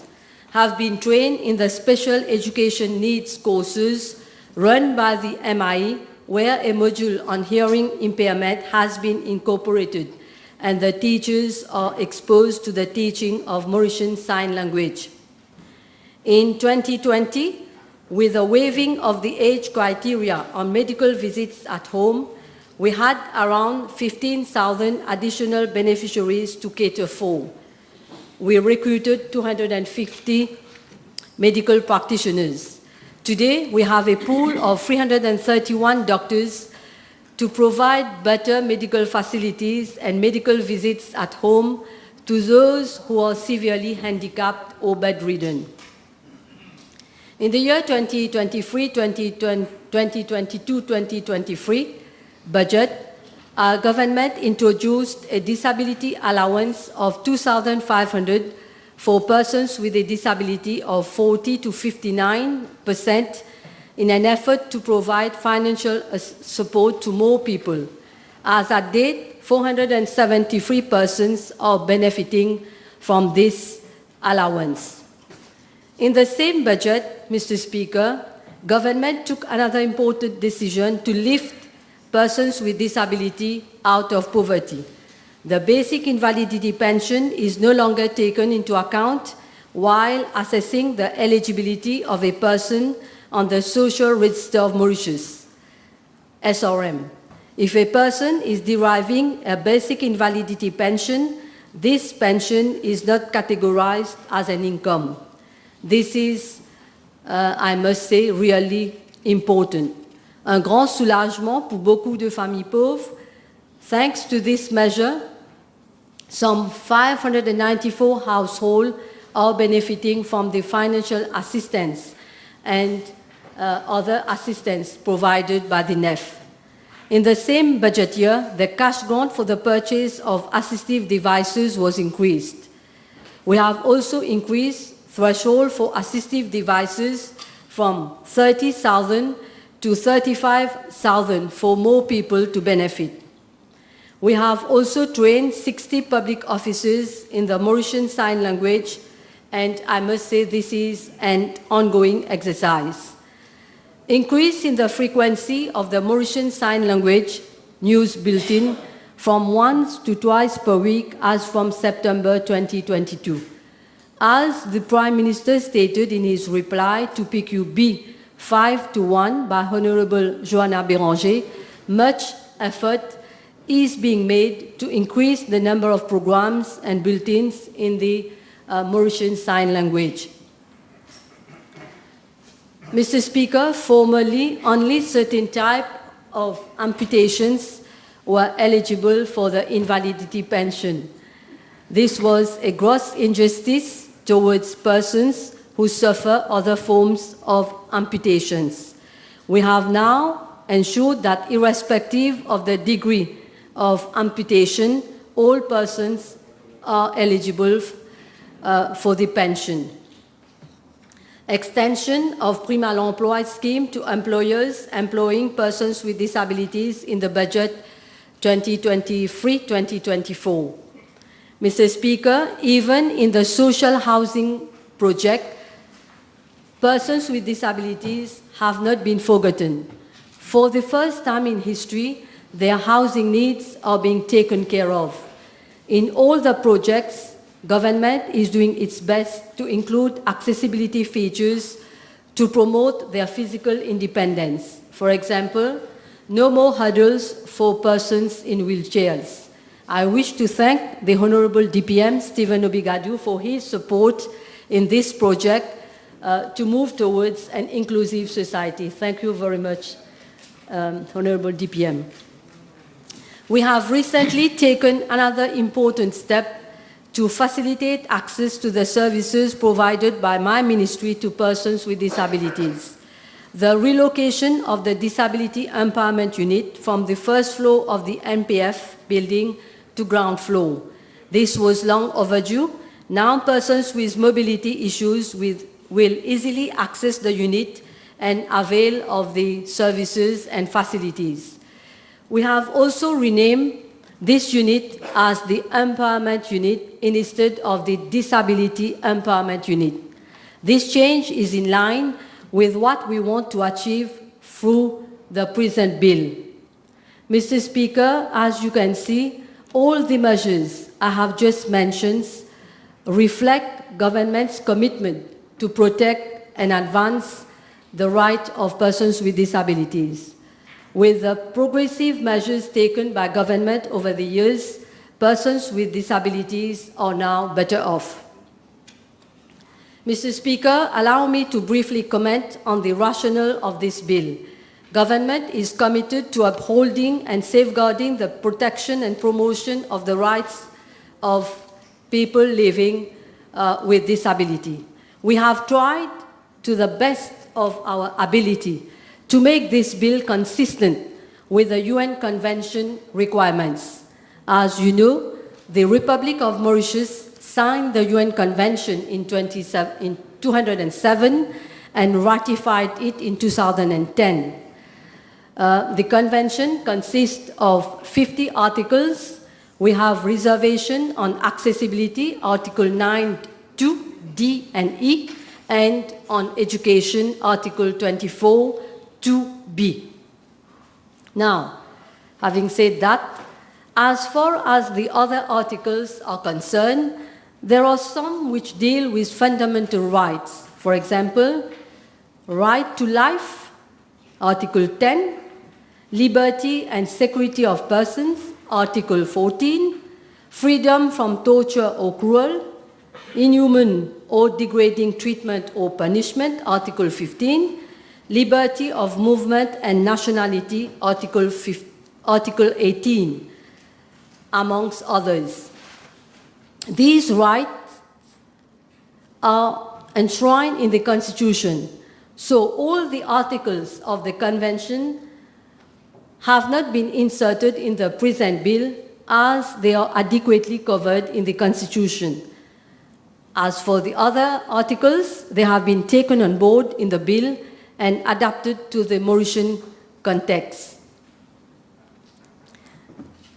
have been trained in the special education needs courses run by the MIE, where a module on hearing impairment has been incorporated, and the teachers are exposed to the teaching of Mauritian Sign Language. In 2020, with the waiving of the age criteria on medical visits at home, we had around 15,000 additional beneficiaries to cater for. We recruited 250 medical practitioners. Today, we have a pool of 331 doctors to provide better medical facilities and medical visits at home to those who are severely handicapped or bedridden. In the year 2022-2023 budget, our government introduced a disability allowance of 2,500 for persons with a disability of 40 to 59% in an effort to provide financial support to more people. As at date, 473 persons are benefiting from this allowance. In the same budget, Mr. Speaker, government took another important decision to lift persons with disability out of poverty. The basic invalidity pension is no longer taken into account while assessing the eligibility of a person on the Social Register of Mauritius, SRM. If a person is deriving a basic invalidity pension, this pension is not categorized as an income. This is, I must say, really important. Un grand soulagement pour beaucoup de familles pauvres. Thanks to this measure, some 594 households are benefiting from the financial assistance and other assistance provided by the NEF. In the same budget year, the cash grant for the purchase of assistive devices was increased. We have also increased threshold for assistive devices from 30,000 to 35,000 for more people to benefit. We have also trained 60 public officers in the Mauritian Sign Language, and I must say this is an ongoing exercise. Increase in the frequency of the Mauritian Sign Language news bulletin from once to twice per week as from September 2022. As the Prime Minister stated in his reply to PQB 5-1 by Honorable Joanna Béranger, much effort is being made to increase the number of programs and bulletins in the Mauritian Sign Language. Mr. Speaker, formerly only certain types of amputations were eligible for the invalidity pension. This was a gross injustice towards persons who suffer other forms of amputations. We have now ensured that irrespective of the degree of amputation, all persons are eligible for the pension. Extension of prime à l'emploi scheme to employers employing persons with disabilities in the budget 2023-2024. Mr. Speaker, even in the social housing project, persons with disabilities have not been forgotten. For the first time in history, their housing needs are being taken care of. In all the projects, government is doing its best to include accessibility features to promote their physical independence. For example, no more hurdles for persons in wheelchairs. I wish to thank the Honorable DPM, Stephen Obigadu, for his support in this project to move towards an inclusive society. Thank you very much, Honorable DPM. We have recently taken another important step to facilitate access to the services provided by my ministry to persons with disabilities. The relocation of the Disability Empowerment Unit from the first floor of the NPF building to ground floor. This was long overdue. Now persons with mobility issues will easily access the unit and avail of the services and facilities. We have also renamed this unit as the Empowerment Unit instead of the Disability Empowerment Unit. This change is in line with what we want to achieve through the present bill. Mr. Speaker, as you can see, all the measures I have just mentioned reflect government's commitment to protect and advance the rights of persons with disabilities. With the progressive measures taken by government over the years, persons with disabilities are now better off. Mr. Speaker, allow me to briefly comment on the rationale of this bill. Government is committed to upholding and safeguarding the protection and promotion of the rights of people living with disability. We have tried to the best of our ability to make this bill consistent with the UN Convention requirements. As you know, the Republic of Mauritius signed the UN Convention in 2007 and ratified it in 2010. The convention consists of 50 articles. We have reservation on accessibility, Article 9, 2, D and E, and on education, Article 24, 2B. Now, having said that, as far as the other articles are concerned, there are some which deal with fundamental rights. For example, right to life, Article 10, liberty and security of persons, Article 14, freedom from torture or cruel, inhuman or degrading treatment or punishment, Article 15, liberty of movement and nationality, Article 18, amongst others. These rights are enshrined in the Constitution, so all the articles of the Convention have not been inserted in the present bill as they are adequately covered in the Constitution. As for the other articles, they have been taken on board in the bill and adapted to the Mauritian context.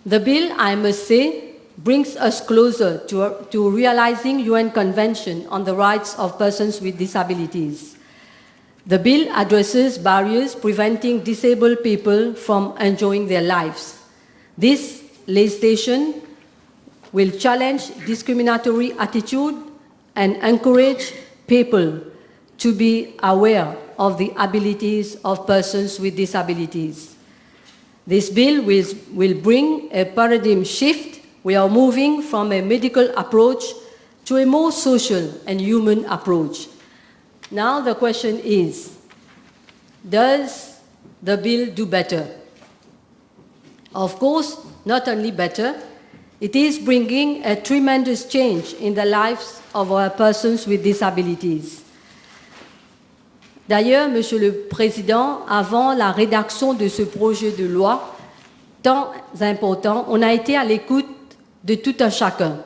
The bill, I must say, brings us closer to realizing UN Convention on the Rights of Persons with Disabilities. The bill addresses barriers preventing disabled people from enjoying their lives. This legislation will challenge discriminatory attitude and encourage people to be aware of the abilities of persons with disabilities. This bill will bring a paradigm shift. We are moving from a medical approach to a more social and human approach. Now the question is, does the bill do better? Of course, not only better, it is bringing a tremendous change in the lives of our persons with disabilities. D'ailleurs, Monsieur le Président, avant la rédaction de ce projet de loi tant important, on a été à l'écoute de tout un chacun.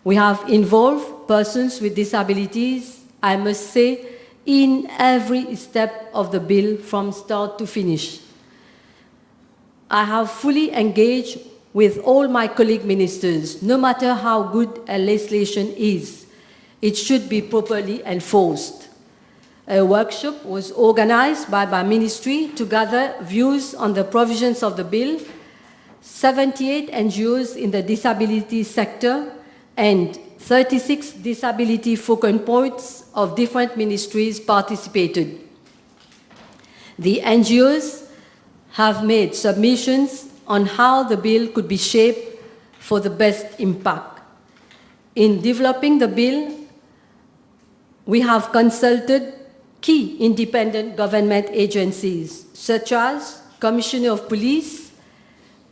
We have involved persons with disabilities, I must say, in every step of the bill from start to finish. I have fully engaged with all my colleague ministers, no matter how good a legislation is, it should be properly enforced. A workshop was organized by my ministry to gather views on the provisions of the bill. 78 NGOs in the disability sector and 36 disability focal points of different ministries participated. The NGOs have made submissions on how the bill could be shaped for the best impact. In developing the bill, we have consulted key independent government agencies such as Commissioner of Police,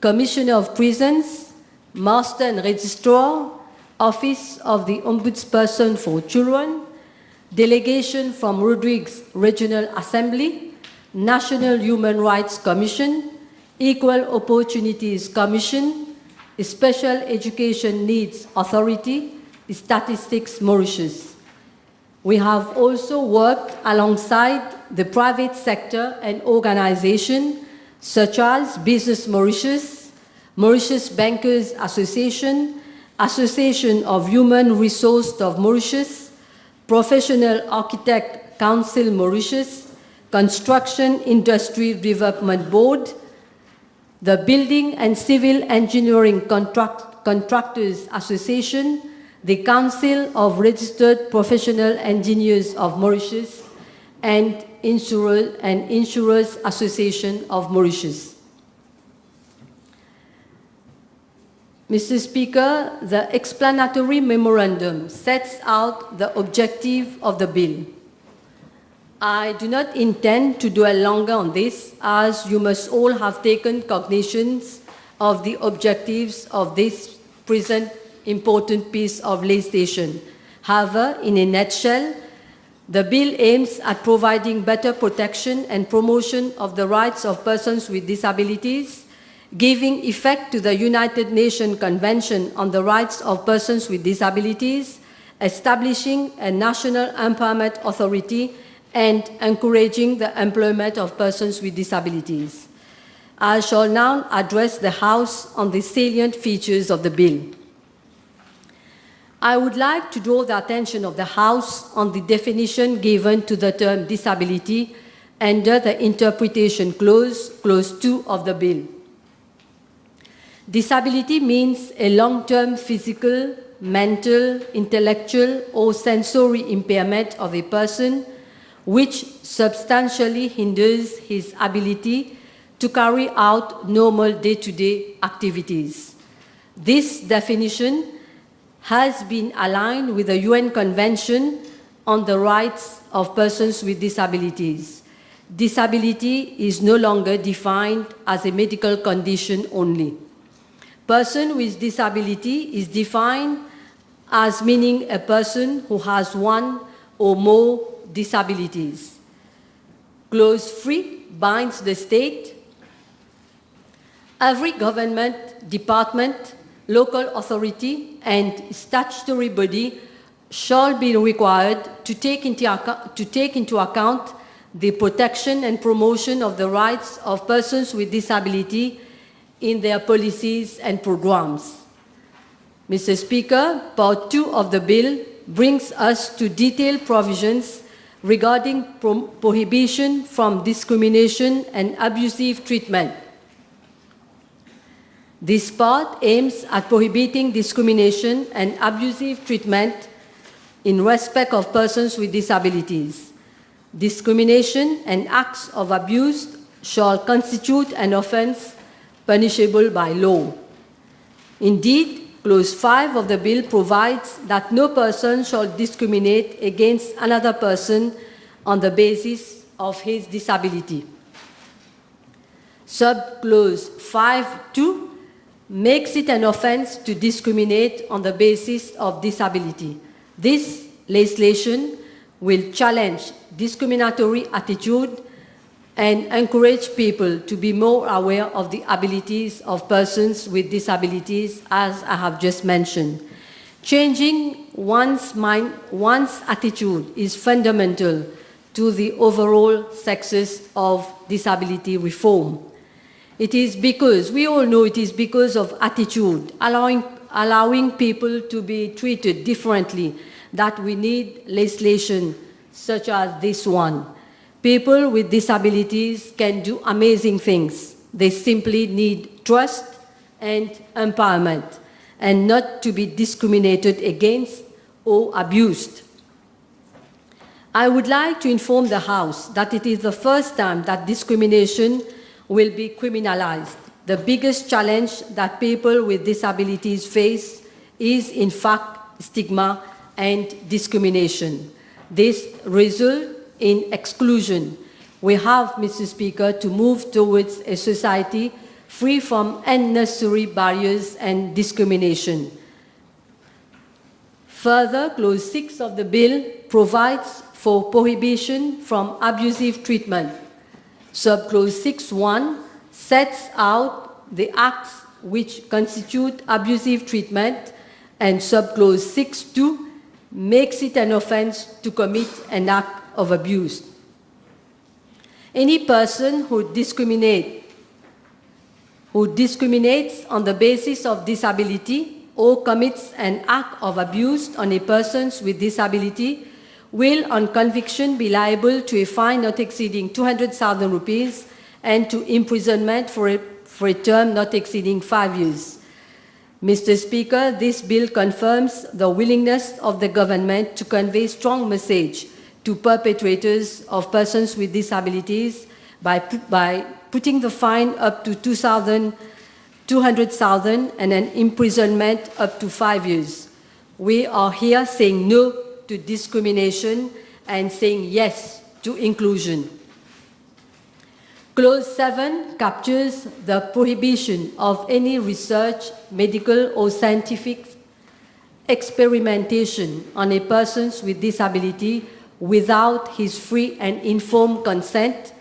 Commissioner of Prisons, Master and Registrar, Office of the Ombudsperson for Children, delegation from Rodrigues Regional Assembly, National Human Rights Commission, Equal Opportunities Commission, Special Education Needs Authority, Statistics Mauritius. We have also worked alongside the private sector and organizations such as Business Mauritius, Mauritius Bankers Association, Association of Human Resources of Mauritius, Professional Architect Council Mauritius, Construction Industry Development Board, the Building and Civil Engineering Contractors Association, the Council of Registered Professional Engineers of Mauritius, and Insurers Association of Mauritius. Mr. Speaker, the explanatory memorandum sets out the objective of the bill. I do not intend to dwell longer on this, as you must all have taken cognizance of the objectives of this present important piece of legislation. However, in a nutshell, the bill aims at providing better protection and promotion of the rights of persons with disabilities, giving effect to the United Nations Convention on the Rights of Persons with Disabilities, establishing a national empowerment authority, and encouraging the employment of persons with disabilities. I shall now address the House on the salient features of the bill. I would like to draw the attention of the House on the definition given to the term disability under the interpretation clause, clause 2 of the bill. Disability means a long-term physical, mental, intellectual, or sensory impairment of a person which substantially hinders his ability to carry out normal day-to-day activities. This definition has been aligned with the UN Convention on the Rights of Persons with Disabilities. Disability is no longer defined as a medical condition only. Person with disability is defined as meaning a person who has one or more disabilities. Clause 3 binds the state. Every government, department, local authority, and statutory body shall be required to take into account the protection and promotion of the rights of persons with disability in their policies and programs. Mr. Speaker, Part 2 of the bill brings us to detailed provisions regarding prohibition from discrimination and abusive treatment. This part aims at prohibiting discrimination and abusive treatment in respect of persons with disabilities. Discrimination and acts of abuse shall constitute an offense punishable by law. Indeed, Clause 5 of the bill provides that no person shall discriminate against another person on the basis of his disability. Subclause 5(2) makes it an offense to discriminate on the basis of disability. This legislation will challenge discriminatory attitude and encourage people to be more aware of the abilities of persons with disabilities, as I have just mentioned. Changing one's attitude is fundamental to the overall success of disability reform. It is because, we all know it is because of attitude, allowing people to be treated differently, that we need legislation such as this one. People with disabilities can do amazing things. They simply need trust and empowerment, and not to be discriminated against or abused. I would like to inform the House that it is the first time that discrimination will be criminalized. The biggest challenge that people with disabilities face is, in fact, stigma and discrimination. This results in exclusion. We have, Mr. Speaker, to move towards a society free from unnecessary barriers and discrimination. Further, Clause 6 of the bill provides for prohibition from abusive treatment. Subclause 6.1 sets out the acts which constitute abusive treatment, and subclause 6.2 makes it an offense to commit an act of abuse. Any person who discriminates on the basis of disability or commits an act of abuse on a person with disability will, on conviction, be liable to a fine not exceeding 200,000 rupees and to imprisonment for a term not exceeding 5 years. Mr. Speaker, this bill confirms the willingness of the government to convey strong message to perpetrators of persons with disabilities by putting the fine up to 200,000 and an imprisonment up to 5 years. We are here saying no to discrimination and saying yes to inclusion. Clause 7 captures the prohibition of any research, medical or scientific experimentation on a person with disability without his free and informed consent.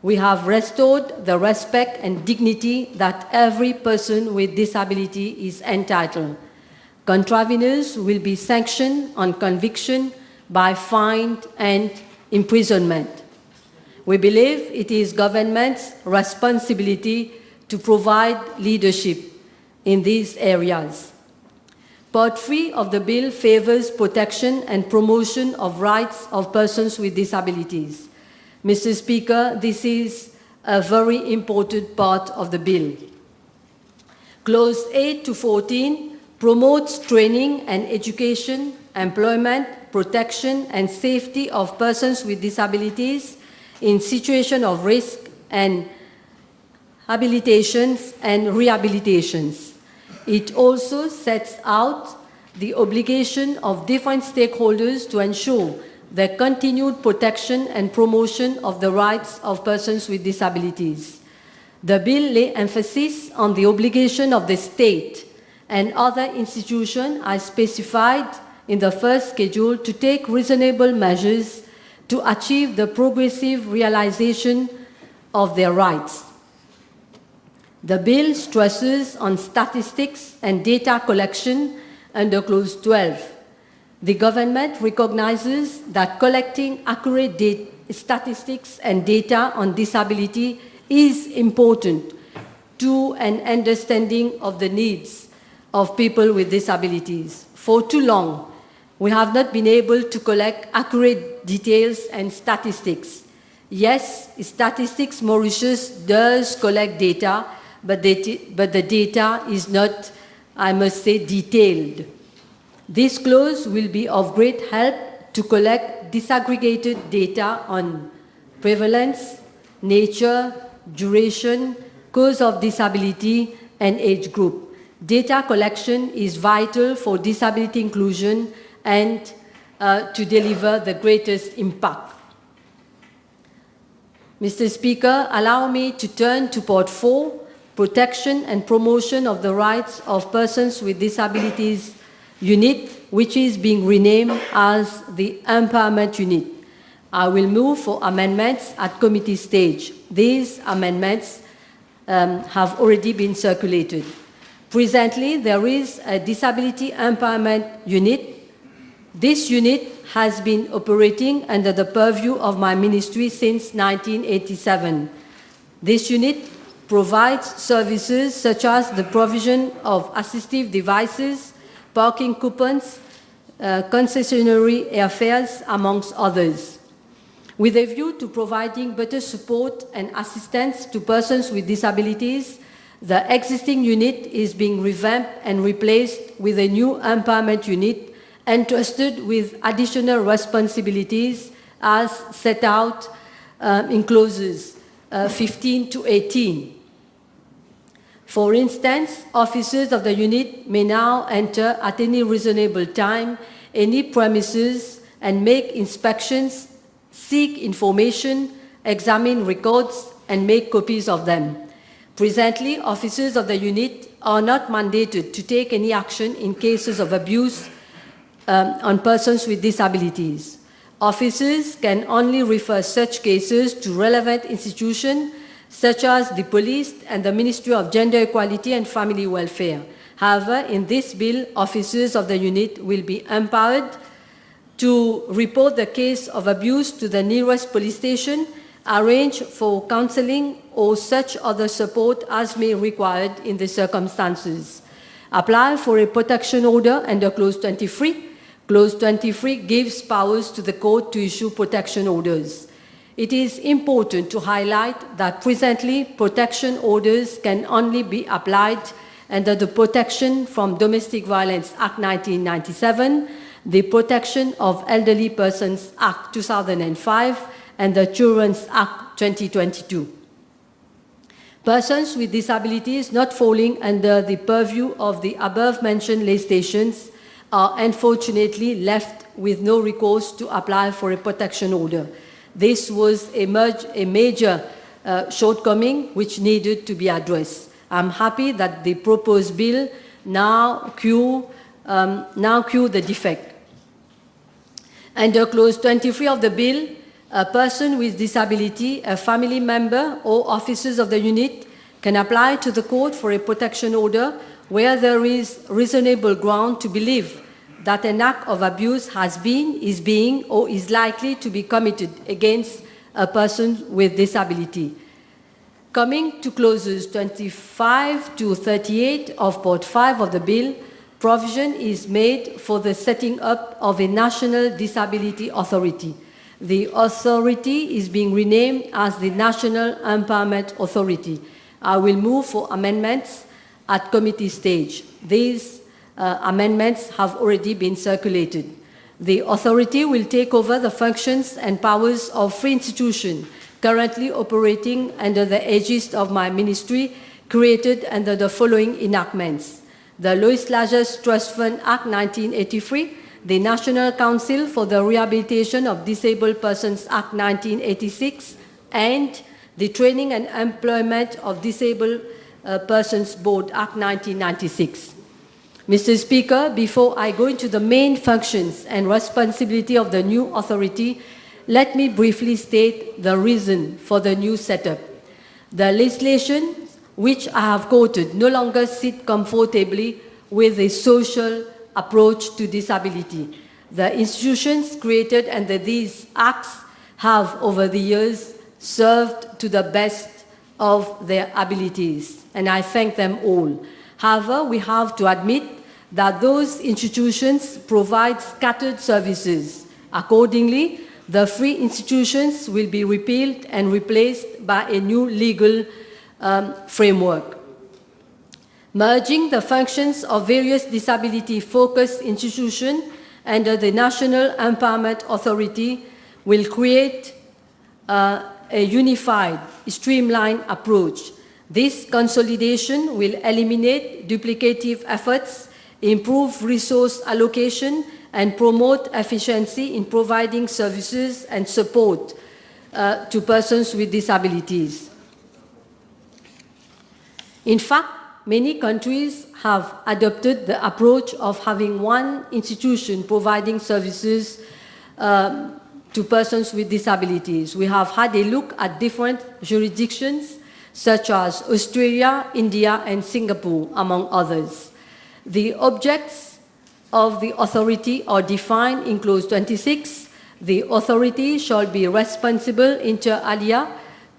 We have restored the respect and dignity that every person with disability is entitled. Contraveners will be sanctioned on conviction by fine and imprisonment. We believe it is government's responsibility to provide leadership in these areas. Part 3 of the bill favors protection and promotion of rights of persons with disabilities. Mr. Speaker, this is a very important part of the bill. Clause 8 to 14 promotes training and education, employment, protection, and safety of persons with disabilities in situation of risk and habilitations and rehabilitations. It also sets out the obligation of different stakeholders to ensure the continued protection and promotion of the rights of persons with disabilities. The bill lays emphasis on the obligation of the state and other institutions as specified in the first schedule to take reasonable measures to achieve the progressive realization of their rights. The bill stresses on statistics and data collection under Clause 12. The government recognizes that collecting accurate statistics and data on disability is important to an understanding of the needs of people with disabilities. For too long, we have not been able to collect accurate details and statistics. Yes, Statistics Mauritius does collect data, but the data is not, I must say, detailed. This clause will be of great help to collect disaggregated data on prevalence, nature, duration, cause of disability, and age group. Data collection is vital for disability inclusion and to deliver the greatest impact. Mr. Speaker, allow me to turn to Part 4, Protection and Promotion of the Rights of Persons with Disabilities Unit, which is being renamed as the Empowerment Unit. I will move for amendments at committee stage. These amendments have already been circulated. Presently, there is a Disability Empowerment Unit. This unit has been operating under the purview of my ministry since 1987. This unit provides services such as the provision of assistive devices, parking coupons, concessionary airfares, amongst others. With a view to providing better support and assistance to persons with disabilities, the existing unit is being revamped and replaced with a new empowerment unit entrusted with additional responsibilities as set out in clauses 15 to 18. For instance, officers of the unit may now enter at any reasonable time any premises and make inspections, seek information, examine records, and make copies of them. Presently, officers of the unit are not mandated to take any action in cases of abuse on persons with disabilities. Officers can only refer such cases to relevant institutions such as the police and the Ministry of Gender Equality and Family Welfare. However, in this bill, officers of the unit will be empowered to report the case of abuse to the nearest police station, arrange for counseling or such other support as may be required in the circumstances. Apply for a protection order under Clause 23. Clause 23 gives powers to the court to issue protection orders. It is important to highlight that presently protection orders can only be applied under the Protection from Domestic Violence Act 1997, the Protection of Elderly Persons Act 2005, and the Children's Act 2022. Persons with disabilities not falling under the purview of the above-mentioned legislations are unfortunately left with no recourse to apply for a protection order. This was a major shortcoming which needed to be addressed. I'm happy that the proposed bill now cure the defect. Under Clause 23 of the bill, a person with disability, a family member, or officers of the unit can apply to the court for a protection order where there is reasonable ground to believe that an act of abuse has been, is being, or is likely to be committed against a person with disability. Coming to clauses 25 to 38 of Part 5 of the bill, provision is made for the setting up of a National Disability Authority. The authority is being renamed as the National Empowerment Authority. I will move for amendments at committee stage. These amendments have already been circulated. The authority will take over the functions and powers of three institutions currently operating under the aegis of my ministry, created under the following enactments: the Lois Lajas Trust Fund Act 1983, the National Council for the Rehabilitation of Disabled Persons Act 1986, and the Training and Employment of Disabled Persons Board Act 1996. Mr. Speaker, before I go into the main functions and responsibility of the new authority, let me briefly state the reason for the new setup. The legislation which I have quoted no longer sit comfortably with a social approach to disability. The institutions created under these acts have, over the years, served to the best of their abilities, and I thank them all. However, we have to admit that those institutions provide scattered services. Accordingly, the three institutions will be repealed and replaced by a new legal framework. Merging the functions of various disability-focused institutions under the National Empowerment Authority will create a unified, streamlined approach. This consolidation will eliminate duplicative efforts, improve resource allocation, and promote efficiency in providing services and support to persons with disabilities. In fact, many countries have adopted the approach of having one institution providing services to persons with disabilities. We have had a look at different jurisdictions such as Australia, India, and Singapore, among others. The objects of the authority are defined in Clause 26. The authority shall be responsible, inter alia,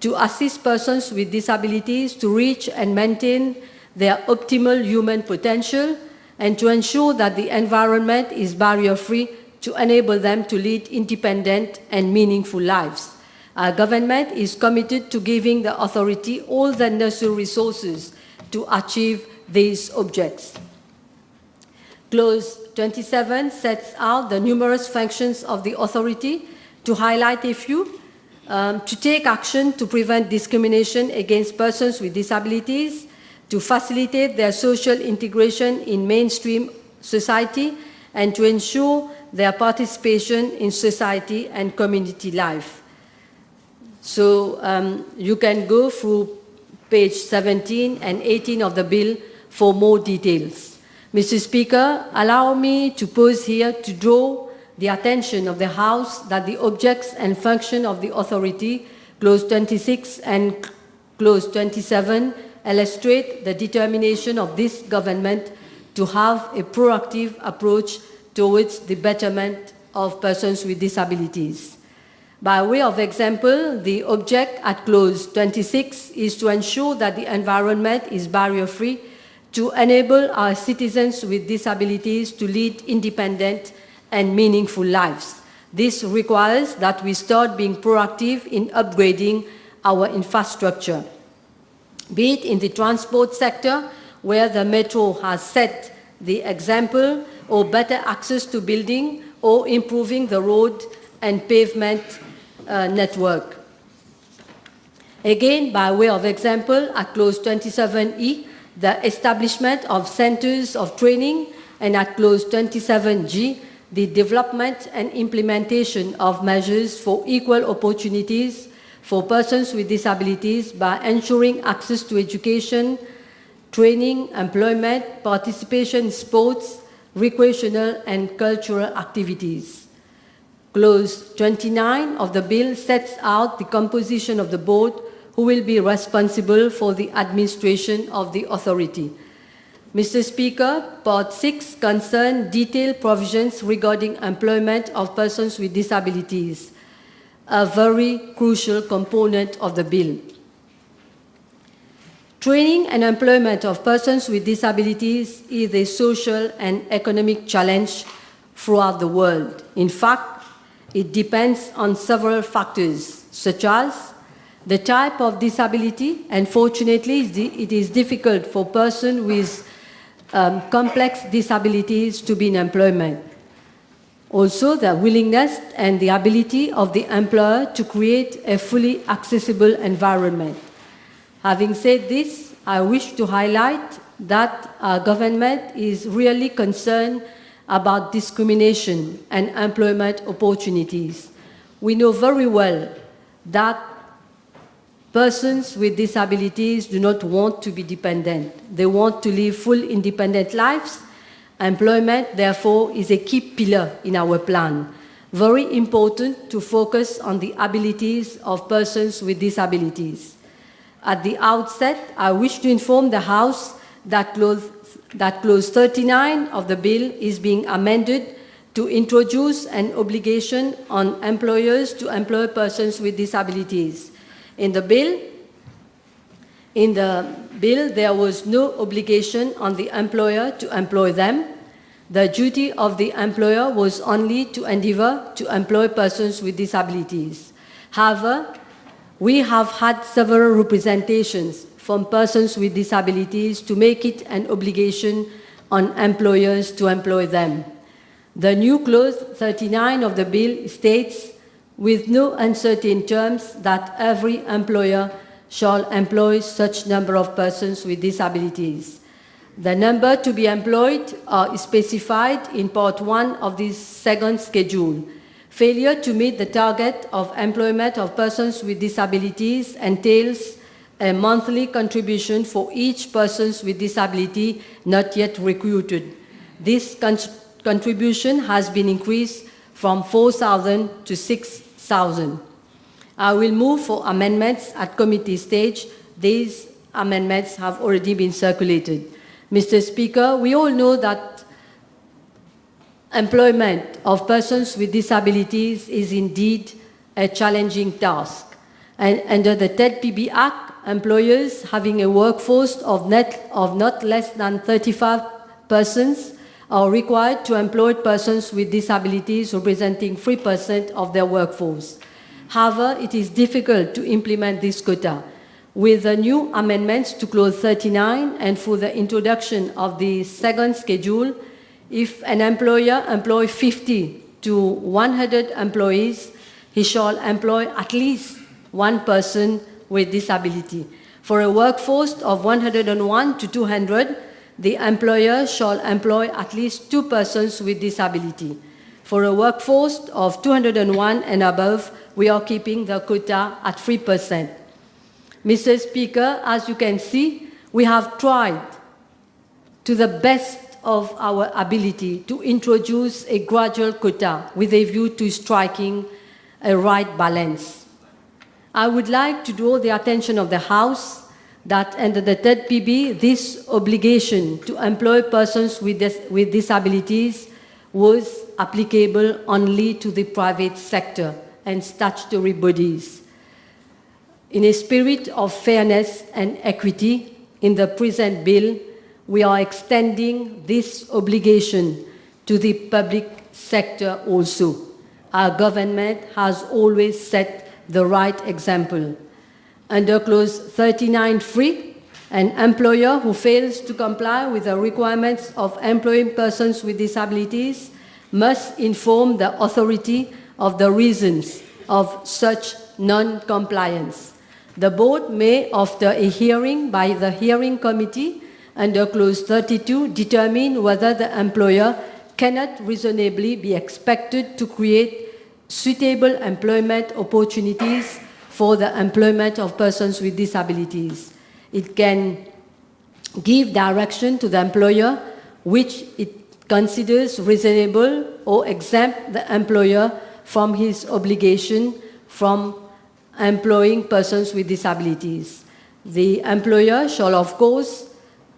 to assist persons with disabilities to reach and maintain their optimal human potential, and to ensure that the environment is barrier-free to enable them to lead independent and meaningful lives. Our government is committed to giving the authority all the necessary resources to achieve these objectives. Clause 27 sets out the numerous functions of the authority. To highlight a few, to take action to prevent discrimination against persons with disabilities, to facilitate their social integration in mainstream society, and to ensure their participation in society and community life. So you can go through page 17 and 18 of the bill for more details. Mr. Speaker, allow me to pause here to draw the attention of the House that the objects and function of the authority, clause 26 and clause 27, illustrate the determination of this government to have a proactive approach towards the betterment of persons with disabilities. By way of example, the object at clause 26 is to ensure that the environment is barrier-free to enable our citizens with disabilities to lead independent and meaningful lives. This requires that we start being proactive in upgrading our infrastructure, be it in the transport sector, where the metro has set the example, or better access to building, or improving the road and pavement network. Again, by way of example, at clause 27E, the establishment of centers of training, and at clause 27G, the development and implementation of measures for equal opportunities for persons with disabilities by ensuring access to education, training, employment, participation in sports, recreational and cultural activities. Clause 29 of the bill sets out the composition of the board who will be responsible for the administration of the authority. Mr. Speaker, Part 6 concerns detailed provisions regarding employment of persons with disabilities, a very crucial component of the bill. Training and employment of persons with disabilities is a social and economic challenge throughout the world. In fact, it depends on several factors, such as the type of disability, and fortunately, it is difficult for persons with complex disabilities to be in employment. Also, the willingness and the ability of the employer to create a fully accessible environment. Having said this, I wish to highlight that our government is really concerned about discrimination and employment opportunities. We know very well that persons with disabilities do not want to be dependent. They want to live full independent lives. Employment, therefore, is a key pillar in our plan. Very important to focus on the abilities of persons with disabilities. At the outset, I wish to inform the House that clause 39 of the bill is being amended to introduce an obligation on employers to employ persons with disabilities. In the bill, there was no obligation on the employer to employ them. The duty of the employer was only to endeavor to employ persons with disabilities. However, we have had several representations from persons with disabilities to make it an obligation on employers to employ them. The new clause 39 of the bill states, with no uncertain terms, that every employer shall employ such number of persons with disabilities. The number to be employed is specified in Part 1 of this second schedule. Failure to meet the target of employment of persons with disabilities entails a monthly contribution for each person with disability not yet recruited. This contribution has been increased from 4,000 to 6,000. I will move for amendments at committee stage. These amendments have already been circulated. Mr. Speaker, we all know that employment of persons with disabilities is indeed a challenging task. And under the TED-PB Act, employers having a workforce of not less than 35 persons are required to employ persons with disabilities representing 3% of their workforce. However, it is difficult to implement this quota. With the new amendments to Clause 39 and for the introduction of the second schedule, if an employer employs 50 to 100 employees, he shall employ at least one person with disability. For a workforce of 101 to 200, the employer shall employ at least two persons with disability. For a workforce of 201 and above, we are keeping the quota at 3%. Mr. Speaker, as you can see, we have tried to the best of our ability to introduce a gradual quota with a view to striking a right balance. I would like to draw the attention of the House that under the TED-PB, this obligation to employ persons with disabilities was applicable only to the private sector and statutory bodies. In a spirit of fairness and equity, in the present bill, we are extending this obligation to the public sector also. Our government has always set the right example. Under Clause 39(3), an employer who fails to comply with the requirements of employing persons with disabilities must inform the authority of the reasons of such non-compliance. The board may, after a hearing by the hearing committee under Clause 32, determine whether the employer cannot reasonably be expected to create suitable employment opportunities for the employment of persons with disabilities. It can give direction to the employer which it considers reasonable or exempt the employer from his obligation from employing persons with disabilities. The employer shall, of course,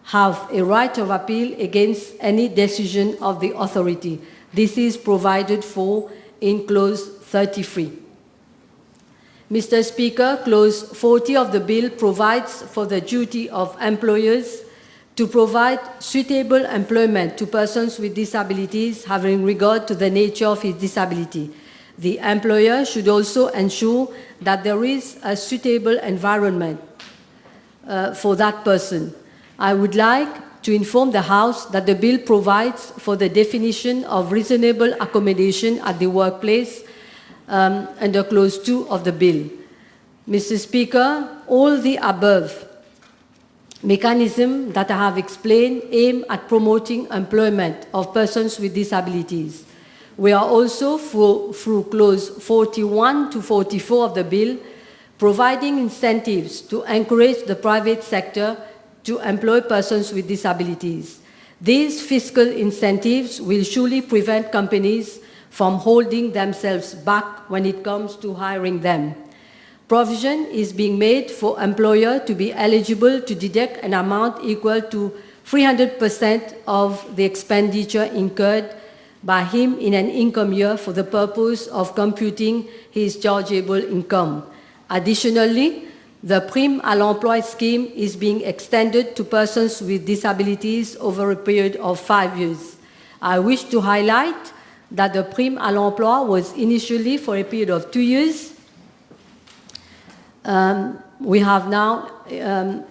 have a right of appeal against any decision of the authority. This is provided for in Clause 33. Mr. Speaker, Clause 40 of the bill provides for the duty of employers to provide suitable employment to persons with disabilities having regard to the nature of his disability. The employer should also ensure that there is a suitable environment for that person. I would like to inform the House that the bill provides for the definition of reasonable accommodation at the workplace under Clause 2 of the bill. Mr. Speaker, all the above mechanisms that I have explained aim at promoting employment of persons with disabilities. We are also, through Clause 41 to 44 of the bill, providing incentives to encourage the private sector to employ persons with disabilities. These fiscal incentives will surely prevent companies from holding themselves back when it comes to hiring them. Provision is being made for employer to be eligible to deduct an amount equal to 300% of the expenditure incurred by him in an income year for the purpose of computing his chargeable income. Additionally, the prime à l'emploi scheme is being extended to persons with disabilities over a period of 5 years. I wish to highlight that the prime à l'emploi was initially for a period of 2 years. We have now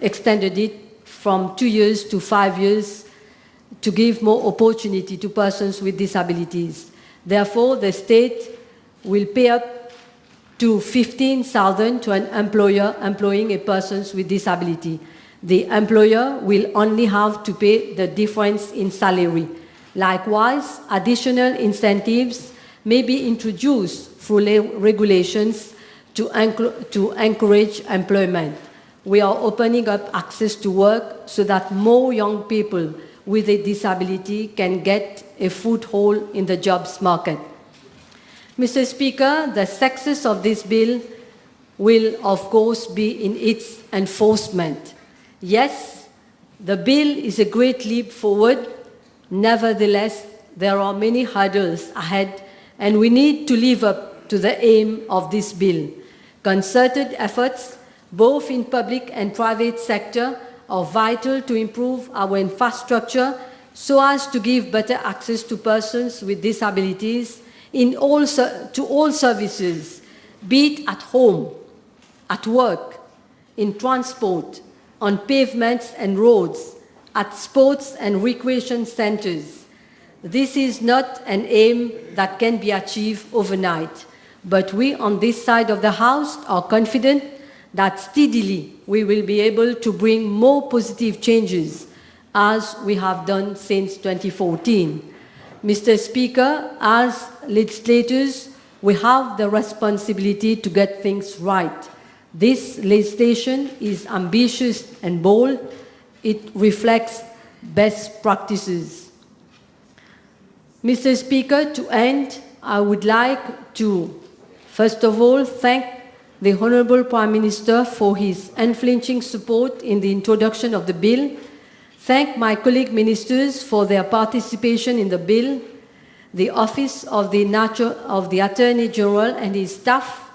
extended it from 2 years to 5 years to give more opportunity to persons with disabilities. Therefore, the state will pay up to $15,000 to an employer employing a person with disability. The employer will only have to pay the difference in salary. Likewise, additional incentives may be introduced through regulations to encourage employment. We are opening up access to work so that more young people with a disability can get a foothold in the jobs market. Mr. Speaker, the success of this bill will, of course, be in its enforcement. Yes, the bill is a great leap forward. Nevertheless, there are many hurdles ahead, and we need to live up to the aim of this bill. Concerted efforts, both in public and private sector, are vital to improve our infrastructure so as to give better access to persons with disabilities to all services, be it at home, at work, in transport, on pavements and roads, at sports and recreation centers. This is not an aim that can be achieved overnight, but we on this side of the House are confident that steadily we will be able to bring more positive changes as we have done since 2014. Mr. Speaker, as legislators, we have the responsibility to get things right. This legislation is ambitious and bold. It reflects best practices. Mr. Speaker, to end, I would like to, first of all, thank the Honourable Prime Minister for his unflinching support in the introduction of the bill, thank my colleague ministers for their participation in the bill, the Office of the Attorney General and his staff,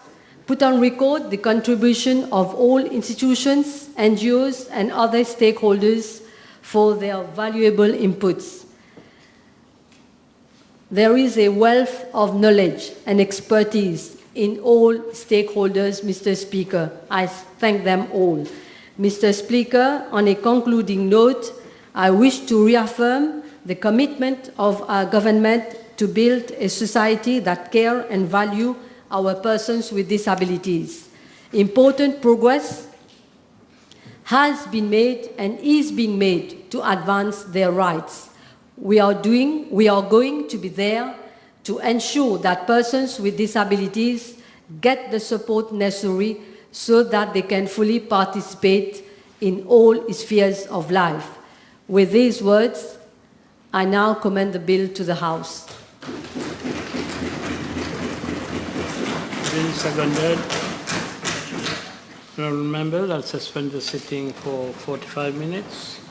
put on record the contribution of all institutions, NGOs and other stakeholders for their valuable inputs. There is a wealth of knowledge and expertise in all stakeholders, Mr. Speaker. I thank them all. Mr. Speaker, on a concluding note, I wish to reaffirm the commitment of our government to build a society that cares and values our persons with disabilities. Important progress has been made and is being made to advance their rights. We are going to be there to ensure that persons with disabilities get the support necessary so that they can fully participate in all spheres of life. With these words, I now commend the bill to the House. Bill seconded. Honourable members, I'll suspend the sitting for 45 minutes.